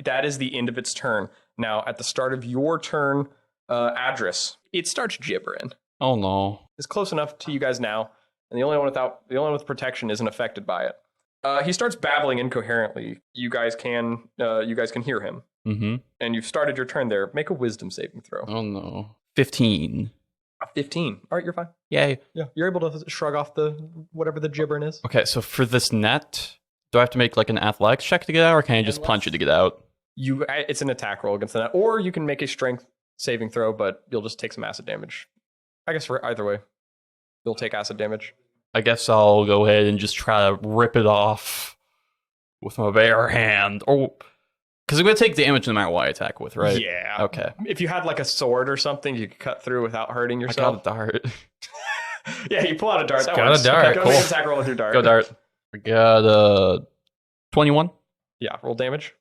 That is the end of its turn. Now, at the start of your turn, Adras, it starts gibbering. Oh no. It's close enough to you guys now, and the only one with protection isn't affected by it. He starts babbling incoherently. You guys can hear him. Mm-hmm. And you've started your turn there. Make a wisdom saving throw. Oh no. 15. 15. All right, you're fine. Yay. Yeah, you're able to shrug off the whatever the gibbering is. Okay, so for this net, do I have to make like an athletics check to get out, or can I just punch it to get out? It's an attack roll against the net, or you can make a strength saving throw, but you'll just take some acid damage. I guess for either way, you'll take acid damage. I guess I'll go ahead and just try to rip it off with my bare hand. Or because I'm going to take damage no matter what I attack with, right? Yeah. Okay. If you had like a sword or something, you could cut through without hurting yourself. I got a dart. Yeah, you pull out a dart. That got works. a dart. Go Cool. make an attack roll with your dart. Go dart. I got 21. Yeah, roll damage.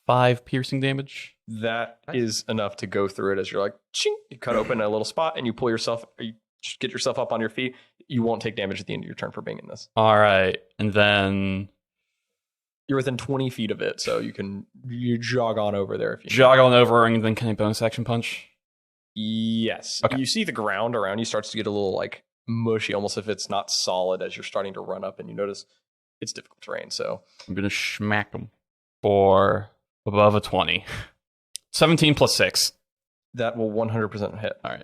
5 piercing damage. That is enough to go through it as you're like, ching, you cut open a little spot and you pull yourself, you just get yourself up on your feet. You won't take damage at the end of your turn for being in this. All right. And then You're within 20 feet of it, so you jog on over there if you jog on over, and then can I bonus action punch? Yes. Okay. You see the ground around you starts to get a little like mushy, almost if it's not solid as you're starting to run up, and you notice it's difficult terrain. So I'm going to smack him for above a 20. 17 plus 6. that will 100% hit. All right.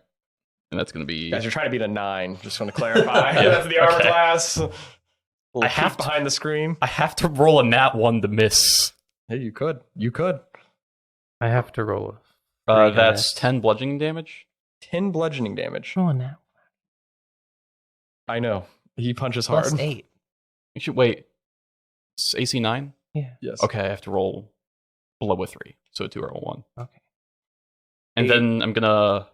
And that's going to be... Guys, you're trying to beat a 9. Just want to clarify. That's the armor class. I have to- behind the screen. I have to roll a nat 1 to miss. Hey, you could. You could. I have to roll. That's 10 bludgeoning damage. 10 bludgeoning damage. Roll now. I know. He punches hard. Plus 8. You should wait. It's AC 9? Yeah. Yes. Okay, I have to roll below a 3. So a 2 or a 1. Okay. And 8. then I'm going to...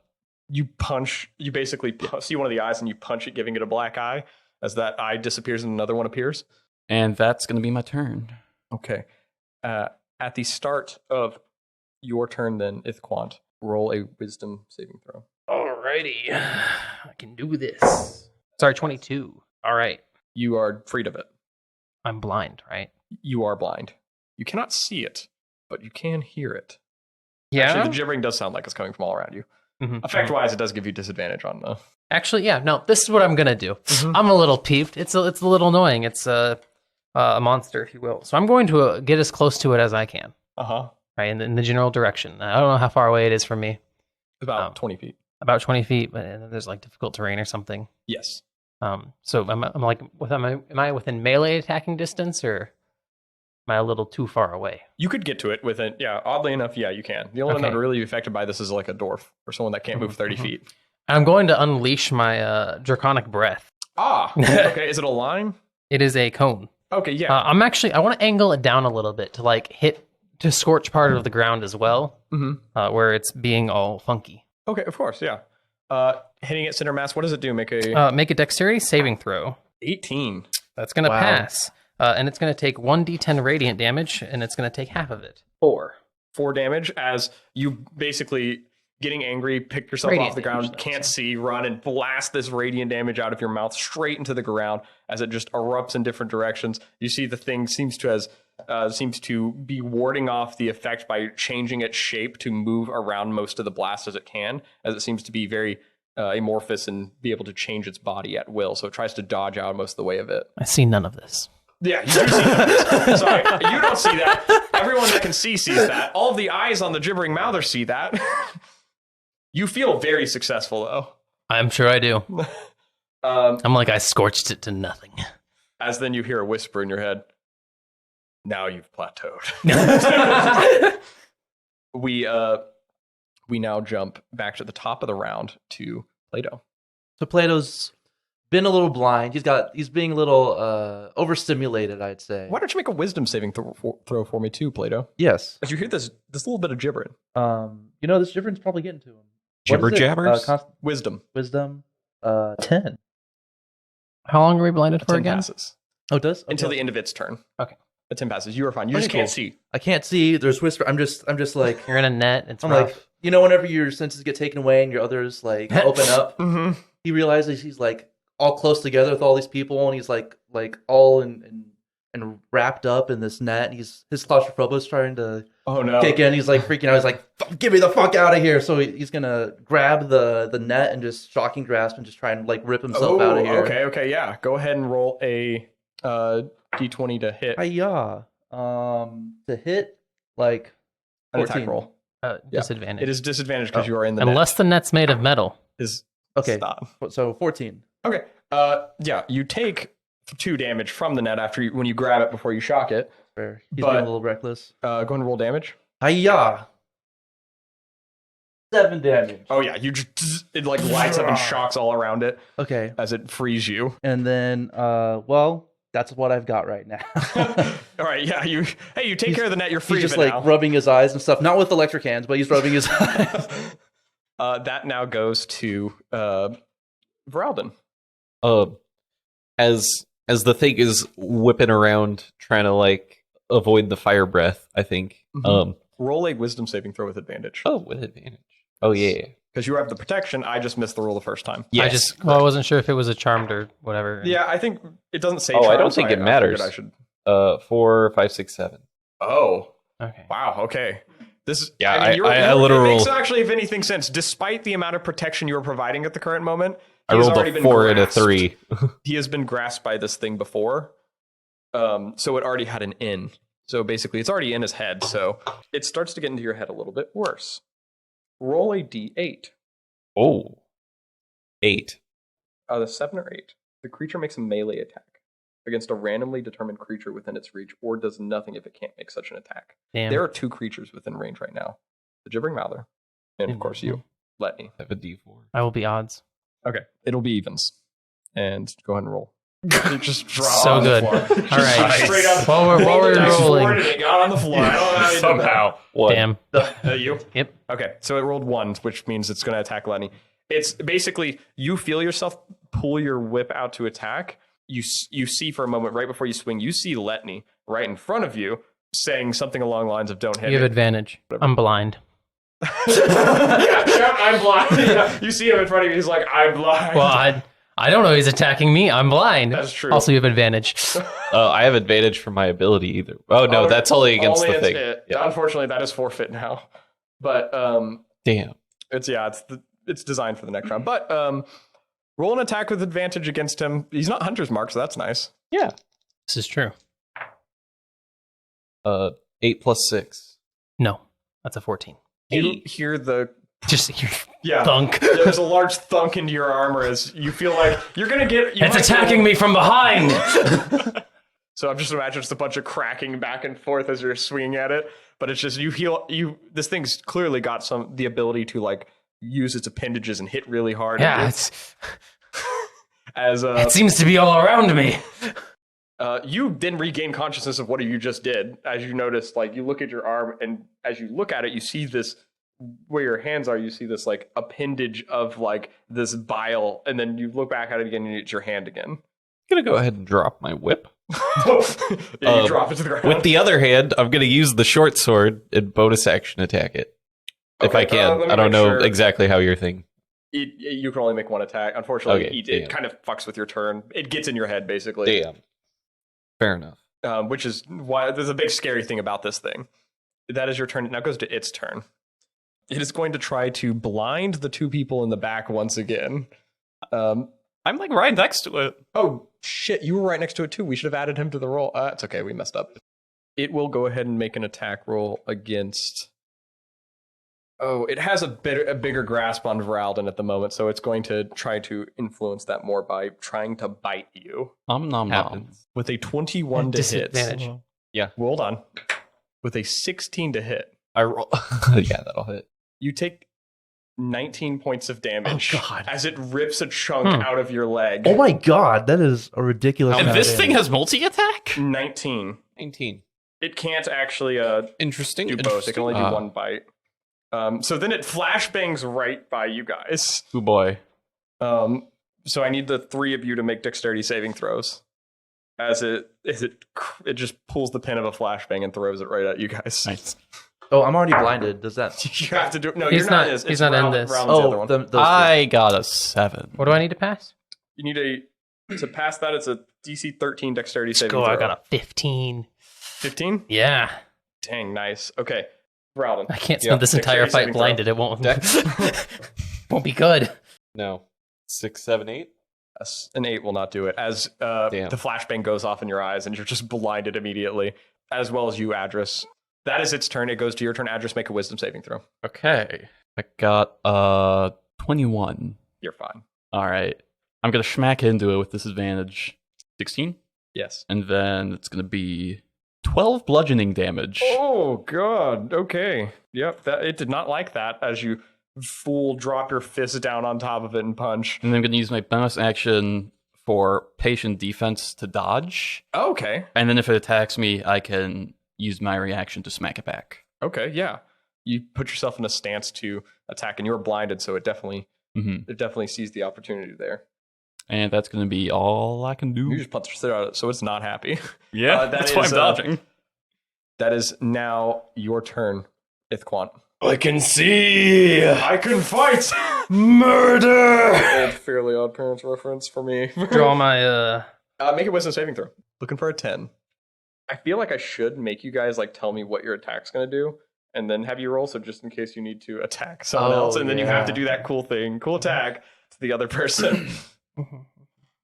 You punch. You basically see one of the eyes and you punch it, giving it a black eye. As that eye disappears and another one appears. And that's going to be my turn. Okay. At the start of your turn, then, Ithquant, roll a wisdom saving throw. Alrighty. I can do this. Sorry, 22. All right. You are freed of it. I'm blind, right? You are blind. You cannot see it, but you can hear it. Yeah. Actually, the gibbering does sound like it's coming from all around you. Mhm. Effect-wise, it does give you disadvantage on the Actually, yeah, no, this is what I'm going to do. I'm a little peeved. It's a little annoying. It's a monster, if you will. So I'm going to get as close to it as I can. Uh-huh. Right, in the general direction. I don't know how far away it is from me. About 20 feet. About 20 feet, but there's like difficult terrain or something. Yes. So am I within melee attacking distance, or am I a little too far away? You could get to it within, oddly enough, you can. The only one that would really be affected by this is like a dwarf or someone that can't move 30 feet. I'm going to unleash my draconic breath. Ah, okay. Is it a line? It is a cone. Okay, yeah. I want to angle it down a little bit to like to scorch part of the ground as well, where it's being all funky. Okay, of course, yeah. Hitting it center mass, what does it do? Make a dexterity saving throw. 18. That's going to pass. And it's going to take 1d10 radiant damage, and it's going to take half of it. 4 damage as you basically, getting angry, pick yourself Radiant off the ground, damage, can't see, run, and blast this radiant damage out of your mouth straight into the ground as it just erupts in different directions. You see the thing seems to be warding off the effect by changing its shape to move around most of the blast as it can, as it seems to be very amorphous and be able to change its body at will. So it tries to dodge out most of the way of it. I see none of this. Yeah, you do see that. Sorry, you don't see that. Everyone that can see sees that. All of the eyes on the gibbering mouther see that. You feel very successful, though. I'm sure I do. I'm like, I scorched it to nothing. As then you hear a whisper in your head. Now you've plateaued. We now jump back to the top of the round to Plato. So Plato's been a little blind. He's being a little overstimulated, I'd say. Why don't you make a wisdom saving throw for me too, Plato? Yes. As you hear this little bit of gibbering. This gibbering's probably getting to him. Jibber jabbers? Wisdom. 10. How long are we blinded for 10 again? passes. Oh, it does? Until the end of its turn. Okay. A 10 passes. You are fine. You just can't see. I can't see. There's whisper. I'm just like, You're in a net. It's I'm rough. like, whenever your senses get taken away and your others like open up, Mm-hmm. he realizes he's like all close together with all these people, and he's like all and wrapped up in this net. And his claustrophobia trying to kick in. He's like freaking out. He's like, "Get me the fuck out of here!" So he's gonna grab the net and just shocking grasp and just try and like rip himself out of here. Okay, yeah. Go ahead and roll a d20 to hit. To hit like An 14. attack roll. Disadvantage. It is disadvantage because you are in the net. Unless the net's made of metal. Okay, Stop. so 14. Okay. You take 2 damage from the net when you grab it before you shock it. Fair. He's being a little reckless. Go ahead and roll damage. 7 damage. Oh yeah, it like lights up and shocks all around it Okay, as it frees you. and then that's what I've got right now. All right, yeah. You take care of the net. You're free He's just of it like now. rubbing his eyes and stuff, not with electric hands, but he's rubbing his eyes. That now goes to Voralden. As the thing is whipping around trying to like avoid the fire breath, I think. Roll a wisdom saving throw with advantage. With advantage. Oh yeah. Because you have the protection, I just missed the roll the first time. Yes. I wasn't sure if it was a charmed or whatever. Yeah, I think it doesn't say. I don't think it matters. I should. 4, 5, 6, 7. Oh. Okay. Wow. Okay. This is. Yeah, I mean, I it literal. makes actually, if anything, sense. Despite the amount of protection you are providing at the current moment, I he has rolled already a been 4 and a grasped. 3. He has been grasped by this thing before, so it already had an in. So basically, it's already in his head. So it starts to get into your head a little bit worse. Roll a d8. Oh. 8. The 7 or 8. The creature makes a melee attack against a randomly determined creature within its reach, or does nothing if it can't make such an attack. Damn. There are 2 creatures within range right now: the Gibbering Mouther, and of course you, Letni. I have a D4. I will be odds. Okay, it'll be evens. And go ahead and roll. Just drop So on the good. floor. All right. Straight up. While we're rolling. It got on the floor. I don't know how you did that. Somehow. What? Damn. You? Yep. Okay, so it rolled 1, which means it's going to attack Letni. It's basically, you feel yourself pull your whip out to attack. You see for a moment, right before you swing, you see Letni right in front of you saying something along the lines of, "Don't hit You have me." advantage. I'm blind. Yeah, I'm blind. Yeah, you see him in front of you, he's like, "I'm blind." Well, I don't know he's attacking me. I'm blind. That's true. Also, you have advantage. I have advantage for my ability either. Oh, no, that's only against the thing. Yeah. Unfortunately, that is forfeit now. But Damn. it's designed for the next round. But Roll an attack with advantage against him. He's not Hunter's Mark, so that's nice. Yeah. This is true. 8 plus 6. No, that's a 14. You hear the Just thunk. There's a large thunk into your armor as you feel like you're gonna get. It's attacking me from behind. So I'm just imagining just a bunch of cracking back and forth as you're swinging at it. But it's just you. This thing's clearly got the ability to like use its appendages and hit really hard. Yeah, it seems to be all around me. You then regain consciousness of what you just did. As you notice, like you look at your arm, and as you look at it, you see this. Where your hands are, you see this like appendage of like this bile, and then you look back at it again and it's your hand again. I'm gonna go ahead and drop my whip. You drop it to the ground. With the other hand, I'm gonna use the short sword and bonus action attack it. If I can. I don't know exactly how your thing. You can only make one attack. Unfortunately, Okay, it kind of fucks with your turn. It gets in your head, basically. Damn. Fair enough. Which is why there's a big scary thing about this thing. That is your turn. Now it goes to its turn. It is going to try to blind the two people in the back once again. I'm like right next to it. Oh, shit. You were right next to it, too. We should have added him to the roll. It's okay. We messed up. It will go ahead and make an attack roll against... Oh, it has a bigger grasp on Voralden at the moment, so it's going to try to influence that more by trying to bite you. Nom. With a 21 to hit. Disadvantage. Yeah. Well, hold on. With a 16 to hit. I roll. Yeah, that'll hit. You take 19 points of damage God. as it rips a chunk out of your leg. Oh my god, that is a ridiculous And amount this of thing damage. has multi-attack? 19. 19. It can't actually Interesting. do both. It can only do one bite. So then it flashbangs right by you guys. Oh boy. So I need the three of you to make dexterity saving throws. As it just pulls the pin of a flashbang and throws it right at you guys. Nice. Oh, I'm already blinded. Does that... You have to do it. No, He's you're not. not- It's he's not in this. Rowland's the other one. those two. I got a 7. What do I need to pass? You need to pass that. It's a DC 13 dexterity saving Score, throw. I got a 15. 15? Yeah. Dang, nice. Okay, Rowland. I can't spend this entire fight blinded. It won't, won't be good. No. 6, 7, 8. An 8 will not do it. As the flashbang goes off in your eyes and you're just blinded immediately, as well as you, Adras. That is its turn. It goes to your turn. Adras, make a wisdom saving throw. Okay. I got 21. You're fine. All right. I'm going to smack into it with disadvantage. 16? Yes. And then it's going to be 12 bludgeoning damage. Oh, God. Okay. Yep. It did not like that as you drop your fist down on top of it and punch. And then I'm going to use my bonus action for patient defense to dodge. Oh, okay. And then if it attacks me, I can use my reaction to smack it back. Okay, yeah. You put yourself in a stance to attack, and you were blinded, so it definitely sees the opportunity there. And that's going to be all I can do. You just punch it out, so it's not happy. Yeah, that's why I'm dodging. That is now your turn, Ithquant. I can see. I can fight. Murder. Old Fairly Odd Parents reference for me. Draw my Make a wisdom saving throw. Looking for a 10. I feel like I should make you guys like tell me what your attack's gonna do, and then have you roll. So just in case you need to attack someone else, and then you have to do that cool attack to the other person.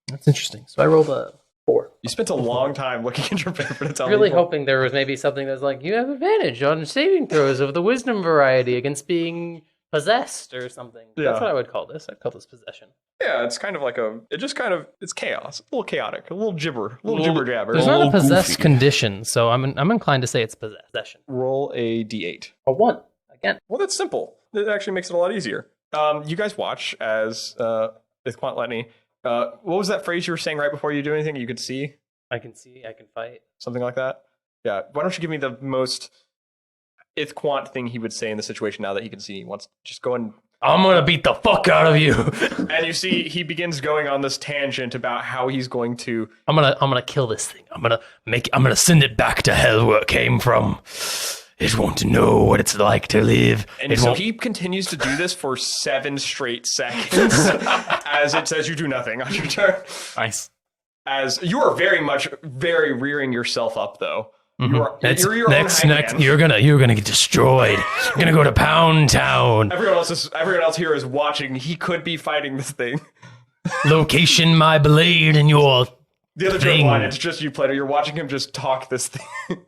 That's interesting. So I rolled a 4. You spent a long time looking at your paper to tell me. Really hoping there was maybe something that's like, you have advantage on saving throws of the wisdom variety against being possessed or something. Yeah. That's what I would call this. I'd call this possession. Yeah, it's kind of like it's chaos, a little chaotic, a little jibber jabber. There's not a possessed condition, so I'm inclined to say it's possession. Roll a d8. A 1 again. Well, that's simple. It actually makes it a lot easier. You guys watch as Ithquant Letni. What was that phrase you were saying right before you do anything? You could see? I can see, I can fight. Something like that? Yeah. Why don't you give me the most Ithquant thing he would say in the situation now that he can see? He wants just go and... I'm gonna beat the fuck out of you. And you see he begins going on this tangent about how he's going to... I'm gonna kill this thing. I'm gonna send it back to hell where it came from. It won't know what it's like to live. And so he continues to do this for 7 straight seconds as it says you do nothing on your turn. Nice. As you are very rearing yourself up, though. Mm-hmm. You're your own hangman. You're gonna get destroyed. You're gonna go to Pound Town. Everyone else here is watching. He could be fighting this thing. Location my blade in your The other thing. joke line, it's just you, Plato. You're watching him just talk this thing.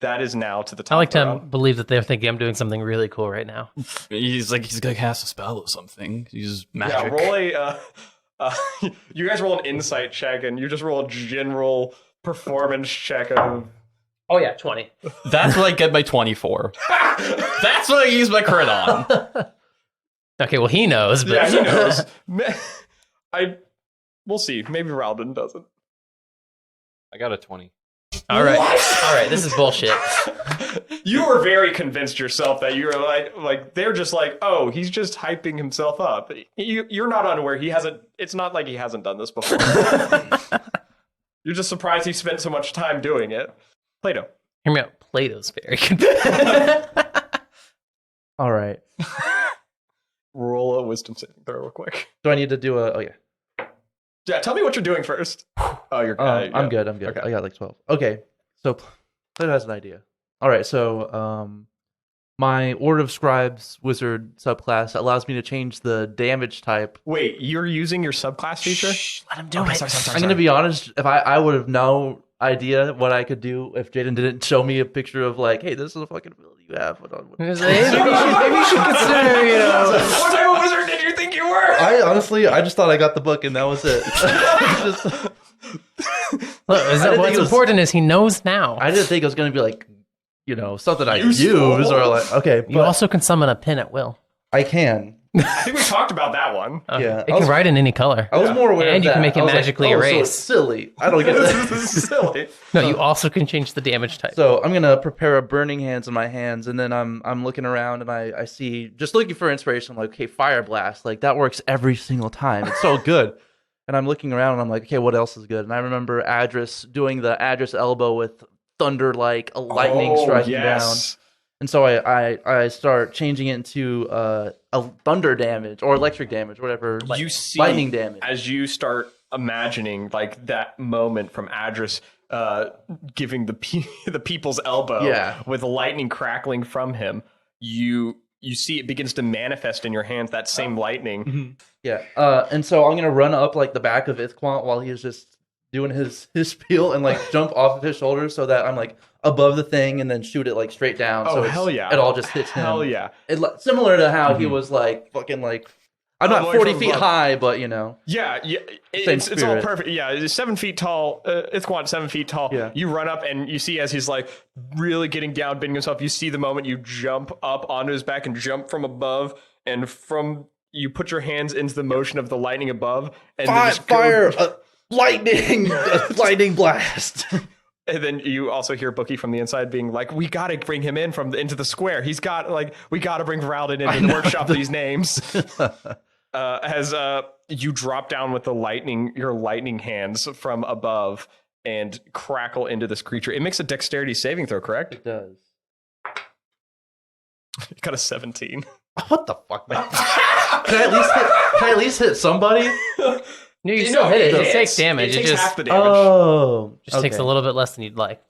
That is now to the top. I like to round. believe that they're thinking I'm doing something really cool right now. He's like he's gonna cast a spell or something. He's magic. Yeah, roll a. You guys roll an insight check, and you just roll a general performance check of. Oh yeah, 20. That's what I get my 24. That's what I use my crit on. Okay, well he knows, but Yeah, he knows. We'll see. Maybe Ralden doesn't. I got a 20. all right, this is bullshit. You were very convinced yourself that you were like they're just like, oh, he's just hyping himself up. You're not unaware he hasn't. It's not like he hasn't done this before. You're just surprised he spent so much time doing it. Plato. Hear me out. Plato's very good. All right. Roll a wisdom saving throw real quick. Do I need to do a? Oh yeah. Yeah, tell me what you're doing first. Oh, you're good. I'm good. Okay. I got like 12. Okay, so Plato has an idea. All right, so my Order of Scribes wizard subclass allows me to change the damage type. Wait, you're using your subclass feature? Let him do Okay, it. sorry. I'm gonna be honest. If I would have no idea what I could do if Jayden didn't show me a picture of like, hey, this is a fucking ability you have. Hold on. Maybe you should consider, What type of wizard did you think you were? I just thought I got the book and that was it. Look, what's important is he knows now. I didn't think it was gonna be like, something I could Useful. use or like. Okay, You but also can summon a pin at will. I can. I think we talked about that one. Yeah, It can write in any color. I was more aware, And of you can that. make it I was magically like, oh, so erase. it's silly. I don't get that. This is silly. No, you also can change the damage type. So I'm gonna prepare a burning hands in my hands, and then I'm looking around and I see, just looking for inspiration. I'm like, okay, fire blast, like that works every single time. It's so good. And I'm looking around and I'm like, okay, what else is good? And I remember Adras doing the Adras elbow with thunder, like a lightning striking down. And so I start changing it into a thunder damage or electric damage, whatever. You see lightning damage. as you start imagining like that moment from Adras giving the people's elbow Yeah. with lightning crackling from him. You see it begins to manifest in your hands, that same lightning. Yeah. And so I'm gonna run up like the back of Ithquant while he is just doing his spiel and like jump off of his shoulders so that I'm like above the thing and then shoot it like straight down. Oh, so hell yeah. It all just hits him. Hell yeah. Similar to how he was like fucking like, I'm not Like 40 from feet above. high, but Yeah, Same it's all spirit. perfect. Yeah, it's 7 feet tall. Ithquant 7 feet tall. Yeah. You run up and you see as he's like really getting down, bending himself. You see the moment you jump up onto his back and jump from above, and from you put your hands into the motion of the lightning above, and then just fire, lightning, lightning blast. And then you also hear Bookie from the inside being like, "We got to bring him in into the square. We got to bring Voralden in and workshop these names." As you drop down with your lightning hands from above and crackle into this creature. It makes a dexterity saving throw, correct? It does. You got a 17. What the fuck, man? Can I at least hit somebody? No, you still hit it. It hits. takes damage. It It takes just, half the damage. Oh, just takes a little bit less than you'd like.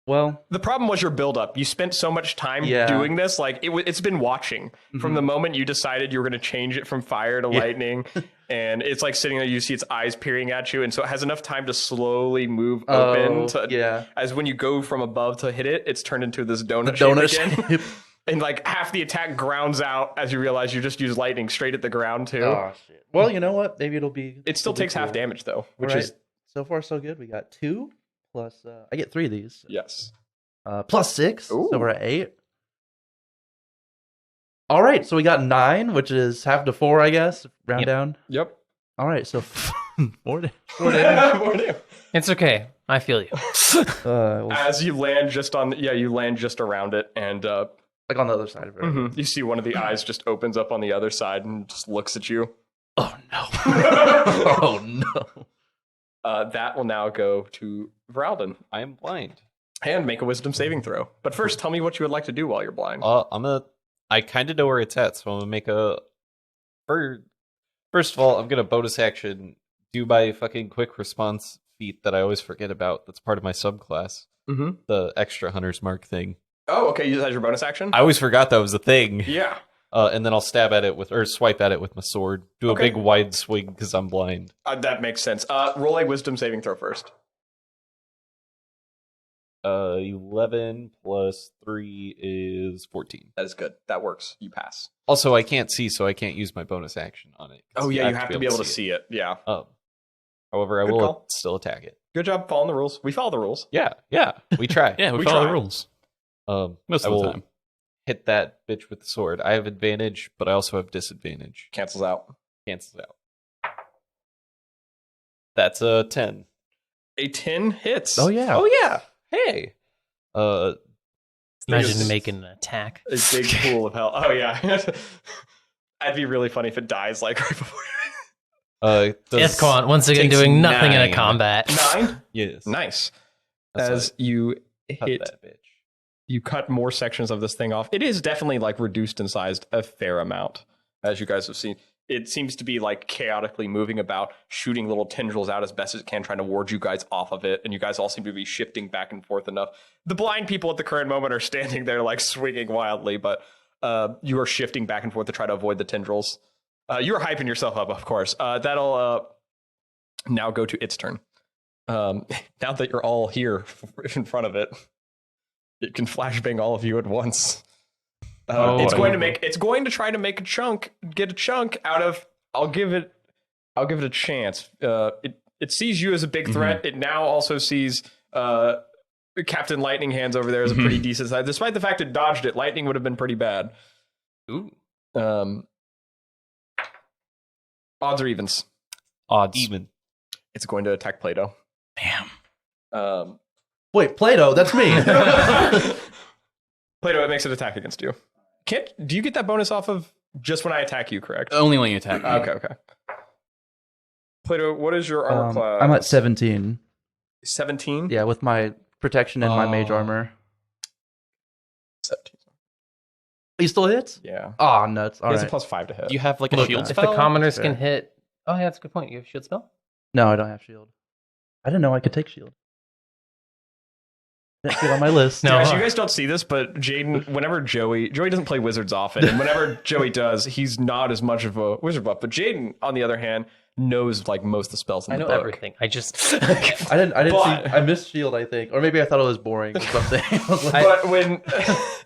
Well, The problem was your buildup. You spent so much time Yeah. doing this. Like it's been watching from the moment you decided you were going to change it from fire to lightning, and it's like sitting there. You see its eyes peering at you, and so it has enough time to slowly move open. As when you go from above to hit it, it's turned into this donut shape again. shape. And like half the attack grounds out as you realize you just used lightning straight at the ground too. Oh shit. Well, you know what? Maybe it'll be. It still it'll be takes half cool. damage though, which All right. is So far so good. We got 2 plus. I get 3 of these. yes. Plus 6. Ooh. So we're at 8. All right. So we got 9, which is half to 4, I guess. Round Yep. down. Yep. All right. So 4 damage. More damage. It's okay. I feel you. As you land you land just around it, and Like on the other side of it. you see one of the eyes just opens up on the other side and just looks at you. Oh no. Oh no. That will now go to Voralden. I am blind. And make a wisdom saving throw. But first, tell me what you would like to do while you're blind. I kind of know where it's at, so I'm gonna make first of all, I'm gonna bonus action do my fucking quick response feat that I always forget about. That's part of my subclass. Mm-hmm. The extra hunter's mark thing. Oh, okay. You use that as your bonus action? I always forgot that was a thing. Yeah. And then I'll swipe at it with my sword. Do a big wide swing because I'm blind. That makes sense. Roll a wisdom saving throw first. 11 plus 3 is 14. That is good. That works. You pass. Also, I can't see, so I can't use my bonus action on it. Oh yeah, you have to be able to see it. Yeah. However, I Good will call. still attack it. Good job following the rules. We follow the rules. Yeah, we try. Yeah, we We follow try. the rules most I of the will time. hit that bitch with the sword. I have advantage, but I also have disadvantage. Cancels out. Cancels out. That's a 10. A 10 hits. Oh yeah. Oh yeah. Hey. Imagine Yes. making an attack. A big pool of hell. Oh yeah. That'd be really funny if it dies like right before. Ithquant once again takes doing nothing in 9. a combat. 9. Yes. Nice. That's As you cut hit, that bitch. you cut more sections of this thing off. It is definitely like reduced in size a fair amount, as you guys have seen. It seems to be like chaotically moving about, shooting little tendrils out as best as it can, trying to ward you guys off of it. And you guys all seem to be shifting back and forth enough. The blind people at the current moment are standing there like swinging wildly, but you are shifting back and forth to try to avoid the tendrils. You are hyping yourself up, of course. That'll now go to its turn. Now that you're all here in front of it, it can flashbang all of you at once. It's going to try to make get a chunk out of. I'll give it a chance. It sees you as a big threat. It now also sees Captain Lightning Hands over there as a pretty decent size. Despite the fact it dodged it, lightning would have been pretty bad. Ooh. Odds or evens? Odds. Even. It's going to attack Plato. Damn. Wait, Plato, that's me. Plato, it makes an attack against you. Do you get that bonus off of just when I attack you, correct? Only when you attack. Okay. Plato, what is your armor class? I'm at 17. 17? Yeah, with my protection and my mage armor. 17. He still hits? Yeah. Oh, nuts. All He has right. a plus 5 to hit. Do you have like a Look, shield if If spell? the commoners Fair. can hit. Oh, yeah, that's a good point. You have shield spell? No, I don't have shield. I didn't know I could take shield. Didn't see it on my list. No. Guys, you guys don't see this, but Jayden, whenever Joey doesn't play wizards often, and whenever Joey does, he's not as much of a wizard buff. But Jayden, on the other hand, knows like most of the spells in I the know book. everything. I just. I didn't see. But- I missed shield, I think, or maybe I thought it was boring or something. I was like, But when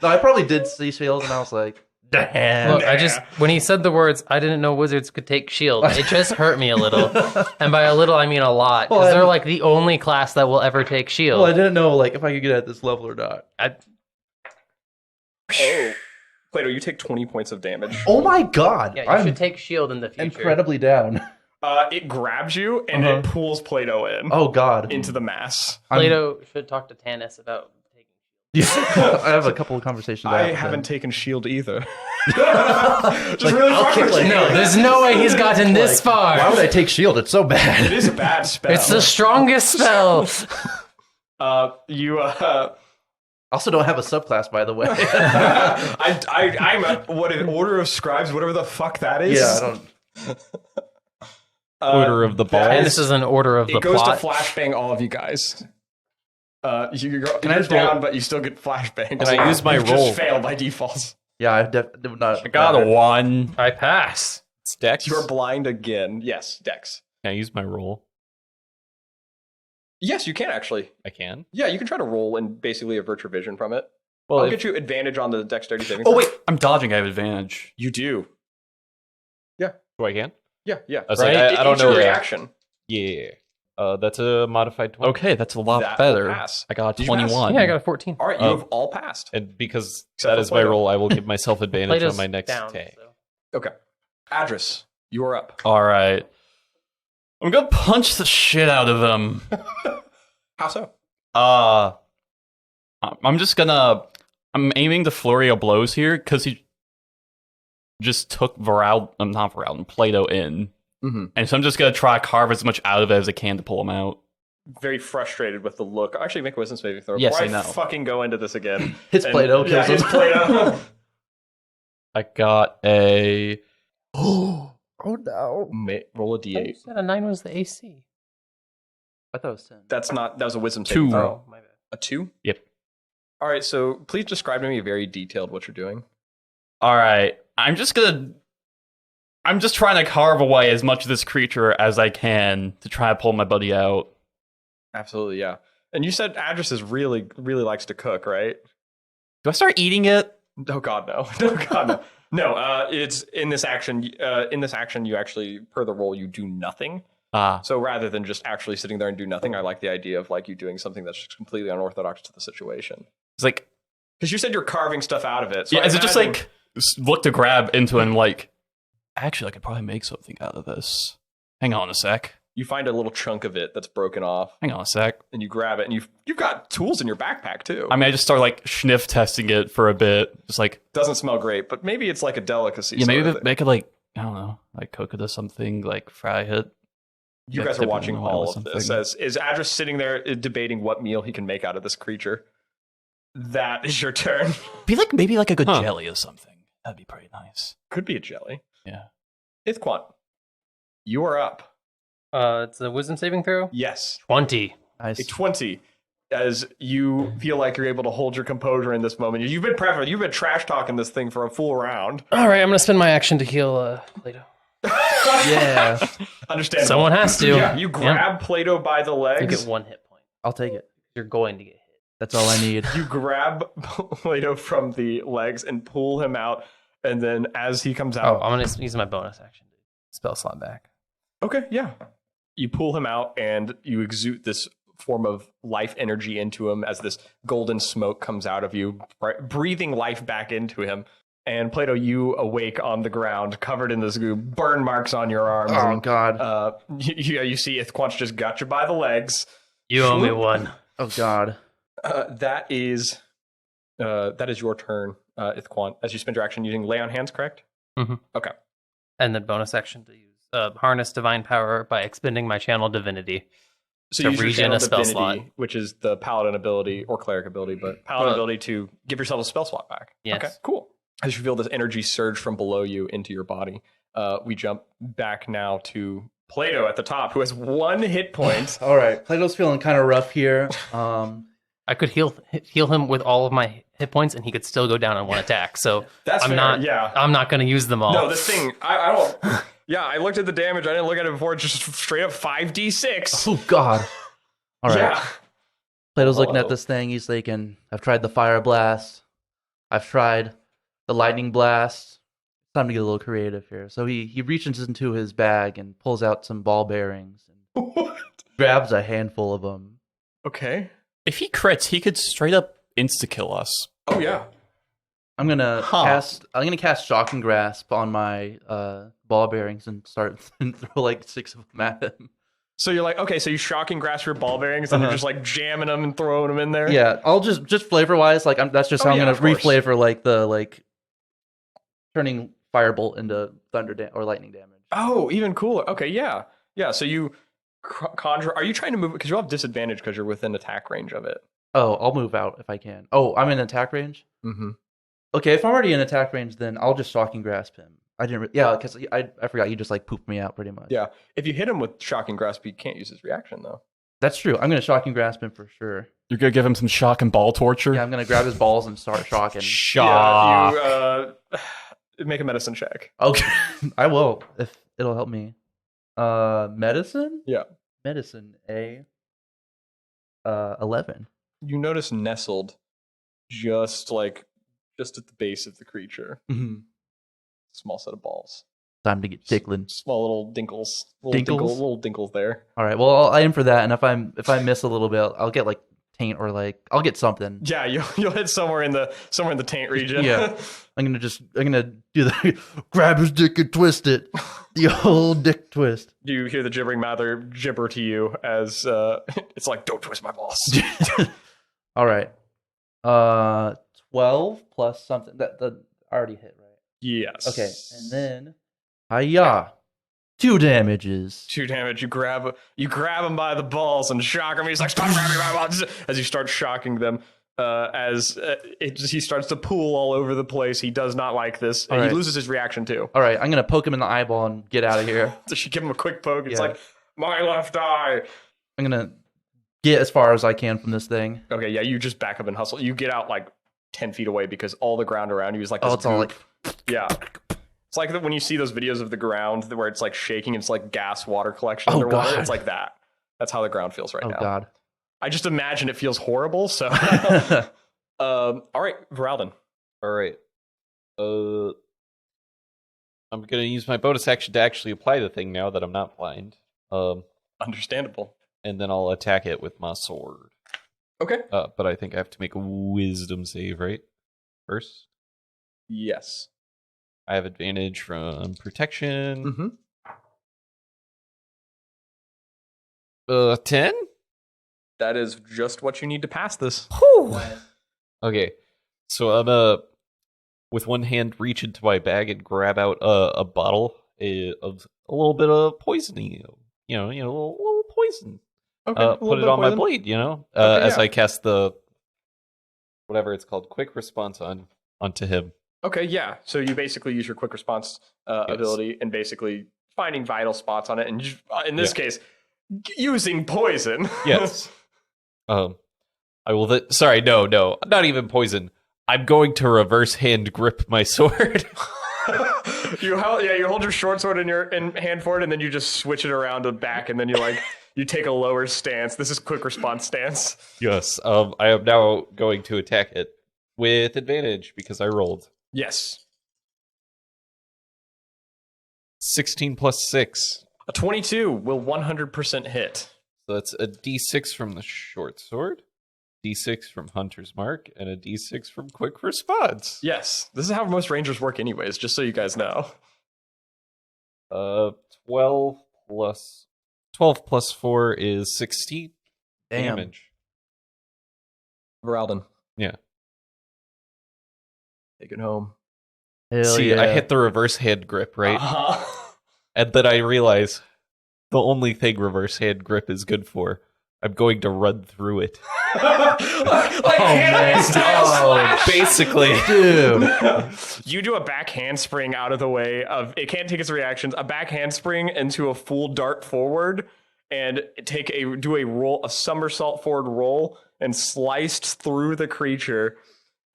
no, I probably did see shield, and I was like, damn. Look, when he said the words, I didn't know wizards could take shield. It just hurt me a little, and by a little I mean a lot, because Well, they're like the only class that will ever take shield. Well, I didn't know like if I could get at this level or not. Plato, you take 20 points of damage. Oh my god! Yeah, you I'm should take shield in the future. incredibly down. It grabs you and it pulls Plato in Oh god! into the mass. Plato should talk to Tanis about taking. I have a couple of conversations. I with haven't him. taken shield either. Just really I'll kick, like- No, there's no way he's gotten this far. Why would I take shield? It's so It bad. is a bad spell. It's the strongest spell. You Also, don't have a subclass, by the way. I'm an order of scribes, whatever the fuck that is. Yeah, I don't. Order of the ball. And this is an order of the It goes plot. to flashbang all of you guys. You're I just down, roll- but you still get flashbang. Can I use my You've roll? just failed by default. Yeah, I did not. I got a 1. I pass. It's Dex. You're blind again. Yes, Dex. Can I use my roll? Yes, you can actually. I can. Yeah, you can try to roll and basically avert your vision from it. Well, I'll if- get you advantage on the dexterity saving. Oh throw. wait, I'm dodging. I have advantage. You do. Oh, I can? Yeah. I was like, It I don't eats know. your reaction. Yeah. That's a modified 20. Okay, that's a lot That will better. pass. I got a Did you pass? 21. Yeah, I got a 14. All right, you Oh. have all passed. And because Except that for is my Plato. roll, I will give myself advantage Plato's on my next down, attack. so. Okay. Adras, you are up. All right. I'm gonna punch the shit out of him. How so? I'm just gonna. I'm aiming the flurry of blows here because he just took not Voralden, Plato in. Mm-hmm. And so I'm just gonna try to carve as much out of it as I can to pull him out. Very frustrated with the look. Actually, make a wisdom saving throw. Yes, Before I know. fucking go into this again. Hits Plato, Yeah, kills hits him. Plato. I got a. Oh no! Roll a You d8. said a 9 was the AC. I thought it was 10. That was a wisdom saving 2. throw. Oh, my bad. A 2? Yep. All right, so please describe to me very detailed what you're doing. All right. I'm just trying to carve away as much of this creature as I can to try to pull my buddy out. Absolutely, yeah. And you said Adras is really likes to cook, right? Do I start eating it? Oh God, no! No God, no! No, it's in this action. You actually, per the roll, you do nothing. So rather than just actually sitting there and do nothing, I like the idea of like you doing something that's just completely unorthodox to the situation. It's like, because you said you're carving stuff out of it. So yeah, is it just like look to grab into and like? Actually, I could probably make something out of this. Hang on a sec. You find a little chunk of it that's broken off. Hang on a sec. And you grab it, and you've got tools in your backpack too. I mean, I just start like sniff testing it for a bit. Just like doesn't smell great, but maybe it's like a delicacy. Yeah, maybe make it like I don't know, like cook it or something, like fry it. You guys are watching all of this. Is Adras sitting there debating what meal he can make out of this creature? That is your turn. Be like maybe like a good jelly or something. That'd be pretty nice. Could be a jelly. Yeah. Ithquant, you are up. It's a wisdom saving throw? Yes. 20. Nice. A 20. As you feel like you're able to hold your composure in this moment. You've been trash talking this thing for a full round. All right, I'm going to spend my action to heal Plato. Yeah. Understandable. Someone has to. Yeah, you grab Plato by the legs. You get 1 hit point. I'll take it. You're going to get hit. That's all I need. You grab Plato from the legs and pull him out. And then as he comes out... Oh, I'm going to use my bonus action to spell slot back. Okay, yeah. You pull him out and you exude this form of life energy into him as this golden smoke comes out of you, breathing life back into him. And Plato, you awake on the ground, covered in this goo, burn marks on your arms. Oh, and, God. You see Ithquant just got you by the legs. You owe me one. Oh, God. That is your turn, Ithquant, as you spend your action using Lay on Hands, correct? Mm-hmm. Okay. And then bonus action to use Harness Divine Power by expending my Channel Divinity. So to you use your regen Channel a spell Divinity, slot. which is the Paladin ability, or Cleric ability, but Paladin ability to give yourself a spell slot back. Yes. Okay, cool. As you feel this energy surge from below you into your body, we jump back now to Plato at the top, who has 1 hit point. All right. Plato's feeling kind of rough here. I could heal him with all of my hit points, and he could still go down on 1 attack. So That's fair, yeah. I'm not going to use them all. No, this thing, I don't... Yeah, I looked at the damage. I didn't look at it before. It's just straight up 5d6. Oh, God. All right. Yeah. Plato's looking at this thing. He's thinking, I've tried the fire blast. I've tried the lightning blast. It's time to get a little creative here. So he reaches into his bag and pulls out some ball bearings and grabs a handful of them. Okay. If he crits, he could straight up insta-kill us. Oh, yeah. I'm gonna cast Shocking Grasp on my ball bearings and start and throw like 6 of them at him. So you're like, okay, so you Shocking Grasp your ball bearings and you're just like jamming them and throwing them in there? Yeah, I'll just flavor wise, like that's just how I'm gonna reflavor like the turning firebolt into thunder or lightning damage. Oh, even cooler. Okay, yeah. Yeah, so you conjure. Are you trying to move it? Because you'll have disadvantage because you're within attack range of it. Oh, I'll move out if I can. Oh, I'm in attack range? Mm-hmm. Okay, if I'm already in attack range, then I'll just Shocking Grasp him. Because I forgot you just like pooped me out pretty much. Yeah, if you hit him with Shocking Grasp, you can't use his reaction though. That's true. I'm gonna Shocking Grasp him for sure. You're gonna give him some shock and ball torture? Yeah, I'm gonna grab his balls and start shocking. Shock. Yeah, you make a medicine check. Okay, I will if it'll help me. Medicine? Yeah. Medicine, 11. You notice nestled just at the base of the creature. Mm-hmm. Small set of balls. Time to get tickling. Small little dinkles. Dinkles? Little dinkles there. All right. Well, I'll aim for that, and if I miss a little bit, I'll get like taint or like I'll get something. Yeah, you'll hit somewhere in the taint region. Yeah. I'm gonna do the grab his dick and twist it. The old dick twist. Do you hear the gibbering mother gibber to you as it's like, don't twist my balls. All right. 12 plus something. That already hit, right? Yes. Okay. And then hiya. 2 damages. 2 damage. You grab him by the balls and shock him. He's like, stop grabbing my balls. As you start shocking them, he starts to pool all over the place. He does not like this. And he loses his reaction too. All right, I'm going to poke him in the eyeball and get out of here. So she give him a quick poke. It's like, my left eye. I'm going to get as far as I can from this thing. Okay, yeah, you just back up and hustle. You get out like 10 feet away because all the ground around you is like this it's all like... Yeah. It's like when you see those videos of the ground where it's like shaking, it's like gas water collection underwater. God. It's like that. That's how the ground feels right now. Oh God. I just imagine it feels horrible. So, all right, Voralden. All right. I'm gonna use my bonus action to actually apply the thing now that I'm not blind. Understandable. And then I'll attack it with my sword. Okay. But I think I have to make a wisdom save, right? First, Yes. I have advantage from protection. Mm-hmm. 10? That is just what you need to pass this. Okay. So I'm with one hand reach into my bag and grab out a bottle of a little bit of poisoning. You know, a little poison. Okay. Put it on my blade, Okay, as yeah. I cast the whatever it's called, quick response onto him. Okay, yeah. So you basically use your quick response ability and basically finding vital spots on it, and in this case, using poison. Yes. I will. Sorry, no, not even poison. I'm going to reverse hand grip my sword. You hold your short sword in your hand forward, and then you just switch it around to back, and then you take a lower stance. This is quick response stance. Yes. I am now going to attack it with advantage because I rolled. Yes. 16 plus 6. A 22 will 100% hit. So that's a d6 from the short sword, d6 from Hunter's Mark, and a d6 from quick response. Yes. This is how most rangers work anyways, just so you guys know. 12 plus 4 is 16 Damn. damage. Voralden. Yeah. Take it home. Hell See, yeah. I hit the reverse hand grip, right? Uh-huh. And then I realize the only thing reverse hand grip is good for, I'm going to run through it. Man. Basically. Dude. You do a back handspring out of the way of it can't take its reactions, a back handspring into a full dart forward and do a somersault forward roll and sliced through the creature.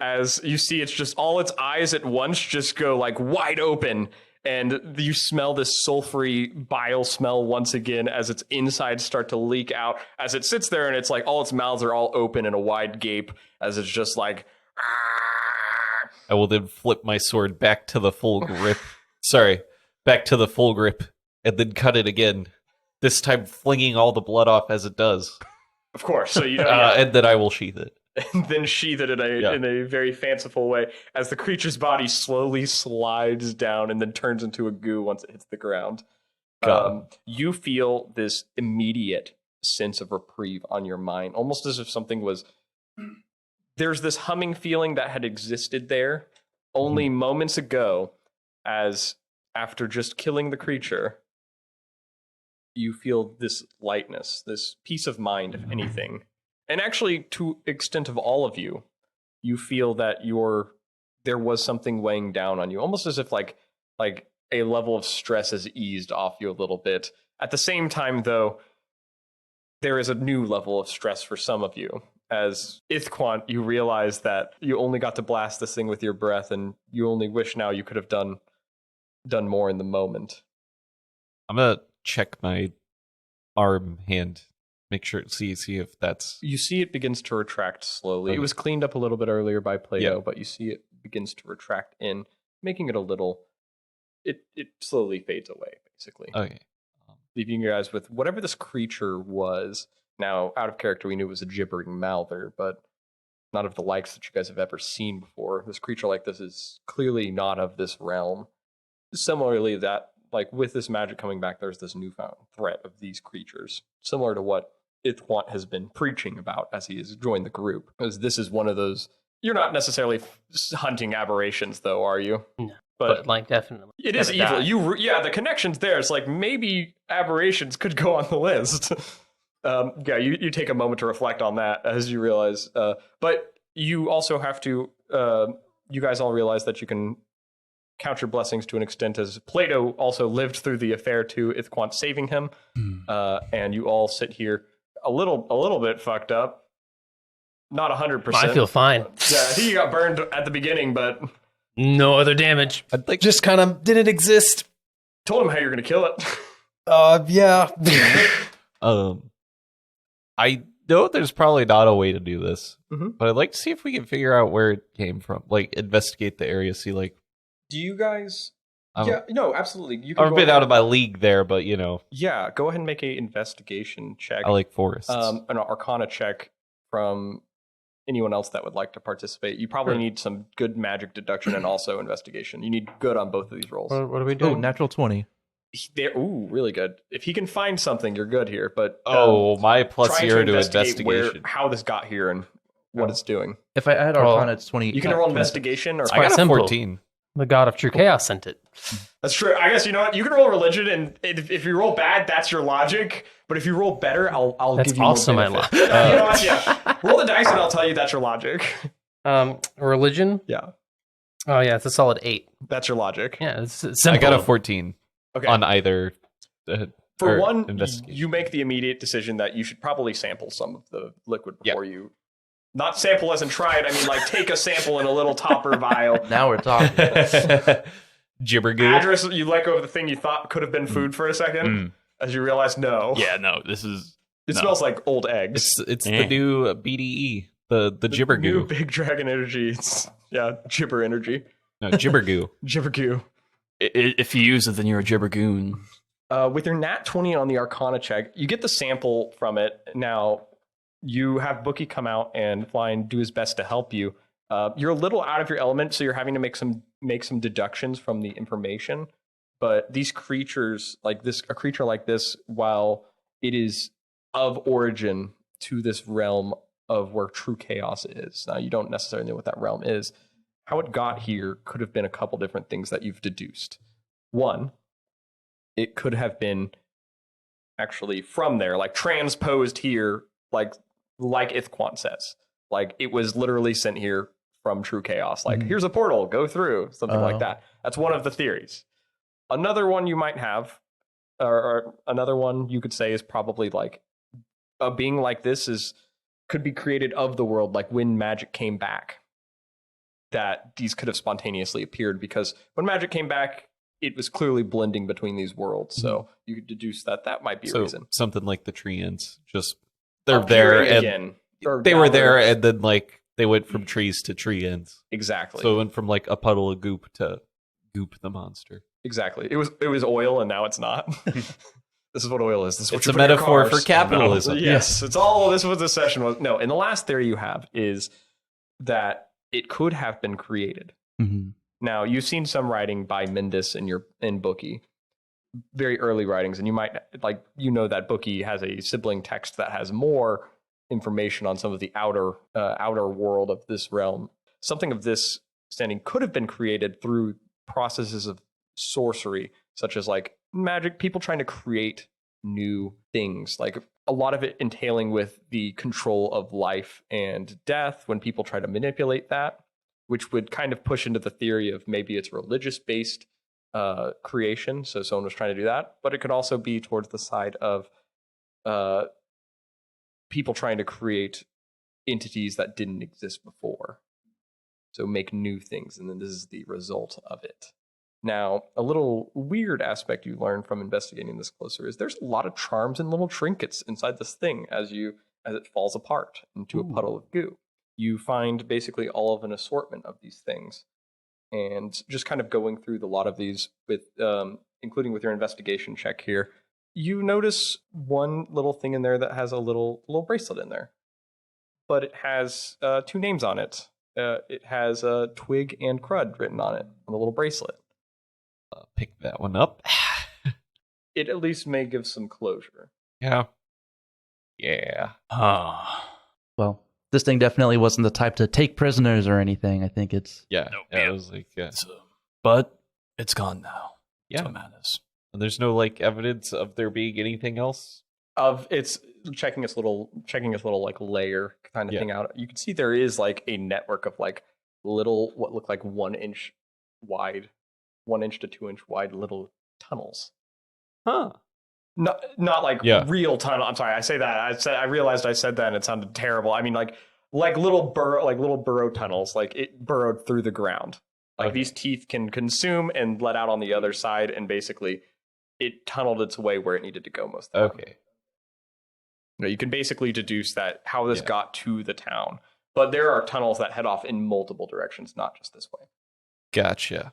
As you see, it's just all its eyes at once just go like wide open, and you smell this sulfury bile smell once again as its insides start to leak out as it sits there, and it's like all its mouths are all open in a wide gape as it's just like. I will then flip my sword back to the full grip. Back to the full grip, and then cut it again. This time flinging all the blood off as it does. Of course, so you and then I will sheath it. And then sheath it in a very fanciful way as the creature's body slowly slides down and then turns into a goo once it hits the ground. You feel this immediate sense of reprieve on your mind, almost as if something was... There's this humming feeling that had existed there only moments ago, as after just killing the creature, you feel this lightness, this peace of mind, if anything. And actually, to extent of all of you, you feel that there was something weighing down on you, almost as if like a level of stress has eased off you a little bit. At the same time, though, there is a new level of stress for some of you. As Ithquant, you realize that you only got to blast this thing with your breath, and you only wish now you could have done more in the moment. I'm gonna check my arm hand. Make sure see if that's... You see it begins to retract slowly. Okay. It was cleaned up a little bit earlier by Plato, but you see it begins to retract in, making it a little... It slowly fades away, basically. Okay. Leaving you guys with whatever this creature was. Now, out of character, we knew it was a gibbering mouther, but not of the likes that you guys have ever seen before. This creature like this is clearly not of this realm. Similarly, that like with this magic coming back, there's this newfound threat of these creatures, similar to what Ithquant has been preaching about as he has joined the group. Because this is one of those. You're not necessarily hunting aberrations, though, are you? No, but like definitely, it is gotta evil. die. The connection's there. It's like maybe aberrations could go on the list. You take a moment to reflect on that as you realize. But you also have to. You guys all realize that you can count your blessings to an extent, as Plato also lived through the affair to Ithquant saving him, and you all sit here a little bit fucked up, not 100%. I feel fine. Yeah, I think you got burned at the beginning, but No other damage. I'd like Just kind of didn't exist. Told him how you're going to kill it. Yeah. I know there's probably not a way to do this, Mhm. but I'd like to see if we can figure out where it came from. Like, investigate the area, see, like... Do you guys... I Yeah, don't- no, absolutely. You can I've go been ahead- out of my league there, but, you know, Yeah, go ahead and make a investigation check. I like forests. An Arcana check from anyone else that would like to participate. You probably need some good magic deduction and also investigation. You need good on both of these rolls. What are we Oh, doing? natural 20. Ooh, really good. If he can find something, you're good here. But my plus trying 0 to investigate investigation. how this got here and what it's doing. If I add Well, Arcana, it's 20. You can roll investigation or I got a simple. 14. The god of true chaos sent it. That's true. I guess you know what? You can roll religion, and if you roll bad, that's your logic. But if you roll better, I'll That's give you also more my benefit. You know what? Yeah. Roll the dice, and I'll tell you that's your logic. Religion. Yeah, Oh yeah, it's a solid 8. that's your logic. Yeah, it's I simple. got a 14 Okay. on either. For or one, investigation. you make the immediate decision that you should probably sample some of the liquid before you. Not sample as in try it. I mean, like take a sample in a little topper vial. Now we're talking. Gibbergoo. Address, you let go of the thing you thought could have been food for a second, as you realize no. Yeah, no, this is... It no. smells like old eggs. It's Eh. the new BDE, the New Gibbergoo. big dragon energy. It's, gibber energy. No, Gibbergoo. Gibbergoo. If you use it, then you're a gibbergoon. With your nat 20 on the Arcana check, you get the sample from it. Now, you have Bookie come out and fly and do his best to help you. You're a little out of your element, so you're having to make some deductions from the information. But these creatures, like this, a creature like this, while it is of origin to this realm of where true chaos is. Now, you don't necessarily know what that realm is. How it got here could have been a couple different things that you've deduced. One, it could have been actually from there, like transposed here, like Ithquant says. Like it was literally sent here from true chaos. Like, here's a portal, go through, something like that. That's one of the theories. Another one you might have, or another one you could say is probably like a being like this could be created of the world, like when magic came back. That these could have spontaneously appeared because when magic came back, it was clearly blending between these worlds. So you could deduce that might be a reason. Something like the tree ants. Just they're Appearing there and again. Or they were gathered. there and then like they went from trees to tree ants. Exactly. So it went from like a puddle of goop to Goop the monster. Exactly. It was oil and now it's not. This is what oil is. This is what It's you a put in your metaphor for cars. capitalism. Yes, it's all. This is what this session was. No, and the last theory you have is that it could have been created. Mhm. Now you've seen some writing by Mendis in Bookie, very early writings, and you might that Bookie has a sibling text that has more information on some of the outer world of this realm. Something of this standing could have been created through processes of sorcery, such as like magic, people trying to create new things, like a lot of it entailing with the control of life and death when people try to manipulate that, which would kind of push into the theory of maybe it's religious based creation. So someone was trying to do that, but it could also be towards the side of people trying to create entities that didn't exist before. So make new things, and then this is the result of it. Now, a little weird aspect you learn from investigating this closer is there's a lot of charms and little trinkets inside this thing as it falls apart into a puddle of goo. You find basically all of an assortment of these things, and just kind of going through a lot of these with, including with your investigation check here, you notice one little thing in there that has a little bracelet in there, but it has two names on it. It has Twig and Crud written on it on the little bracelet. Pick that one up. It at least may give some closure. Yeah. Well, this thing definitely wasn't the type to take prisoners or anything. I think it's... Yeah. Nope, Yeah, yeah. it was like, yeah. But it's gone now. Yeah. That's what matters. And there's no like evidence of there being anything else. Of it's checking its little like layer kind of Yeah. thing out. You can see there is like a network of like little what look like 1 inch wide, 1 inch to 2 inch wide little tunnels. Huh. Not like Yeah. real tunnel. I'm sorry, I say that. I realized I said that and it sounded terrible. I mean like little burrow tunnels, like it burrowed through the ground. Like these teeth can consume and let out on the other side, and basically it tunneled its way where it needed to go most of the time. Okay. You can basically deduce that how this got to the town. But there are tunnels that head off in multiple directions, not just this way. Gotcha.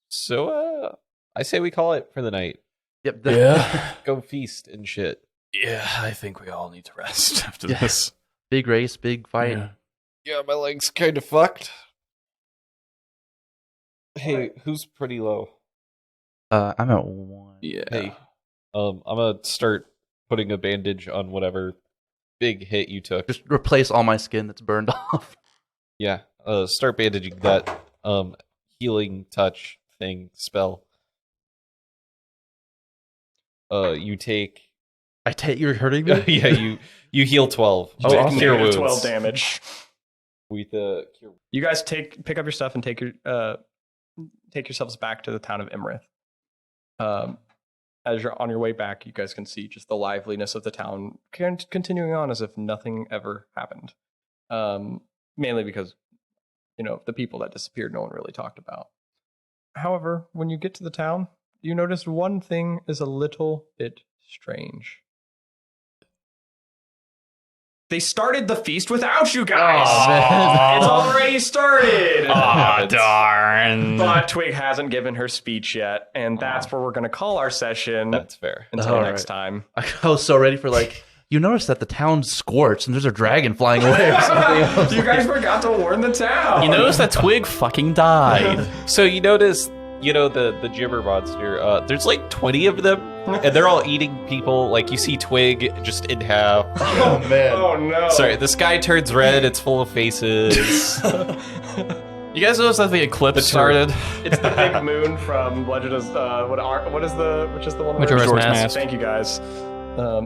So, I say we call it for the night. Yep. Yeah. Go feast and shit. Yeah, I think we all need to rest after this. Big race, big fight. Yeah. Yeah, my leg's kind of fucked. Hey, who's pretty low? I'm at 1. Yeah. Hey, I'm gonna start putting a bandage on whatever big hit you took. Just replace all my skin that's burned off. Yeah, start bandaging that healing touch thing spell. You take. You're hurting me? Yeah, you heal 12. Oh, awesome. Cure Negative wounds 12 damage. with cure. You guys pick up your stuff and take yourselves back to the town of Imrith. As you're on your way back, you guys can see just the liveliness of the town continuing on as if nothing ever happened. Mainly because, the people that disappeared, no one really talked about. However, when you get to the town, you notice one thing is a little bit strange. They started the feast without you guys. It's already started. Aw, darn. But Twig hasn't given her speech yet, and that's where we're going to call our session That's fair. until All next right. time. I was so ready for you notice that the town's scorched and there's a dragon flying away or something. You guys forgot to warn the town. You notice that Twig fucking died. So you notice, the gibber monster, there's like 20 of them, and they're all eating people. Like, you see Twig just in half. Oh, man. Oh no. Sorry, the sky turns red, it's full of faces. You guys notice that the eclipse started? It's the big moon from Legend of which is the one? Majora's Majora's Mask. Mask. Thank you guys.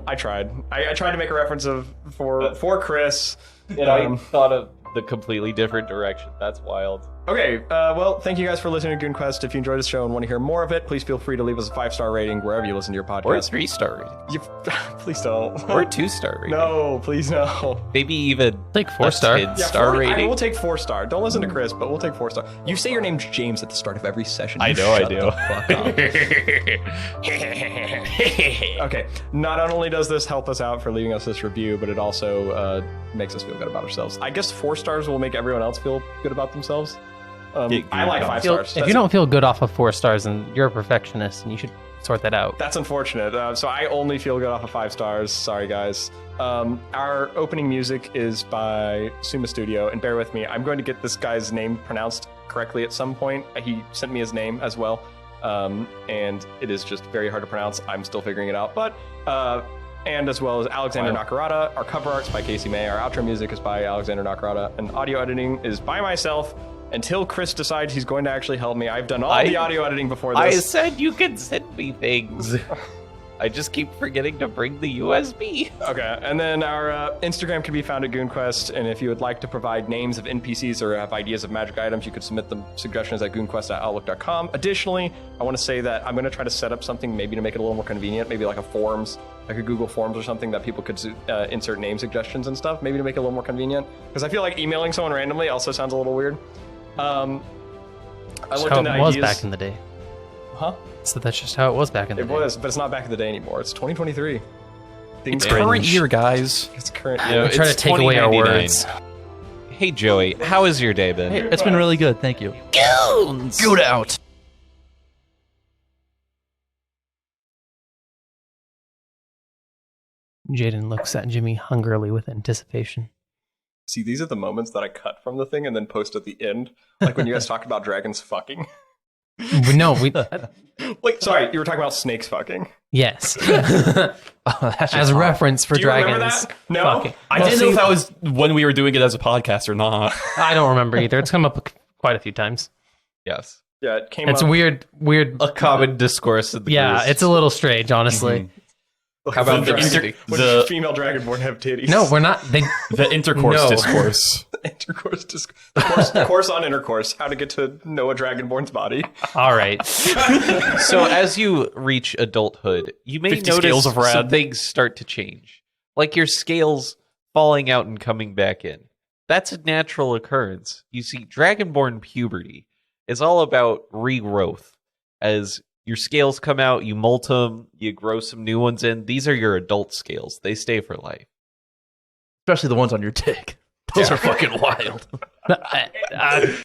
I tried. I tried to make a reference for Chris. And I thought of the completely different direction. That's wild. Okay, well, thank you guys for listening to Goon Quest. If you enjoyed the show and want to hear more of it, please feel free to leave us a 5-star rating wherever you listen to your podcast. Or a 3-star rating. Please don't. Or a 2-star rating. No, please no. Maybe even Like 4-star. a 10-star I rating. will take 4-star. Don't listen to Chris, but we'll take 4-star. You say your name's James at the start of every session. I You know I shut do. the fuck up. Okay, not only does this help us out for leaving us this review, but it also makes us feel good about ourselves. I guess 4 stars will make everyone else feel good about themselves. I like 5 stars. If you don't feel good off of 4 stars, then you're a perfectionist, and you should sort that out. That's unfortunate. So I only feel good off of 5 stars. Sorry, guys. Our opening music is by Soomastudio, and bear with me. I'm going to get this guy's name pronounced correctly at some point. He sent me his name as well, and it is just very hard to pronounce. I'm still figuring it out, but and as well as Alexander Nakarada. Our cover art's by Casey May. Our outro music is by Alexander Nakarada, and audio editing is by myself. Until Chris decides he's going to actually help me. I've done all the audio editing before this. I said you can send me things. I just keep forgetting to bring the USB. Okay, and then our Instagram can be found at GoonQuest, and if you would like to provide names of NPCs or have ideas of magic items, you could submit them suggestions at goonquest@outlook.com. Additionally, I want to say that I'm going to try to set up something maybe to make it a little more convenient, maybe like a forms, like a Google Forms or something that people could insert name suggestions and stuff, maybe to make it a little more convenient, because I feel like emailing someone randomly also sounds a little weird. I That's looked how into it was ideas. back in the day. Huh? So that's just how it was back in the It day. was, but it's not back in the day anymore. It's 2023. It's Things current year, guys. It's current You year. know, Try to it's take away our 2099. words. Hey, Joey, how has your day been? Hey, it's been really good, thank you. Goons! Good out. Jayden looks at Jimmy hungrily with anticipation. See, these are the moments that I cut from the thing and then post at the end. Like when you guys talked about dragons fucking. No, we. Wait, sorry, you were talking about snakes fucking. Yes. Oh, that's As a reference for Do you remember dragons. that? No? Fucking. I Well, didn't see, know if that was when we were doing it as a podcast or not. I don't remember either. It's come up quite a few times. Yes. Yeah, it came It's up. weird. A common discourse in the Yeah, Goons. it's a little strange, honestly. Like, How about when the dragon- inter- when the- female dragonborn have titties? No, we're not. They. The intercourse No. discourse. Intercourse. The course on intercourse. How to get to know a dragonborn's body. All right. So as you reach adulthood, you may 50 notice scales of red. some things start to change. Like your scales falling out and coming back in. That's a natural occurrence. You see, dragonborn puberty It's all about regrowth. As your scales come out, you molt them, you grow some new ones in. These are your adult scales. They stay for life. Especially the ones on your dick. Those are fucking wild.